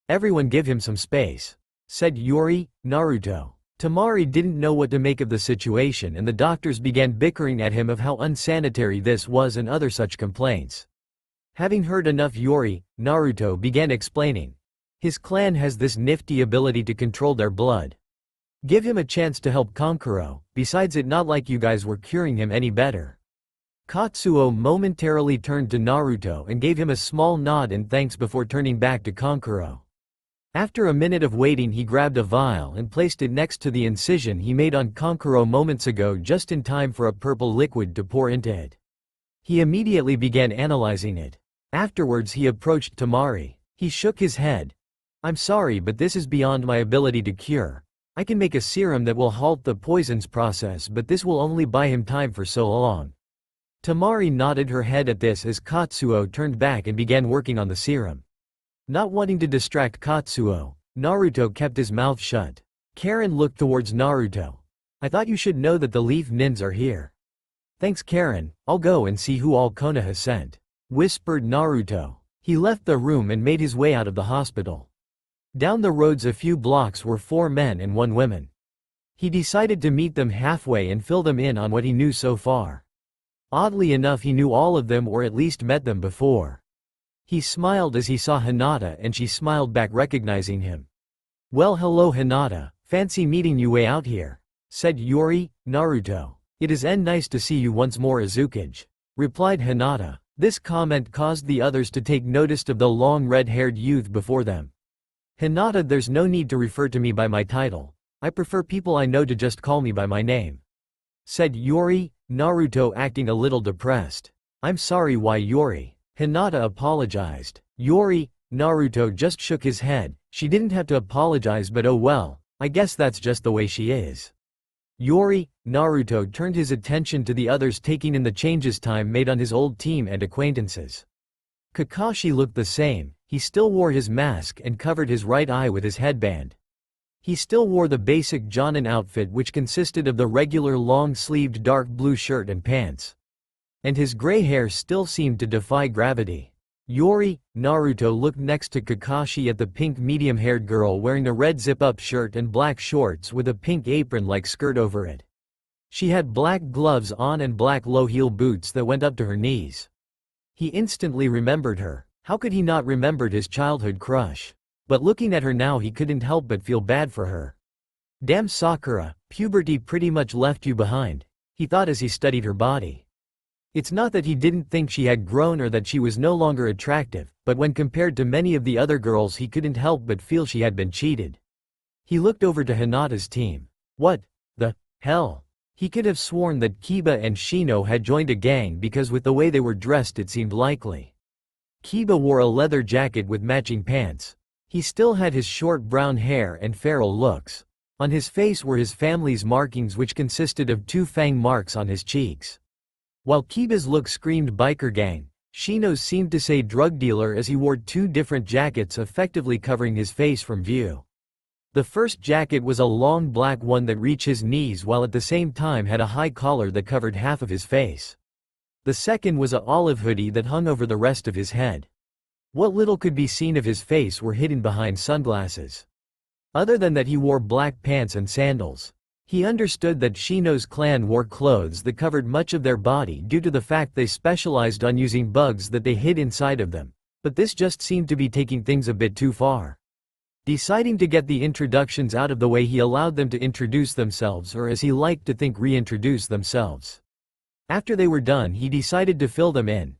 A: "Everyone give him some space," said Yuri, Naruto. Tamari didn't know what to make of the situation and the doctors began bickering at him of how unsanitary this was and other such complaints. Having heard enough, Yuri, Naruto began explaining. His clan has this nifty ability to control their blood. Give him a chance to help Kankuro, besides it not like you guys were curing him any better. Katsuo momentarily turned to Naruto and gave him a small nod in thanks before turning back to Kankuro. After a minute of waiting, he grabbed a vial and placed it next to the incision he made on Kankuro moments ago just in time for a purple liquid to pour into it. He immediately began analyzing it. Afterwards he approached Tamari. He shook his head. "I'm sorry, but this is beyond my ability to cure. I can make a serum that will halt the poison's process, but this will only buy him time for so long." Tamari nodded her head at this as Katsuo turned back and began working on the serum. Not wanting to distract Katsuo, Naruto kept his mouth shut. Karin looked towards Naruto. "I thought you should know that the leaf nins are here." "Thanks Karin, I'll go and see who all Konoha sent," whispered Naruto. He left the room and made his way out of the hospital. Down the roads a few blocks were 4 men and 1 woman. He decided to meet them halfway and fill them in on what he knew so far. Oddly enough, he knew all of them or at least met them before. He smiled as he saw Hinata and she smiled back recognizing him. "Well, hello Hinata, fancy meeting you way out here," said Yuri, Naruto. "It is nice to see you once more Azukage," replied Hinata. This comment caused the others to take notice of the long red-haired youth before them. "Hinata, there's no need to refer to me by my title. I prefer people I know to just call me by my name," said Yuri, Naruto acting a little depressed. "I'm sorry, why Yuri?" Hinata apologized. Yuri, Naruto just shook his head. "She didn't have to apologize, but oh well, I guess that's just the way she is." Yuri, Naruto turned his attention to the others, taking in the changes time made on his old team and acquaintances. Kakashi looked the same. He still wore his mask and covered his right eye with his headband. He still wore the basic Jonin outfit, which consisted of the regular long-sleeved dark blue shirt and pants. And his gray hair still seemed to defy gravity. Yuri, Naruto looked next to Kakashi at the pink medium-haired girl wearing a red zip-up shirt and black shorts with a pink apron-like skirt over it. She had black gloves on and black low-heel boots that went up to her knees. He instantly remembered her. How could he not remember his childhood crush? But looking at her now, he couldn't help but feel bad for her. "Damn Sakura, puberty pretty much left you behind," he thought as he studied her body. It's not that he didn't think she had grown or that she was no longer attractive, but when compared to many of the other girls he couldn't help but feel she had been cheated. He looked over to Hinata's team. What the hell? He could have sworn that Kiba and Shino had joined a gang because with the way they were dressed it seemed likely. Kiba wore a leather jacket with matching pants. He still had his short brown hair and feral looks. On his face were his family's markings, which consisted of 2 fang marks on his cheeks. While Kiba's look screamed biker gang, Shino's seemed to say drug dealer as he wore 2 different jackets effectively covering his face from view. The first jacket was a long black one that reached his knees while at the same time had a high collar that covered half of his face. The second was a olive hoodie that hung over the rest of his head. What little could be seen of his face were hidden behind sunglasses. Other than that, he wore black pants and sandals. He understood that Shino's clan wore clothes that covered much of their body due to the fact they specialized on using bugs that they hid inside of them, but this just seemed to be taking things a bit too far. Deciding to get the introductions out of the way, he allowed them to introduce themselves, or as he liked to think, reintroduce themselves. After they were done, he decided to fill them in.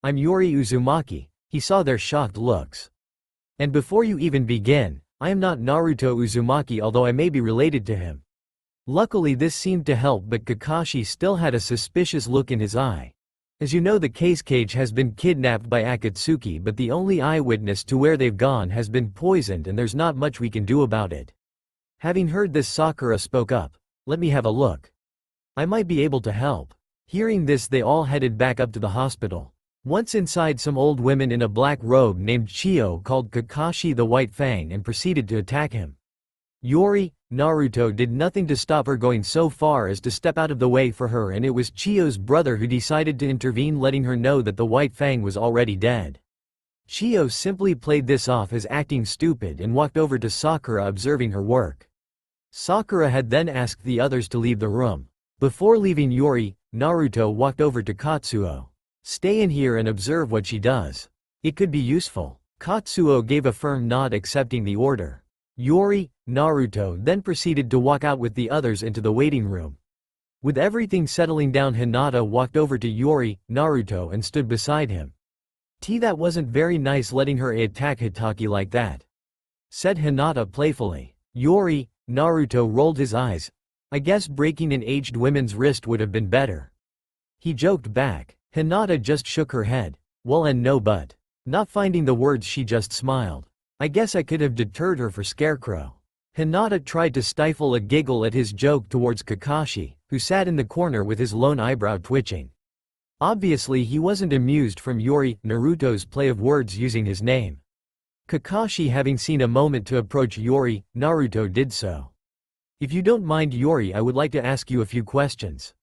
A: "I'm Yuri Uzumaki." He saw their shocked looks. "And before you even begin, I am not Naruto Uzumaki, although I may be related to him." Luckily this seemed to help, but Kakashi still had a suspicious look in his eye. "As you know, the case cage has been kidnapped by Akatsuki, but the only eyewitness to where they've gone has been poisoned and there's not much we can do about it." Having heard this, Sakura spoke up. "Let me have a look. I might be able to help." Hearing this, they all headed back up to the hospital. Once inside, some old women in a black robe named Chio called Kakashi the White Fang and proceeded to attack him. Yuri, Naruto did nothing to stop her going so far as to step out of the way for her, and it was Chiyo's brother who decided to intervene, letting her know that the White Fang was already dead. Chiyo simply played this off as acting stupid and walked over to Sakura, observing her work. Sakura had then asked the others to leave the room. Before leaving Yuri, Naruto walked over to Katsuo. "Stay in here and observe what she does. It could be useful." Katsuo gave a firm nod, accepting the order. Yuri, Naruto then proceeded to walk out with the others into the waiting room. With everything settling down, Hinata walked over to Yuri, Naruto and stood beside him. "That wasn't very nice letting her attack Hitaki like that," said Hinata playfully. Yuri, Naruto rolled his eyes. "I guess breaking an aged woman's wrist would have been better," he joked back. Hinata just shook her head. "Well and no but." Not finding the words, she just smiled. "I guess I could have deterred her for Scarecrow." Hinata tried to stifle a giggle at his joke towards Kakashi, who sat in the corner with his lone eyebrow twitching. Obviously he wasn't amused from Yuri, Naruto's play of words using his name. Kakashi, having seen a moment to approach Yuri, Naruto did so. "If you don't mind, Yuri, I would like to ask you a few questions."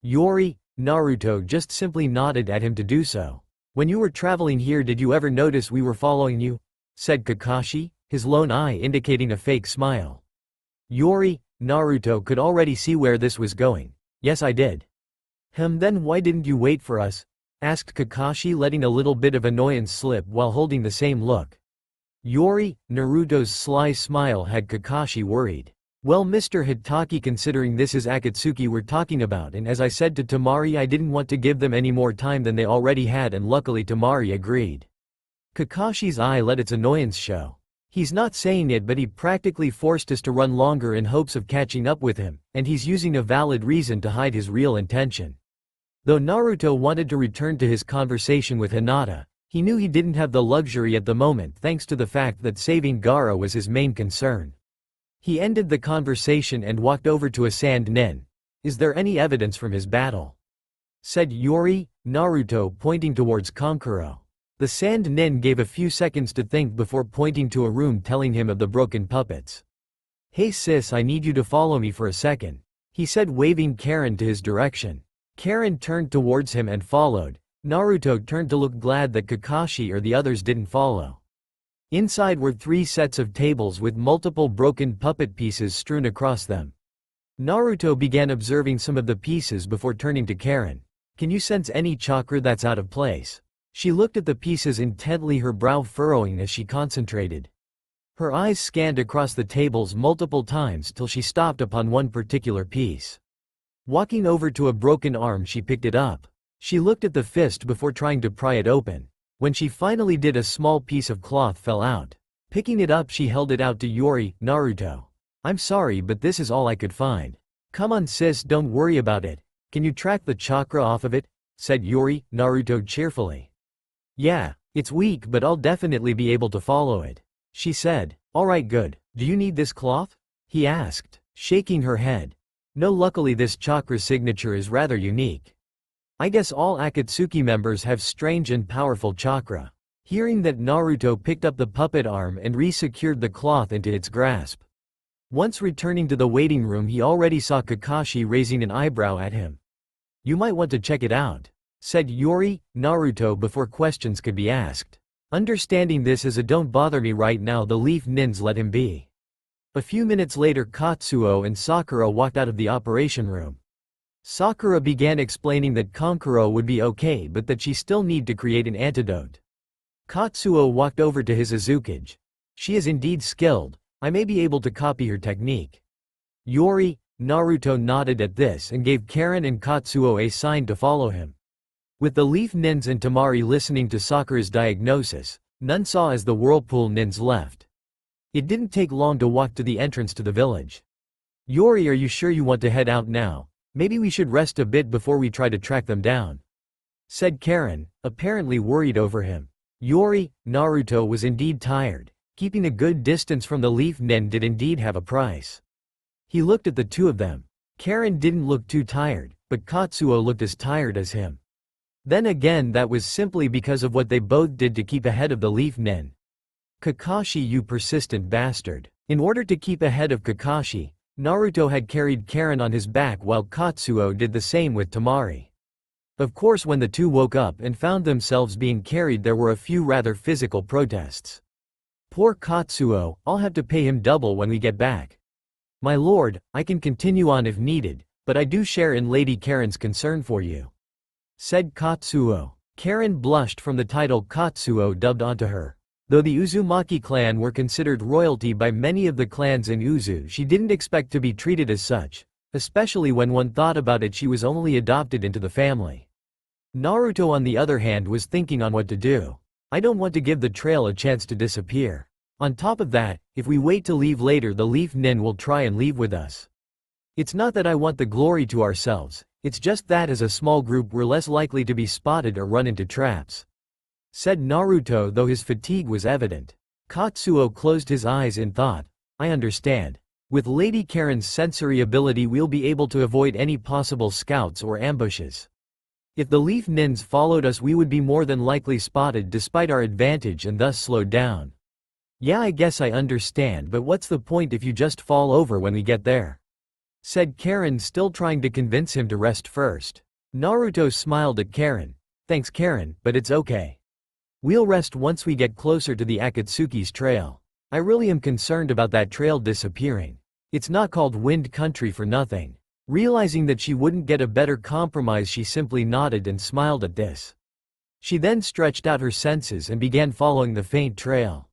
A: Yuri, Naruto just simply nodded at him to do so. "When you were traveling here, did you ever notice we were following you?" said Kakashi, his lone eye indicating a fake smile. Yuri, Naruto could already see where this was going. "Yes, I did." Then why didn't you wait for us?" asked Kakashi, letting a little bit of annoyance slip while holding the same look. Yuri, Naruto's sly smile had Kakashi worried. "Well, Mr. Hitaki, considering this is Akatsuki we're talking about, and as I said to Tamari, I didn't want to give them any more time than they already had, and luckily Tamari agreed." Kakashi's eye let its annoyance show. He's not saying it, but he practically forced us to run longer in hopes of catching up with him, and he's using a valid reason to hide his real intention. Though Naruto wanted to return to his conversation with Hinata, he knew he didn't have the luxury at the moment thanks to the fact that saving Gaara was his main concern. He ended the conversation and walked over to a sand nin. "Is there any evidence from his battle?" said Yuri, Naruto pointing towards Kankuro. The sand nin gave a few seconds to think before pointing to a room, telling him of the broken puppets. "Hey sis, I need you to follow me for a second," he said, waving Karin to his direction. Karin turned towards him and followed. Naruto turned to look, glad that Kakashi or the others didn't follow. Inside were 3 sets of tables with multiple broken puppet pieces strewn across them. Naruto began observing some of the pieces before turning to Karin. "Can you sense any chakra that's out of place?" She looked at the pieces intently, her brow furrowing as she concentrated. Her eyes scanned across the tables multiple times till she stopped upon one particular piece. Walking over to a broken arm, she picked it up. She looked at the fist before trying to pry it open. When she finally did, a small piece of cloth fell out. Picking it up, she held it out to Yuri, Naruto. "I'm sorry, but this is all I could find." "Come on sis, don't worry about it. Can you track the chakra off of it?" said Yuri, Naruto cheerfully. "Yeah, it's weak, but I'll definitely be able to follow it," she said. "Alright, good. Do you need this cloth?" he asked, shaking her head. "No, luckily this chakra signature is rather unique. I guess all Akatsuki members have strange and powerful chakra." Hearing that, Naruto picked up the puppet arm and re-secured the cloth into its grasp. Once returning to the waiting room, he already saw Kakashi raising an eyebrow at him. "You might want to check it out," said Yuri, Naruto before questions could be asked. Understanding this as a "don't bother me right now," the leaf nins let him be. A few minutes later, Katsuo and Sakura walked out of the operation room. Sakura began explaining that Kankuro would be okay, but that she still need to create an antidote. Katsuo walked over to his Azukage. "She is indeed skilled. I may be able to copy her technique." Yuri, Naruto nodded at this and gave Karin and Katsuo a sign to follow him. With the leaf nins and Tamari listening to Sakura's diagnosis, none saw as the Whirlpool nins left. It didn't take long to walk to the entrance to the village. "Yuri, are you sure you want to head out now? Maybe we should rest a bit before we try to track them down," said Karin, apparently worried over him. Yuri, Naruto was indeed tired. Keeping a good distance from the leaf nin did indeed have a price. He looked at the two of them. Karin didn't look too tired, but Katsuo looked as tired as him. Then again, that was simply because of what they both did to keep ahead of the leaf nin. "Kakashi, you persistent bastard. In order to keep ahead of Kakashi, Naruto had carried Karin on his back while Katsuo did the same with Temari. Of course, when the two woke up and found themselves being carried, there were a few rather physical protests. Poor Katsuo, I'll have to pay him double when we get back. My lord, I can continue on if needed, but I do share in Lady Karin's concern for you, said Katsuo. Karin blushed from the title Katsuo dubbed onto her. Though the Uzumaki clan were considered royalty by many of the clans in Uzu, she didn't expect to be treated as such, especially when one thought about it, she was only adopted into the family. Naruto, on the other hand, was thinking on what to do. I don't want to give the trail a chance to disappear. On top of that, if we wait to leave later, the Leaf Nin will try and leave with us. It's not that I want the glory to ourselves, it's just that as a small group we're less likely to be spotted or run into traps, said Naruto, though his fatigue was evident. Katsuo closed his eyes in thought. I understand. With Lady Karin's sensory ability we'll be able to avoid any possible scouts or ambushes. If the Leaf Nins followed us we would be more than likely spotted despite our advantage and thus slowed down. Yeah, I guess I understand, but what's the point if you just fall over when we get there? Said Karin, still trying to convince him to rest first. Naruto smiled at Karin. Thanks Karin, but it's okay. We'll rest once we get closer to the Akatsuki's trail. I really am concerned about that trail disappearing. It's not called Wind Country for nothing. Realizing that she wouldn't get a better compromise, she simply nodded and smiled at this. She then stretched out her senses and began following the faint trail.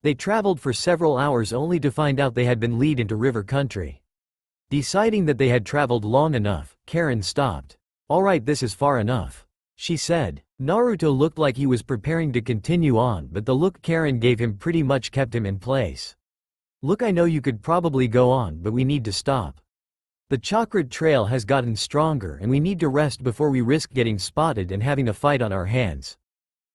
A: They traveled for several hours only to find out they had been led into river country. Deciding that they had traveled long enough, Karin stopped. Alright, this is far enough, she said. Naruto looked like he was preparing to continue on, but the look Karin gave him pretty much kept him in place. Look, I know you could probably go on, but we need to stop. The chakra trail has gotten stronger and we need to rest before we risk getting spotted and having a fight on our hands,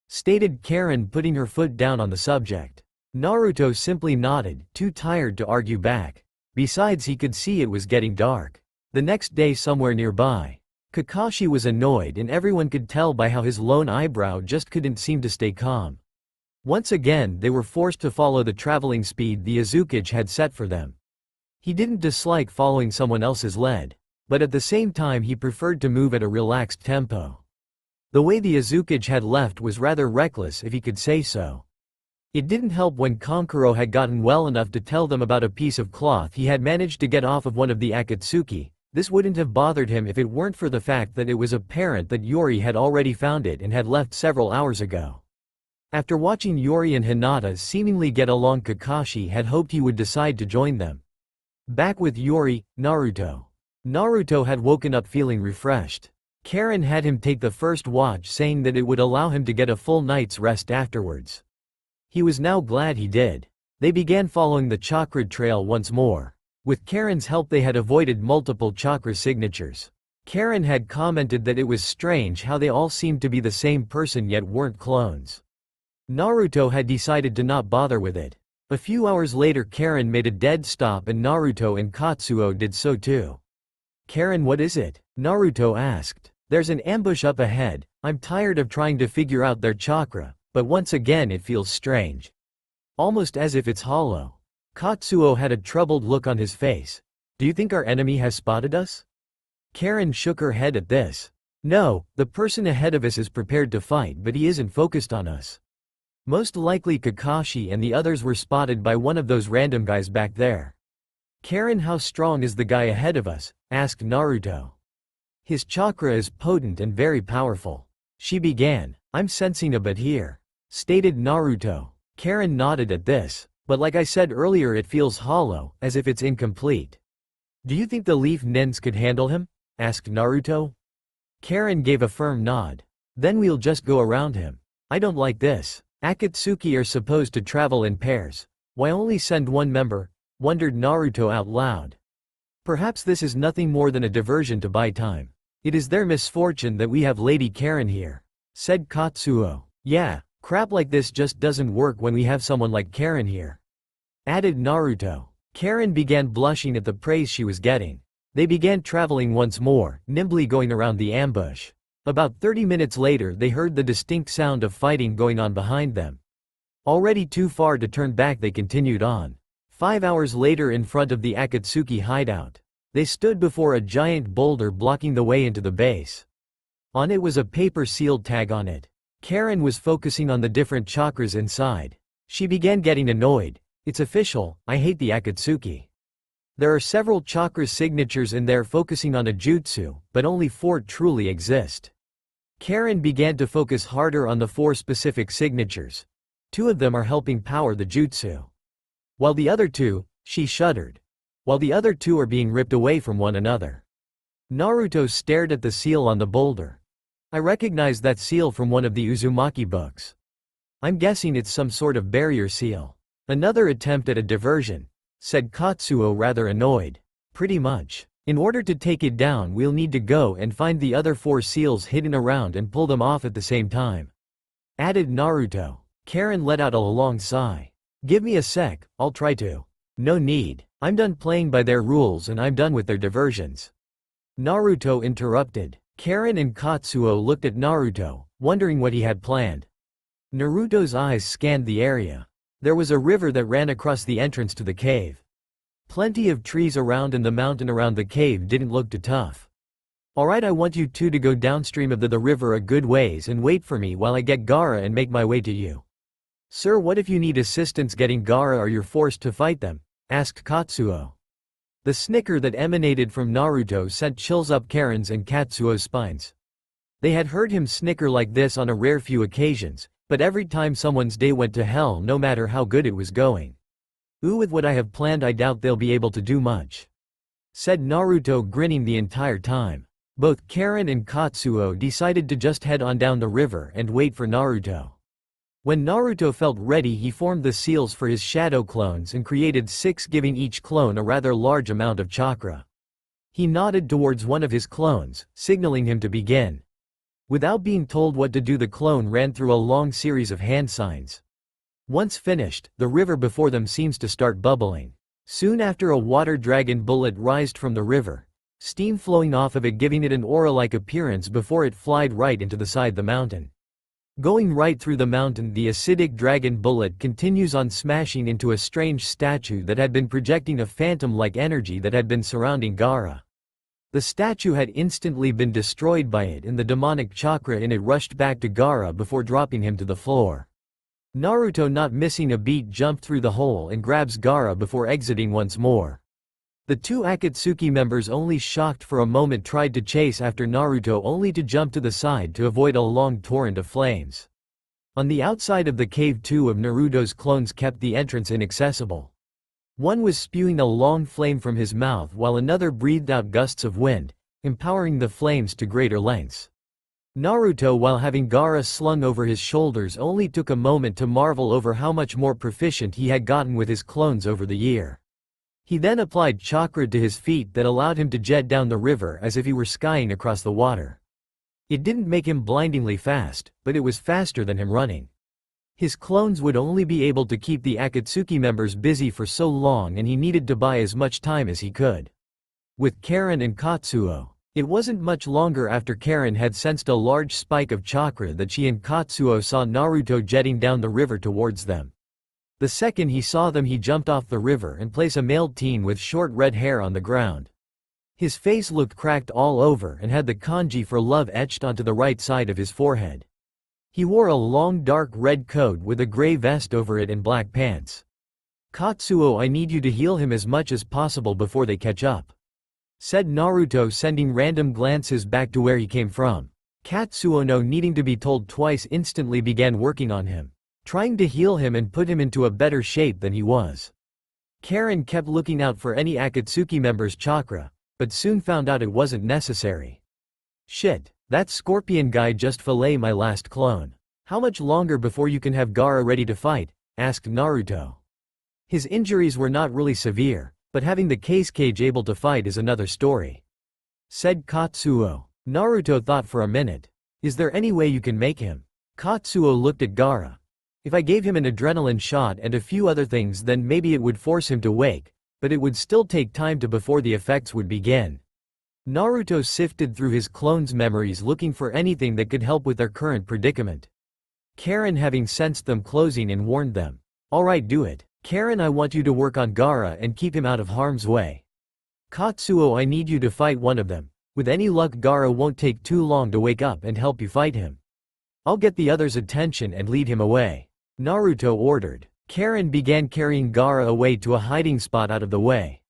A: stated Karin, putting her foot down on the subject. Naruto simply nodded, too tired to argue back. Besides, he could see it was getting dark. The next day, somewhere nearby, Kakashi was annoyed, and everyone could tell by how his lone eyebrow just couldn't seem to stay calm. Once again, they were forced to follow the traveling speed the Azukiage had set for them. He didn't dislike following someone else's lead, but at the same time he preferred to move at a relaxed tempo. The way the Azukiage had left was rather reckless, if he could say so. It didn't help when Kankuro had gotten well enough to tell them about a piece of cloth he had managed to get off of one of the Akatsuki. This wouldn't have bothered him if it weren't for the fact that it was apparent that Yori had already found it and had left several hours ago. After watching Yori and Hinata seemingly get along, Kakashi had hoped he would decide to join them. Back with Yori, Naruto. Naruto had woken up feeling refreshed. Karin had him take the first watch, saying that it would allow him to get a full night's rest afterwards. He was now glad he did. They began following the chakra trail once more. With Karin's help they had avoided multiple chakra signatures. Karin had commented that it was strange how they all seemed to be the same person yet weren't clones. Naruto had decided to not bother with it. A few hours later, Karin made a dead stop and Naruto and Katsuo did so too. Karin, what is it? Naruto asked. There's an ambush up ahead. I'm tired of trying to figure out their chakra, but once again it feels strange. Almost as if it's hollow. Katsuo had a troubled look on his face. Do you think our enemy has spotted us? Karin shook her head at this. No, the person ahead of us is prepared to fight, but he isn't focused on us. Most likely Kakashi and the others were spotted by one of those random guys back there. Karin, how strong is the guy ahead of us? Asked Naruto. His chakra is potent and very powerful. She began. I'm sensing a bit here, stated Naruto. Karin nodded at this. But like I said earlier, it feels hollow, as if it's incomplete. Do you think the Leaf Nins could handle him? Asked Naruto. Karin gave a firm nod. Then we'll just go around him. I don't like this. Akatsuki are supposed to travel in pairs. Why only send one member? Wondered Naruto out loud. Perhaps this is nothing more than a diversion to buy time. It is their misfortune that we have Lady Karin here, said Katsuo. Yeah, crap like this just doesn't work when we have someone like Karin here, added Naruto. Karin began blushing at the praise she was getting. They began traveling once more, nimbly going around the ambush. About 30 minutes later they heard the distinct sound of fighting going on behind them. Already too far to turn back, they continued on. 5 hours later, in front of the Akatsuki hideout, they stood before a giant boulder blocking the way into the base. On it was a paper sealed tag on it. Karin was focusing on the different chakras inside. She began getting annoyed. It's official, I hate the Akatsuki. There are several chakra signatures in there focusing on a jutsu, but only 4 truly exist. Karin began to focus harder on the 4 specific signatures. 2 of them are helping power the jutsu. While the other 2, she shuddered. While the other 2 are being ripped away from one another. Naruto stared at the seal on the boulder. I recognize that seal from one of the Uzumaki books. I'm guessing it's some sort of barrier seal. Another attempt at a diversion, said Katsuo, rather annoyed. Pretty much. In order to take it down, we'll need to go and find the other 4 seals hidden around and pull them off at the same time, added Naruto. Karin let out a long sigh. Give me a sec, I'll try to. No need. I'm done playing by their rules and I'm done with their diversions. Naruto interrupted. Karin and Katsuo looked at Naruto, wondering what he had planned. Naruto's eyes scanned the area. There was a river that ran across the entrance to the cave. Plenty of trees around, and the mountain around the cave didn't look too tough. Alright, I want you two to go downstream of the river a good ways and wait for me while I get Gaara and make my way to you. Sir, what if you need assistance getting Gaara or you're forced to fight them? Asked Katsuo. The snicker that emanated from Naruto sent chills up Karin's and Katsuo's spines. They had heard him snicker like this on a rare few occasions, but every time someone's day went to hell, no matter how good it was going. Ooh, with what I have planned, I doubt they'll be able to do much, said Naruto, grinning the entire time. Both Karin and Katsuo decided to just head on down the river and wait for Naruto. When Naruto felt ready, he formed the seals for his shadow clones and created 6, giving each clone a rather large amount of chakra. He nodded towards one of his clones, signaling him to begin. Without being told what to do, the clone ran through a long series of hand signs. Once finished, the river before them seems to start bubbling. Soon after, a water dragon bullet rised from the river, steam flowing off of it, giving it an aura-like appearance before it flied right into the side of the mountain. Going right through the mountain, the acidic dragon bullet continues on, smashing into a strange statue that had been projecting a phantom-like energy that had been surrounding Gaara. The statue had instantly been destroyed by it, and the demonic chakra in it rushed back to Gaara before dropping him to the floor. Naruto, not missing a beat, jumped through the hole and grabs Gaara before exiting once more. The 2 Akatsuki members, only shocked for a moment, tried to chase after Naruto, only to jump to the side to avoid a long torrent of flames. On the outside of the cave, 2 of Naruto's clones kept the entrance inaccessible. One was spewing a long flame from his mouth while another breathed out gusts of wind, empowering the flames to greater lengths. Naruto, while having Gaara slung over his shoulders, only took a moment to marvel over how much more proficient he had gotten with his clones over the year. He then applied chakra to his feet that allowed him to jet down the river as if he were skying across the water. It didn't make him blindingly fast, but it was faster than him running. His clones would only be able to keep the Akatsuki members busy for so long, and he needed to buy as much time as he could. With Karin and Katsuo, it wasn't much longer after Karin had sensed a large spike of chakra that she and Katsuo saw Naruto jetting down the river towards them. The second he saw them, he jumped off the river and placed a male teen with short red hair on the ground. His face looked cracked all over and had the kanji for love etched onto the right side of his forehead. He wore a long dark red coat with a gray vest over it and black pants. Katsuo, I need you to heal him as much as possible before they catch up, said Naruto, sending random glances back to where he came from. Katsuo, no needing to be told twice, instantly began working on him, trying to heal him and put him into a better shape than he was. Karin kept looking out for any Akatsuki member's chakra, but soon found out it wasn't necessary. Shit, that scorpion guy just filleted my last clone. How much longer before you can have Gaara ready to fight? Asked Naruto. His injuries were not really severe, but having the case cage able to fight is another story, said Katsuo. Naruto thought for a minute. Is there any way you can make him? Katsuo looked at Gaara. If I gave him an adrenaline shot and a few other things, then maybe it would force him to wake, but it would still take time before the effects would begin. Naruto sifted through his clones' memories looking for anything that could help with their current predicament. Karin, having sensed them closing, and warned them. Alright, do it. Karin, I want you to work on Gaara and keep him out of harm's way. Katsuo, I need you to fight one of them. With any luck Gaara won't take too long to wake up and help you fight him. I'll get the other's attention and lead him away. Naruto ordered. Karin began carrying Gaara away to a hiding spot out of the way.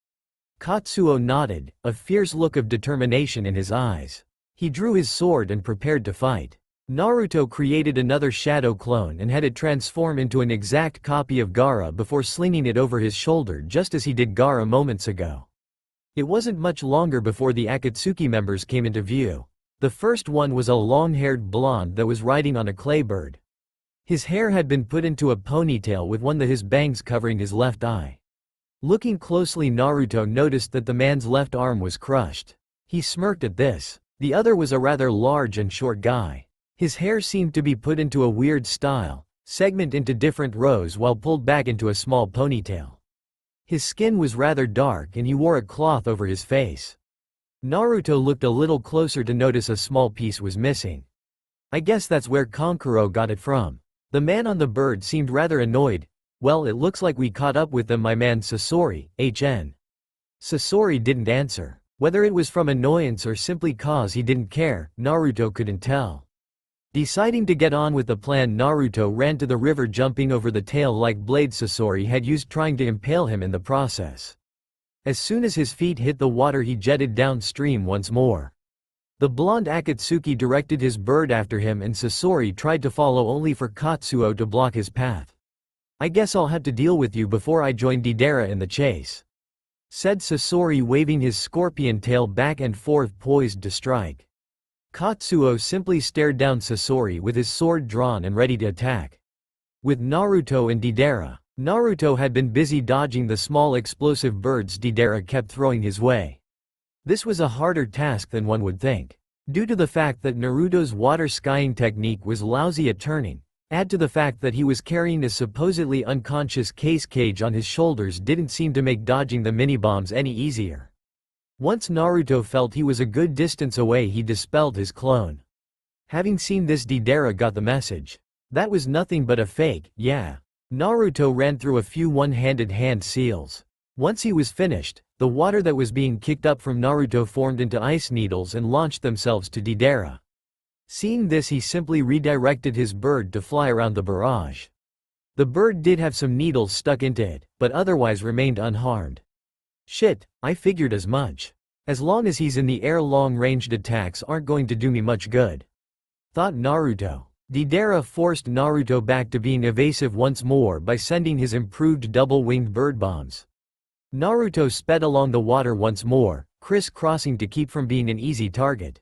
A: Katsuo nodded, a fierce look of determination in his eyes. He drew his sword and prepared to fight. Naruto created another shadow clone and had it transform into an exact copy of Gaara before slinging it over his shoulder just as he did Gaara moments ago. It wasn't much longer before the Akatsuki members came into view. The first one was a long-haired blonde that was riding on a clay bird. His hair had been put into a ponytail with his bangs covering his left eye. Looking closely, Naruto noticed that the man's left arm was crushed. He smirked at this. The other was a rather large and short guy. His hair seemed to be put into a weird style, segment into different rows while pulled back into a small ponytail. His skin was rather dark and he wore a cloth over his face. Naruto looked a little closer to notice a small piece was missing. I guess that's where Kankuro got it from. The man on the bird seemed rather annoyed. Well, it looks like we caught up with them, my man Sasori, HN. Sasori didn't answer. Whether it was from annoyance or simply cause he didn't care, Naruto couldn't tell. Deciding to get on with the plan, Naruto ran to the river, jumping over the tail-like blade Sasori had used, trying to impale him in the process. As soon as his feet hit the water, he jetted downstream once more. The blonde Akatsuki directed his bird after him and Sasori tried to follow, only for Katsuo to block his path. I guess I'll have to deal with you before I join Deidara in the chase, said Sasori, waving his scorpion tail back and forth, poised to strike. Katsuo simply stared down Sasori with his sword drawn and ready to attack. With Naruto and Deidara, Naruto had been busy dodging the small explosive birds Deidara kept throwing his way. This was a harder task than one would think. Due to the fact that Naruto's water skiing technique was lousy at turning, add to the fact that he was carrying a supposedly unconscious cage on his shoulders, didn't seem to make dodging the mini-bombs any easier. Once Naruto felt he was a good distance away, he dispelled his clone. Having seen this, Deidara got the message. That was nothing but a fake, yeah. Naruto ran through a few one-handed hand seals. Once he was finished, the water that was being kicked up from Naruto formed into ice needles and launched themselves to Deidara. Seeing this, he simply redirected his bird to fly around the barrage. The bird did have some needles stuck into it, but otherwise remained unharmed. Shit, I figured as much. As long as he's in the air, long-ranged attacks aren't going to do me much good, thought Naruto. Deidara forced Naruto back to being evasive once more by sending his improved double-winged bird bombs. Naruto sped along the water once more, criss-crossing to keep from being an easy target.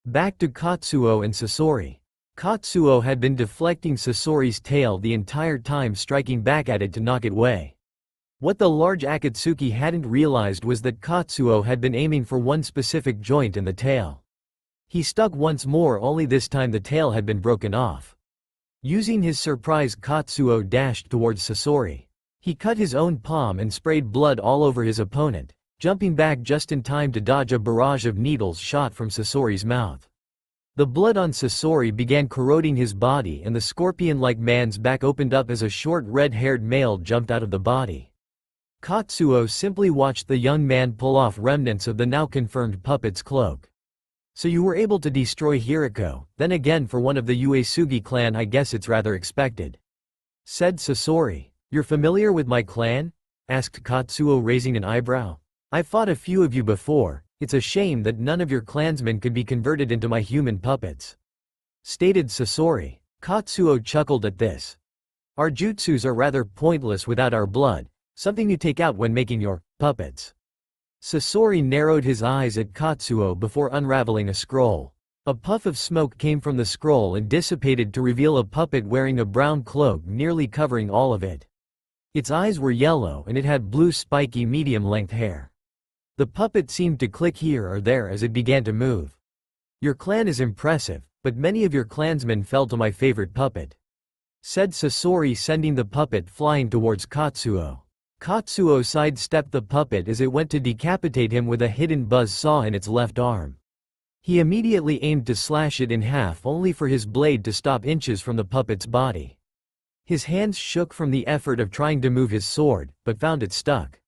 A: Back to Katsuo and Sasori. Katsuo had been deflecting Sasori's tail the entire time, striking back at it to knock it away. What the large Akatsuki hadn't realized was that Katsuo had been aiming for one specific joint in the tail. He stuck once more, only this time the tail had been broken off. Using his surprise, Katsuo dashed towards Sasori. He cut his own palm and sprayed blood all over his opponent, jumping back just in time to dodge a barrage of needles shot from Sasori's mouth. The blood on Sasori began corroding his body and the scorpion-like man's back opened up as a short red-haired male jumped out of the body. Katsuo simply watched the young man pull off remnants of the now confirmed puppet's cloak. So you were able to destroy Hiriko, then again for one of the Uesugi clan, I guess it's rather expected, said Sasori. You're familiar with my clan? Asked Katsuo, raising an eyebrow. I've fought a few of you before, it's a shame that none of your clansmen could be converted into my human puppets, stated Sasori. Katsuo chuckled at this. Our jutsus are rather pointless without our blood. Something you take out when making your puppets. Sasori narrowed his eyes at Katsuo before unraveling a scroll. A puff of smoke came from the scroll and dissipated to reveal a puppet wearing a brown cloak nearly covering all of it. Its eyes were yellow and it had blue spiky medium-length hair. The puppet seemed to click here or there as it began to move. Your clan is impressive, but many of your clansmen fell to my favorite puppet, said Sasori, sending the puppet flying towards Katsuo. Katsuo sidestepped the puppet as it went to decapitate him with a hidden buzz saw in its left arm. He immediately aimed to slash it in half, only for his blade to stop inches from the puppet's body. His hands shook from the effort of trying to move his sword, but found it stuck.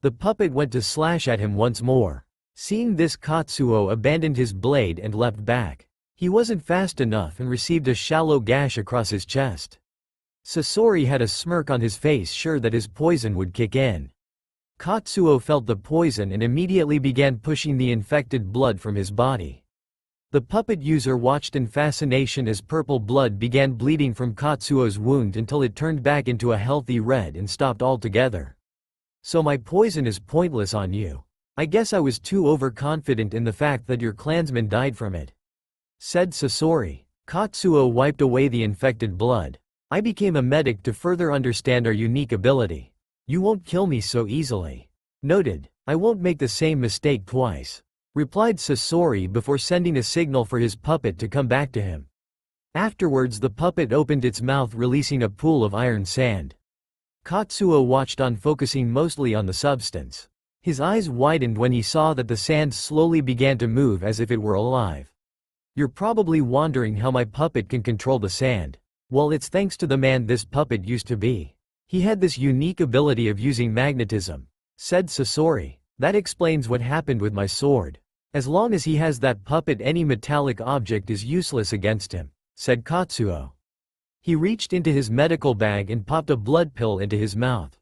A: The puppet went to slash at him once more. Seeing this, Katsuo abandoned his blade and leapt back. He wasn't fast enough and received a shallow gash across his chest. Sasori had a smirk on his face, sure that his poison would kick in. Katsuo felt the poison and immediately began pushing the infected blood from his body. The puppet user watched in fascination as purple blood began bleeding from Katsuo's wound until it turned back into a healthy red and stopped altogether. "So my poison is pointless on you. I guess I was too overconfident in the fact that your clansman died from it," said Sasori. Katsuo wiped away the infected blood. "I became a medic to further understand our unique ability. You won't kill me so easily." "Noted. I won't make the same mistake twice," replied Sasori before sending a signal for his puppet to come back to him. Afterwards, the puppet opened its mouth, releasing a pool of iron sand. Katsuo watched on, focusing mostly on the substance. His eyes widened when he saw that the sand slowly began to move as if it were alive. "You're probably wondering how my puppet can control the sand. Well, it's thanks to the man this puppet used to be. He had this unique ability of using magnetism," said Sasori. "That explains what happened with my sword. As long as he has that puppet, any metallic object is useless against him," said Katsuo. He reached into his medical bag and popped a blood pill into his mouth.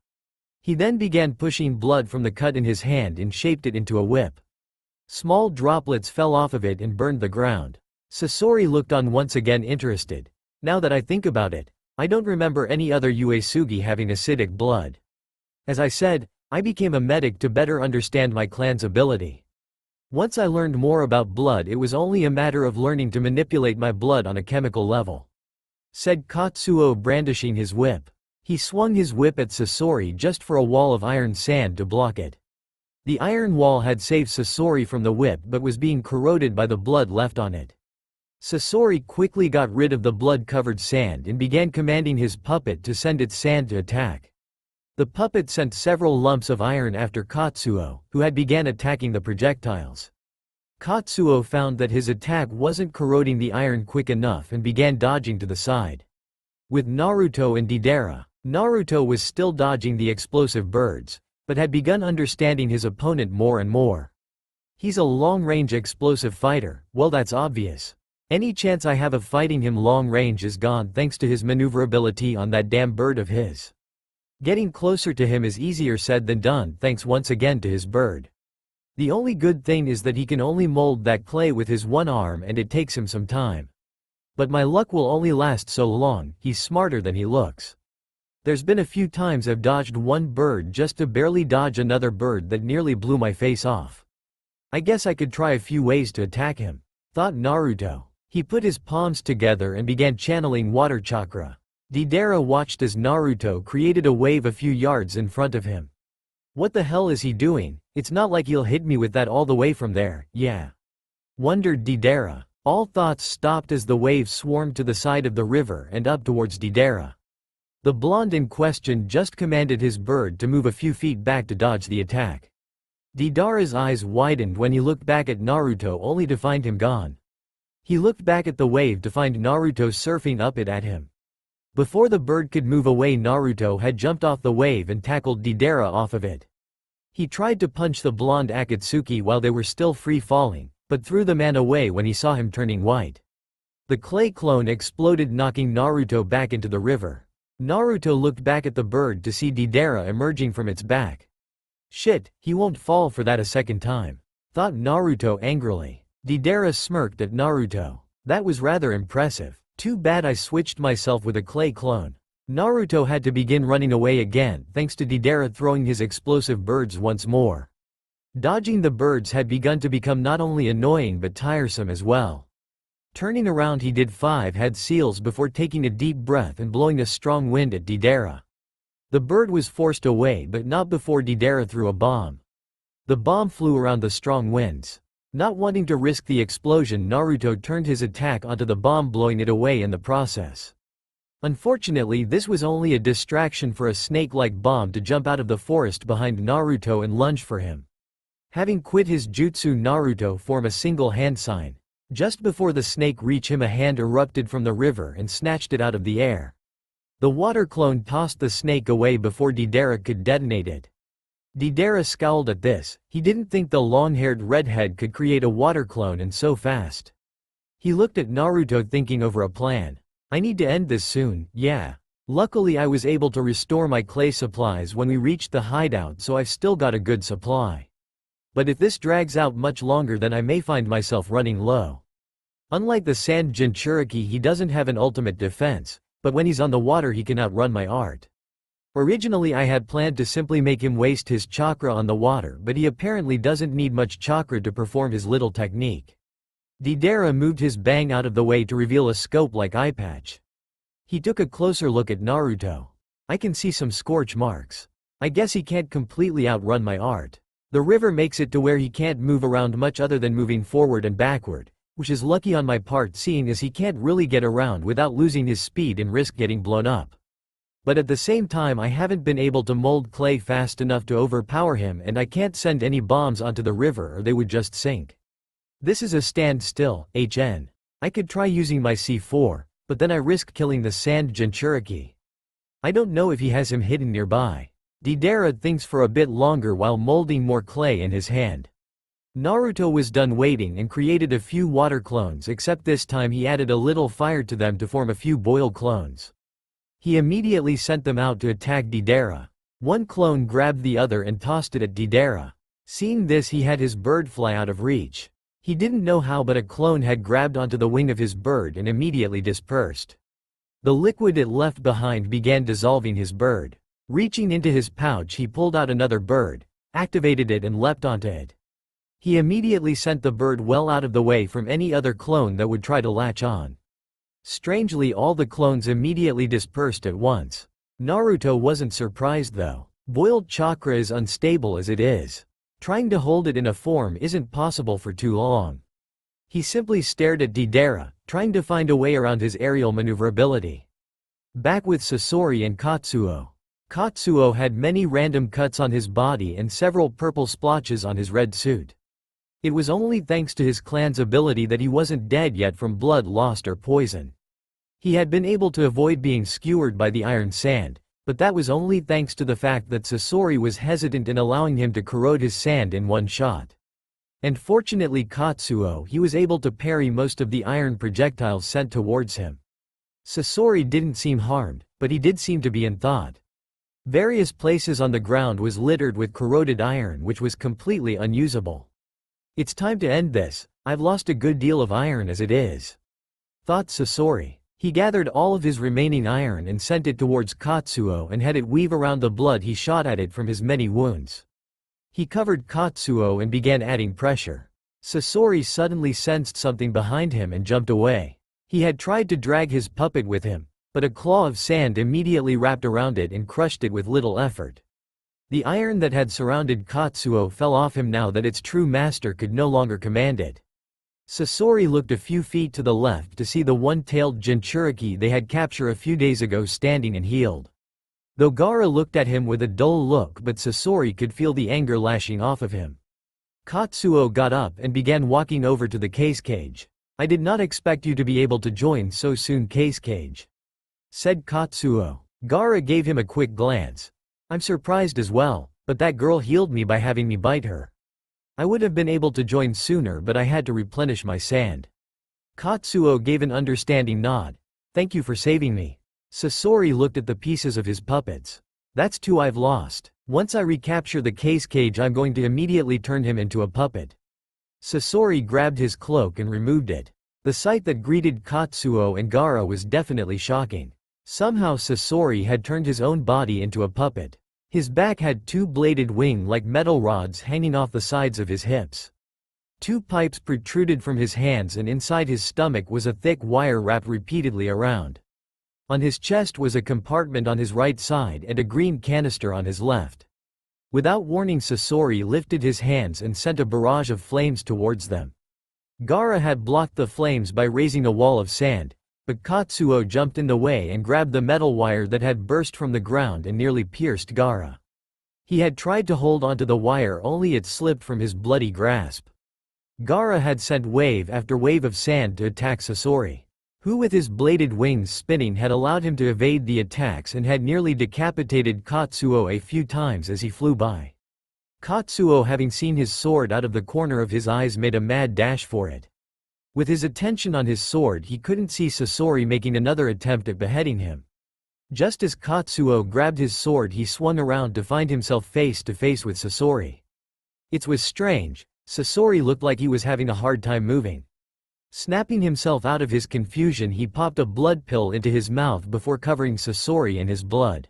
A: He then began pushing blood from the cut in his hand and shaped it into a whip. Small droplets fell off of it and burned the ground. Sasori looked on, once again interested. "Now that I think about it, I don't remember any other Uesugi having acidic blood. As I said, I became a medic to better understand my clan's ability. Once I learned more about blood, it was only a matter of learning to manipulate my blood on a chemical level," said Katsuo, brandishing his whip. He swung his whip at Sasori just for a wall of iron sand to block it. The iron wall had saved Sasori from the whip but was being corroded by the blood left on it. Sasori quickly got rid of the blood-covered sand and began commanding his puppet to send its sand to attack. The puppet sent several lumps of iron after Katsuo, who had began attacking the projectiles. Katsuo found that his attack wasn't corroding the iron quick enough and began dodging to the side. With Naruto and Deidara, Naruto was still dodging the explosive birds, but had begun understanding his opponent more and more. "He's a long-range explosive fighter, well, that's obvious. Any chance I have of fighting him long range is gone thanks to his maneuverability on that damn bird of his. Getting closer to him is easier said than done thanks once again to his bird. The only good thing is that he can only mold that clay with his one arm and it takes him some time. But my luck will only last so long, he's smarter than he looks. There's been a few times I've dodged one bird just to barely dodge another bird that nearly blew my face off. I guess I could try a few ways to attack him," thought Naruto. He put his palms together and began channeling water chakra. Deidara watched as Naruto created a wave a few yards in front of him. "What the hell is he doing? It's not like he'll hit me with that all the way from there, yeah?" wondered Deidara. All thoughts stopped as the wave swarmed to the side of the river and up towards Deidara. The blonde in question just commanded his bird to move a few feet back to dodge the attack. Deidara's eyes widened when he looked back at Naruto only to find him gone. He looked back at the wave to find Naruto surfing up it at him. Before the bird could move away, Naruto had jumped off the wave and tackled Deidara off of it. He tried to punch the blonde Akatsuki while they were still free falling, but threw the man away when he saw him turning white. The clay clone exploded, knocking Naruto back into the river. Naruto looked back at the bird to see Deidara emerging from its back. "Shit, he won't fall for that a second time," thought Naruto angrily. Deidara smirked at Naruto. "That was rather impressive. Too bad I switched myself with a clay clone." Naruto had to begin running away again thanks to Deidara throwing his explosive birds once more. Dodging the birds had begun to become not only annoying but tiresome as well. Turning around, he did 5 head seals before taking a deep breath and blowing a strong wind at Deidara. The bird was forced away but not before Deidara threw a bomb. The bomb flew around the strong winds. Not wanting to risk the explosion, Naruto turned his attack onto the bomb, blowing it away in the process. Unfortunately, this was only a distraction for a snake-like bomb to jump out of the forest behind Naruto and lunge for him. Having quit his jutsu, Naruto formed a single hand sign. Just before the snake reached him, a hand erupted from the river and snatched it out of the air. The water clone tossed the snake away before Deidara could detonate it. Deidara scowled at this. He didn't think the long-haired redhead could create a water clone and so fast. He looked at Naruto thinking over a plan. I need to end this soon, yeah. Luckily I was able to restore my clay supplies when we reached the hideout, so I've still got a good supply. But if this drags out much longer, then I may find myself running low. Unlike the sand Jinchuriki, he doesn't have an ultimate defense, but when he's on the water he can outrun my art. Originally I had planned to simply make him waste his chakra on the water, but he apparently doesn't need much chakra to perform his little technique. Deidara moved his bang out of the way to reveal a scope-like eye patch. He took a closer look at Naruto. I can see some scorch marks. I guess he can't completely outrun my art. The river makes it to where he can't move around much other than moving forward and backward, which is lucky on my part seeing as he can't really get around without losing his speed and risk getting blown up. But at the same time I haven't been able to mold clay fast enough to overpower him, and I can't send any bombs onto the river or they would just sink. This is a standstill, HN. I could try using my C4, but then I risk killing the sand Jinchuriki. I don't know if he has him hidden nearby. Deidara thinks for a bit longer while molding more clay in his hand. Naruto was done waiting and created a few water clones, except this time he added a little fire to them to form a few boil clones. He immediately sent them out to attack Deidara. One clone grabbed the other and tossed it at Deidara. Seeing this, he had his bird fly out of reach. He didn't know how, but a clone had grabbed onto the wing of his bird and immediately dispersed. The liquid it left behind began dissolving his bird. Reaching into his pouch, he pulled out another bird, activated it and leapt onto it. He immediately sent the bird well out of the way from any other clone that would try to latch on. Strangely, all the clones immediately dispersed at once. Naruto wasn't surprised though. Boiled chakra is unstable as it is. Trying to hold it in a form isn't possible for too long. He simply stared at Deidara, trying to find a way around his aerial maneuverability. Back with Sasori and Katsuo. Katsuo had many random cuts on his body and several purple splotches on his red suit. It was only thanks to his clan's ability that he wasn't dead yet from blood lost or poison. He had been able to avoid being skewered by the iron sand, but that was only thanks to the fact that Sasori was hesitant in allowing him to corrode his sand in one shot. And fortunately Katsuo, he was able to parry most of the iron projectiles sent towards him. Sasori didn't seem harmed, but he did seem to be in thought. Various places on the ground was littered with corroded iron, which was completely unusable. It's time to end this. I've lost a good deal of iron as it is, thought Sasori. He gathered all of his remaining iron and sent it towards Katsuo and had it weave around the blood he shot at it from his many wounds. He covered Katsuo and began adding pressure. Sasori suddenly sensed something behind him and jumped away. He had tried to drag his puppet with him, but a claw of sand immediately wrapped around it and crushed it with little effort. The iron that had surrounded Katsuo fell off him now that its true master could no longer command it. Sasori looked a few feet to the left to see the one-tailed Jinchuriki they had captured a few days ago standing and healed. Though Gaara looked at him with a dull look, but Sasori could feel the anger lashing off of him. Katsuo got up and began walking over to the case cage. I did not expect you to be able to join so soon, case cage, said Katsuo. Gaara gave him a quick glance. I'm surprised as well, but that girl healed me by having me bite her. I would have been able to join sooner, but I had to replenish my sand. Katsuo gave an understanding nod. Thank you for saving me. Sasori looked at the pieces of his puppets. That's two I've lost. Once I recapture the case cage, I'm going to immediately turn him into a puppet. Sasori grabbed his cloak and removed it. The sight that greeted Katsuo and Gaara was definitely shocking. Somehow Sasori had turned his own body into a puppet. His back had two bladed wing-like metal rods hanging off the sides of his hips. Two pipes protruded from his hands, and inside his stomach was a thick wire wrapped repeatedly around. On his chest was a compartment on his right side and a green canister on his left. Without warning, Sasori lifted his hands and sent a barrage of flames towards them. Gaara had blocked the flames by raising a wall of sand, but Katsuo jumped in the way and grabbed the metal wire that had burst from the ground and nearly pierced Gaara. He had tried to hold onto the wire, only it slipped from his bloody grasp. Gaara had sent wave after wave of sand to attack Sasori. who with his bladed wings spinning had allowed him to evade the attacks and had nearly decapitated Katsuo a few times as he flew by. Katsuo, having seen his sword out of the corner of his eyes, made a mad dash for it. With his attention on his sword, he couldn't see Sasori making another attempt at beheading him. Just as Katsuo grabbed his sword, he swung around to find himself face to face with Sasori. It was strange. Sasori looked like he was having a hard time moving. Snapping himself out of his confusion, he popped a blood pill into his mouth before covering Sasori in his blood.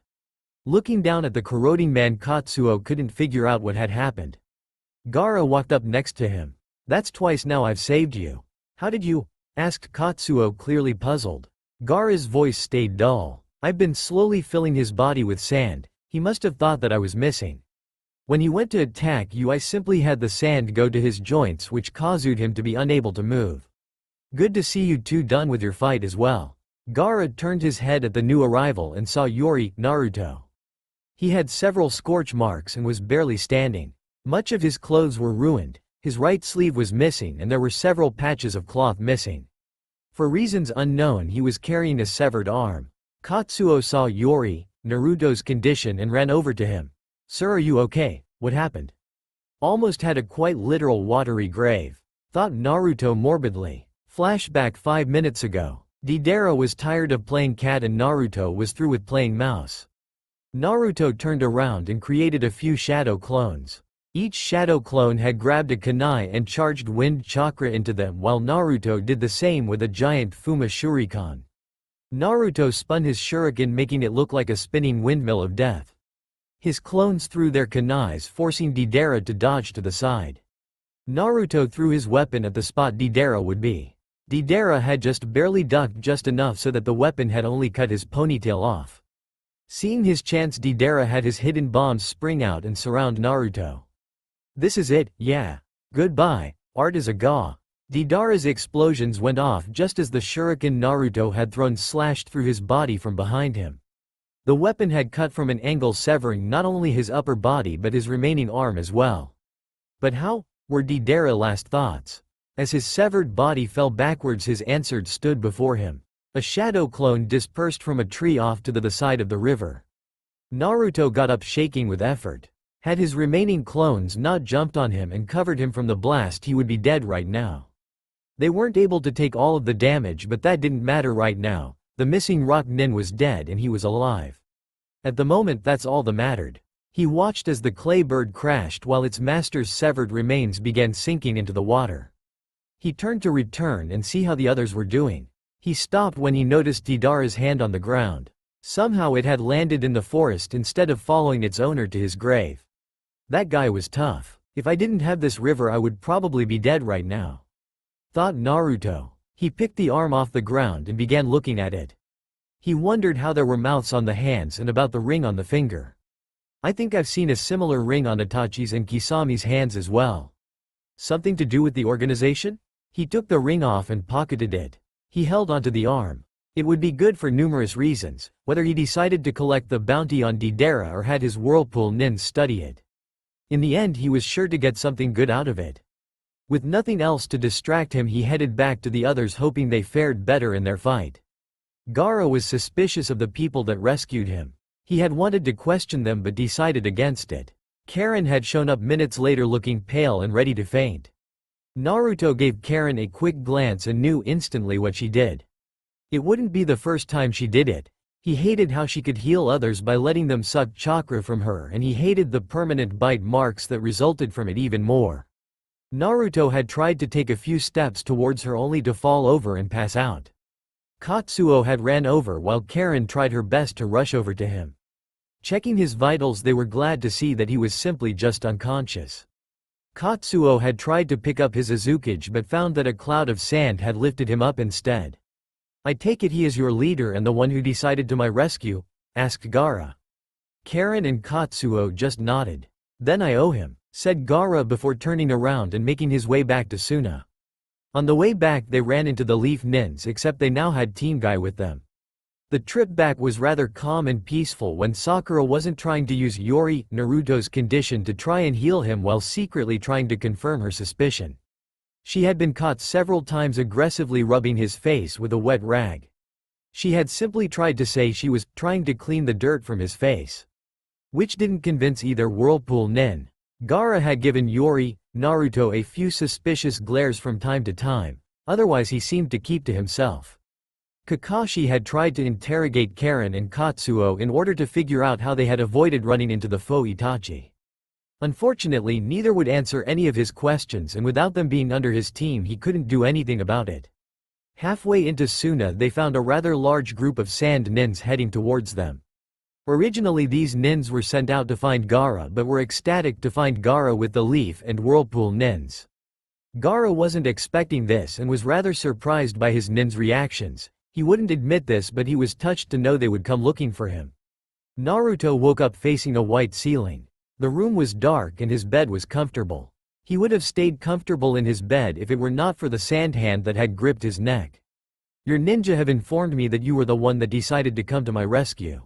A: Looking down at the corroding man, Katsuo couldn't figure out what had happened. Gaara walked up next to him. "That's twice now I've saved you. How did you?" asked Katsuo, clearly puzzled. Gaara's voice stayed dull. "I've been slowly filling his body with sand. He must have thought that I was missing. When he went to attack you, I simply had the sand go to his joints, which caused him to be unable to move. Good to see you two done with your fight as well." Gaara turned his head at the new arrival and saw Yori, Naruto. He had several scorch marks and was barely standing. Much of his clothes were ruined, his right sleeve was missing and there were several patches of cloth missing. For reasons unknown, he was carrying a severed arm. Katsuo saw Yori, Naruto's condition, and ran over to him. "Sir, are you okay? What happened?" "Almost had a quite literal watery grave," thought Naruto morbidly. Flashback 5 minutes ago. Deidara was tired of playing cat and Naruto was through with playing mouse. Naruto turned around and created a few shadow clones. Each shadow clone had grabbed a kunai and charged wind chakra into them, while Naruto did the same with a giant Fuma shuriken. Naruto spun his shuriken, making it look like a spinning windmill of death. His clones threw their kunais, forcing Deidara to dodge to the side. Naruto threw his weapon at the spot Deidara would be. Deidara had just barely ducked, just enough so that the weapon had only cut his ponytail off. Seeing his chance, Deidara had his hidden bombs spring out and surround Naruto. "This is it, yeah. Goodbye, art is a gaw." Deidara's explosions went off just as the shuriken Naruto had thrown slashed through his body from behind him. The weapon had cut from an angle, severing not only his upper body but his remaining arm as well. But how? Were Deidara's last thoughts. As his severed body fell backwards, his answer stood before him. A shadow clone dispersed from a tree off to the side of the river. Naruto got up, shaking with effort. Had his remaining clones not jumped on him and covered him from the blast, he would be dead right now. They weren't able to take all of the damage, but that didn't matter right now. The missing rock nin was dead and he was alive. At the moment, that's all that mattered. He watched as the clay bird crashed while its master's severed remains began sinking into the water. He turned to return and see how the others were doing. He stopped when he noticed Deidara's hand on the ground. Somehow it had landed in the forest instead of following its owner to his grave. That guy was tough. If I didn't have this river, I would probably be dead right now, thought Naruto. He picked the arm off the ground and began looking at it. He wondered how there were mouths on the hands and about the ring on the finger. "I think I've seen a similar ring on Itachi's and Kisami's hands as well. Something to do with the organization?" He took the ring off and pocketed it. He held onto the arm. It would be good for numerous reasons, whether he decided to collect the bounty on Deidara or had his Whirlpool nin study it. In the end, he was sure to get something good out of it. With nothing else to distract him, he headed back to the others, hoping they fared better in their fight. Gaara was suspicious of the people that rescued him. He had wanted to question them but decided against it. Karin had shown up minutes later looking pale and ready to faint. Naruto gave Karin a quick glance and knew instantly what she did. It wouldn't be the first time she did it. He hated how she could heal others by letting them suck chakra from her, and he hated the permanent bite marks that resulted from it even more. Naruto had tried to take a few steps towards her only to fall over and pass out. Katsuo had ran over while Karin tried her best to rush over to him. Checking his vitals, they were glad to see that he was simply just unconscious. Katsuo had tried to pick up his Azukage but found that a cloud of sand had lifted him up instead. "I take it he is your leader and the one who decided to my rescue?" asked Gaara. Karin and Katsuo just nodded. "Then I owe him," said Gaara before turning around and making his way back to Suna. On the way back they ran into the Leaf Nins, except they now had Team Guy with them. The trip back was rather calm and peaceful when Sakura wasn't trying to use Yori, Naruto's condition, to try and heal him while secretly trying to confirm her suspicion. She had been caught several times aggressively rubbing his face with a wet rag. She had simply tried to say she was trying to clean the dirt from his face, which didn't convince either Whirlpool nin. Gaara had given Yori, Naruto a few suspicious glares from time to time, otherwise he seemed to keep to himself. Kakashi had tried to interrogate Karin and Katsuo in order to figure out how they had avoided running into the foe Itachi. Unfortunately, neither would answer any of his questions, and without them being under his team he couldn't do anything about it. Halfway into Suna they found a rather large group of sand nins heading towards them. Originally these nins were sent out to find Gaara but were ecstatic to find Gaara with the Leaf and Whirlpool nins. Gaara wasn't expecting this and was rather surprised by his nins' reactions. He wouldn't admit this, but he was touched to know they would come looking for him. Naruto woke up facing a white ceiling. The room was dark and his bed was comfortable. He would have stayed comfortable in his bed if it were not for the sand hand that had gripped his neck. "Your ninja have informed me that you were the one that decided to come to my rescue.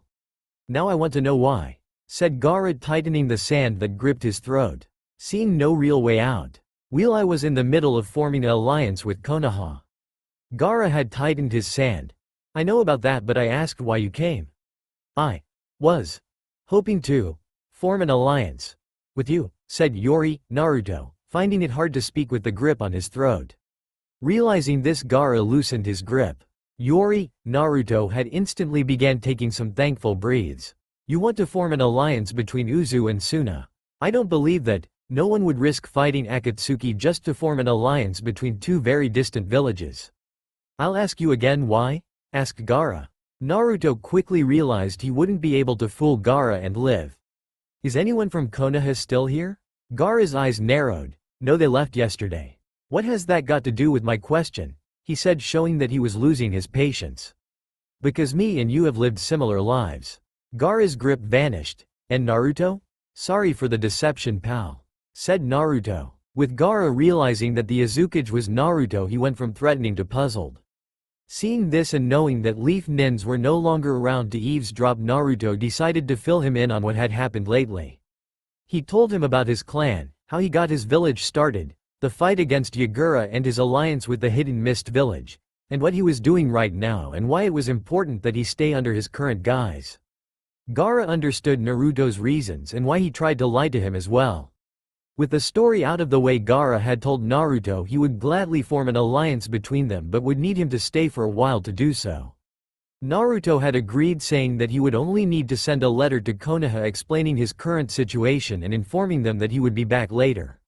A: Now I want to know why," said Gaara, tightening the sand that gripped his throat. Seeing no real way out. "While I was in the middle of forming an alliance with Konoha." Gaara had tightened his sand. "I know about that, but I asked why you came." "I was hoping to form an alliance with you," said Yori, Naruto, finding it hard to speak with the grip on his throat. Realizing this, Gaara loosened his grip. Yori, Naruto had instantly began taking some thankful breaths. "You want to form an alliance between Uzu and Suna? I don't believe that. No one would risk fighting Akatsuki just to form an alliance between two very distant villages." "I'll ask you again, why?" asked Gaara. Naruto quickly realized he wouldn't be able to fool Gaara and live. "Is anyone from Konoha still here?" Gaara's eyes narrowed. "No, they left yesterday." "What has that got to do with my question?" he said, showing that he was losing his patience. "Because me and you have lived similar lives." Gaara's grip vanished. "And Naruto?" "Sorry for the deception, pal," said Naruto. With Gaara realizing that the Azukiage was Naruto, he went from threatening to puzzled. Seeing this and knowing that Leaf Nins were no longer around to eavesdrop, Naruto decided to fill him in on what had happened lately. He told him about his clan, how he got his village started, the fight against Yagura and his alliance with the Hidden Mist village, and what he was doing right now and why it was important that he stay under his current guise. Gaara understood Naruto's reasons and why he tried to lie to him as well. With the story out of the way, Gaara had told Naruto he would gladly form an alliance between them but would need him to stay for a while to do so. Naruto had agreed, saying that he would only need to send a letter to Konoha explaining his current situation and informing them that he would be back later.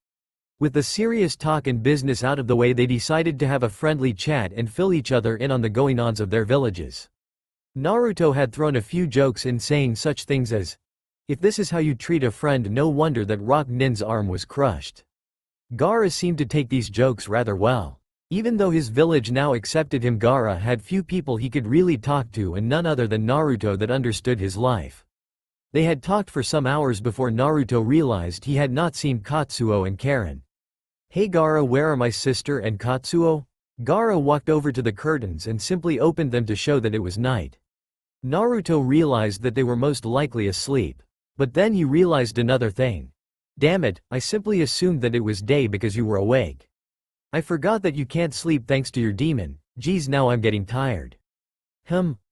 A: With the serious talk and business out of the way, they decided to have a friendly chat and fill each other in on the going-ons of their villages. Naruto had thrown a few jokes in, saying such things as, "If this is how you treat a friend, no wonder that Rock Nin's arm was crushed." Gaara seemed to take these jokes rather well. Even though his village now accepted him, Gaara had few people he could really talk to, and none other than Naruto that understood his life. They had talked for some hours before Naruto realized he had not seen Katsuo and Karin. "Hey Gaara, where are my sister and Katsuo?" Gaara walked over to the curtains and simply opened them to show that it was night. Naruto realized that they were most likely asleep. But then he realized another thing. "Damn it, I simply assumed that it was day because you were awake. I forgot that you can't sleep thanks to your demon. Geez, now I'm getting tired."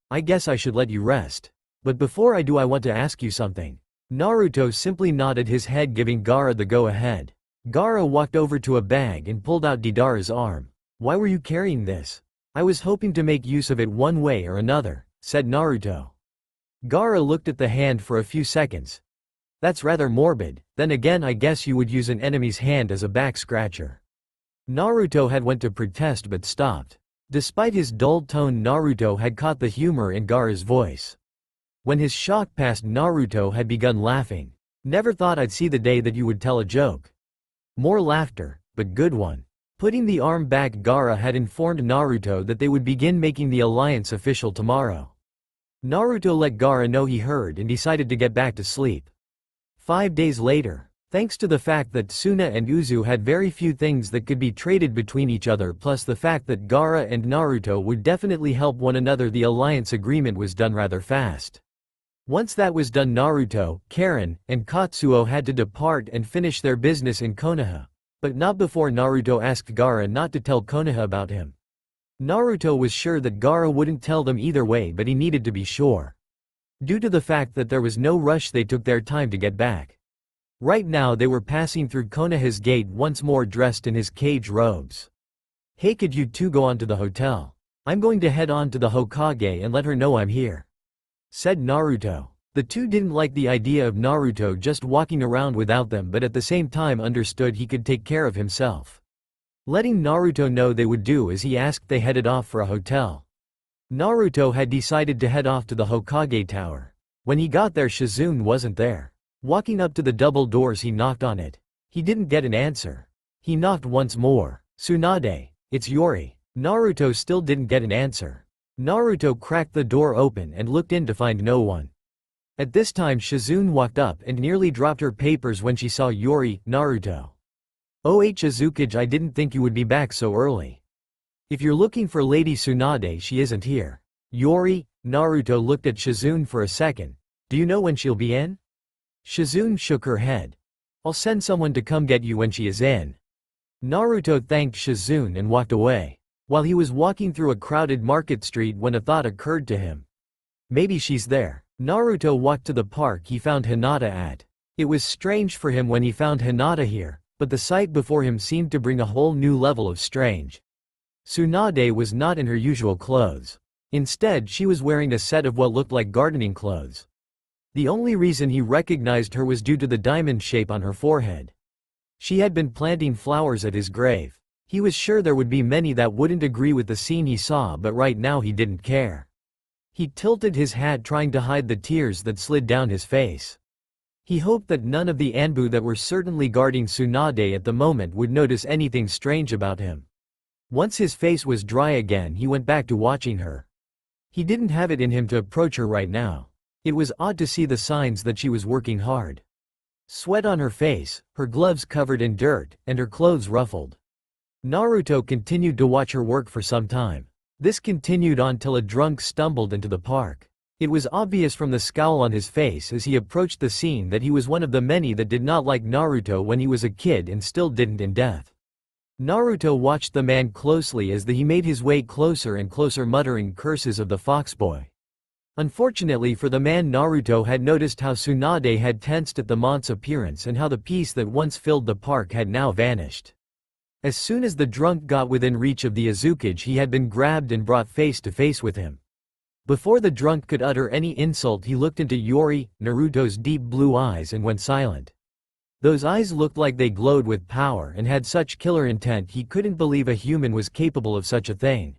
A: I guess I should let you rest. But before I do, I want to ask you something." Naruto simply nodded his head, giving Gaara the go-ahead. Gaara walked over to a bag and pulled out Deidara's arm. "Why were you carrying this?" "I was hoping to make use of it one way or another," said Naruto. Gaara looked at the hand for a few seconds. "That's rather morbid. Then again, I guess you would use an enemy's hand as a back scratcher." Naruto had went to protest but stopped. Despite his dulled tone, Naruto had caught the humor in Gaara's voice. When his shock passed, Naruto had begun laughing. "Never thought I'd see the day that you would tell a joke." More laughter, but good one. Putting the arm back, Gaara had informed Naruto that they would begin making the alliance official tomorrow. Naruto let Gaara know he heard and decided to get back to sleep. 5 days later. Thanks to the fact that Suna and Uzu had very few things that could be traded between each other, plus the fact that Gaara and Naruto would definitely help one another, the alliance agreement was done rather fast. Once that was done, Naruto, Karin, and Katsuo had to depart and finish their business in Konoha. But not before Naruto asked Gaara not to tell Konoha about him. Naruto was sure that Gaara wouldn't tell them either way, but he needed to be sure. Due to the fact that there was no rush, they took their time to get back. Right now they were passing through Konoha's gate once more, dressed in his cage robes. "Hey, could you two go on to the hotel? I'm going to head on to the Hokage and let her know I'm here," said Naruto. The two didn't like the idea of Naruto just walking around without them, but at the same time understood he could take care of himself. Letting Naruto know they would do as he asked, they headed off for a hotel. Naruto had decided to head off to the Hokage tower. When he got there, Shizune wasn't there. Walking up to the double doors, he knocked on it. He didn't get an answer. He knocked once more. "Tsunade, it's Yori." Naruto still didn't get an answer. Naruto cracked the door open and looked in to find no one. At this time Shizune walked up and nearly dropped her papers when she saw Yori. "Naruto. Oh Azukage, I didn't think you would be back so early. If you're looking for Lady Tsunade, she isn't here." "Yori?" Naruto looked at Shizune for a second. "Do you know when she'll be in?" Shizune shook her head. "I'll send someone to come get you when she is in." Naruto thanked Shizune and walked away. While he was walking through a crowded market street when a thought occurred to him. Maybe she's there. Naruto walked to the park he found Hinata at. It was strange for him when he found Hinata here, but the sight before him seemed to bring a whole new level of strange. Tsunade was not in her usual clothes. Instead, she was wearing a set of what looked like gardening clothes. The only reason he recognized her was due to the diamond shape on her forehead. She had been planting flowers at his grave. He was sure there would be many that wouldn't agree with the scene he saw, but right now he didn't care. He tilted his hat, trying to hide the tears that slid down his face. He hoped that none of the Anbu that were certainly guarding Tsunade at the moment would notice anything strange about him. Once his face was dry again, he went back to watching her. He didn't have it in him to approach her right now. It was odd to see the signs that she was working hard. Sweat on her face, her gloves covered in dirt, and her clothes ruffled. Naruto continued to watch her work for some time. This continued on till a drunk stumbled into the park. It was obvious from the scowl on his face as he approached the scene that he was one of the many that did not like Naruto when he was a kid and still didn't in death. Naruto watched the man closely as he made his way closer and closer, muttering curses of the foxboy. Unfortunately for the man, Naruto had noticed how Tsunade had tensed at the mont's appearance and how the peace that once filled the park had now vanished. As soon as the drunk got within reach of the Azukage, he had been grabbed and brought face to face with him. Before the drunk could utter any insult, he looked into Yori, Naruto's deep blue eyes, and went silent. Those eyes looked like they glowed with power and had such killer intent he couldn't believe a human was capable of such a thing.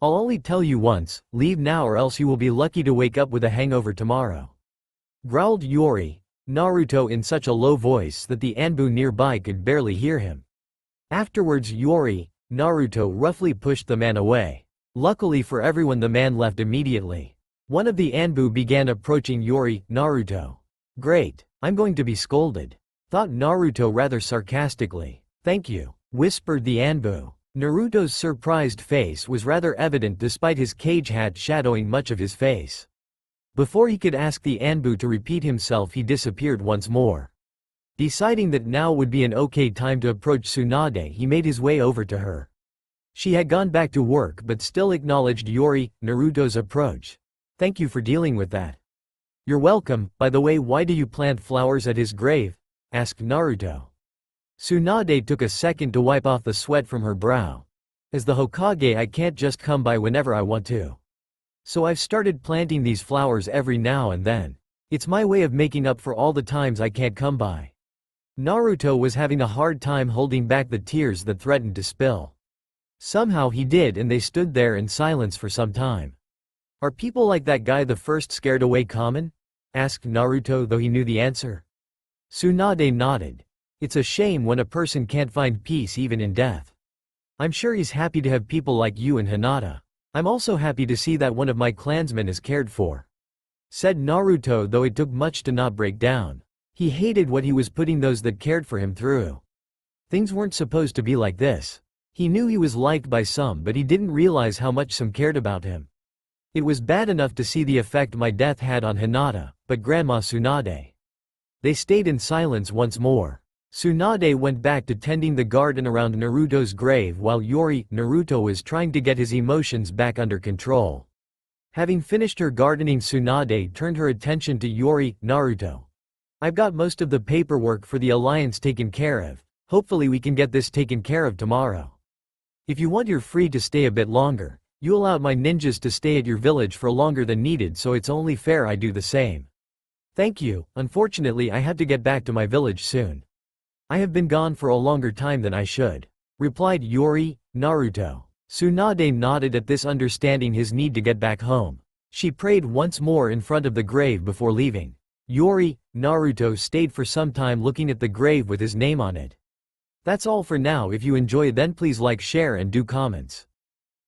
A: "I'll only tell you once, leave now or else you will be lucky to wake up with a hangover tomorrow," growled Yori, Naruto in such a low voice that the Anbu nearby could barely hear him. Afterwards Yori, Naruto roughly pushed the man away. Luckily for everyone, the man left immediately. One of the Anbu began approaching Yori. "Naruto. Great, I'm going to be scolded," thought Naruto rather sarcastically. "Thank you," whispered the Anbu. Naruto's surprised face was rather evident despite his cage hat shadowing much of his face. Before he could ask the Anbu to repeat himself, he disappeared once more. Deciding that now would be an okay time to approach Tsunade, he made his way over to her. She had gone back to work but still acknowledged Yori, Naruto's approach. "Thank you for dealing with that." "You're welcome. By the way, why do you plant flowers at his grave?" asked Naruto. Tsunade took a second to wipe off the sweat from her brow. "As the Hokage, I can't just come by whenever I want to. So I've started planting these flowers every now and then. It's my way of making up for all the times I can't come by." Naruto was having a hard time holding back the tears that threatened to spill. Somehow he did, and they stood there in silence for some time. "Are people like that guy the first scared away common?" asked Naruto, though he knew the answer. Tsunade nodded. "It's a shame when a person can't find peace even in death. I'm sure he's happy to have people like you and Hinata. I'm also happy to see that one of my clansmen is cared for," said Naruto, though it took much to not break down. He hated what he was putting those that cared for him through. Things weren't supposed to be like this. He knew he was liked by some, but he didn't realize how much some cared about him. It was bad enough to see the effect my death had on Hinata, but Grandma Tsunade. They stayed in silence once more. Tsunade went back to tending the garden around Naruto's grave while Naruto was trying to get his emotions back under control. Having finished her gardening, Tsunade turned her attention to Naruto. I've got most of the paperwork for the alliance taken care of. Hopefully we can get this taken care of tomorrow. If you want, you're free to stay a bit longer. You allowed my ninjas to stay at your village for longer than needed, so it's only fair I do the same. Thank you. Unfortunately, I have to get back to my village soon. I have been gone for a longer time than I should, replied Naruto. Tsunade nodded at this, understanding his need to get back home. She prayed once more in front of the grave before leaving. Naruto stayed for some time looking at the grave with his name on it. That's all for now. If you enjoy, then please like, share and do comments.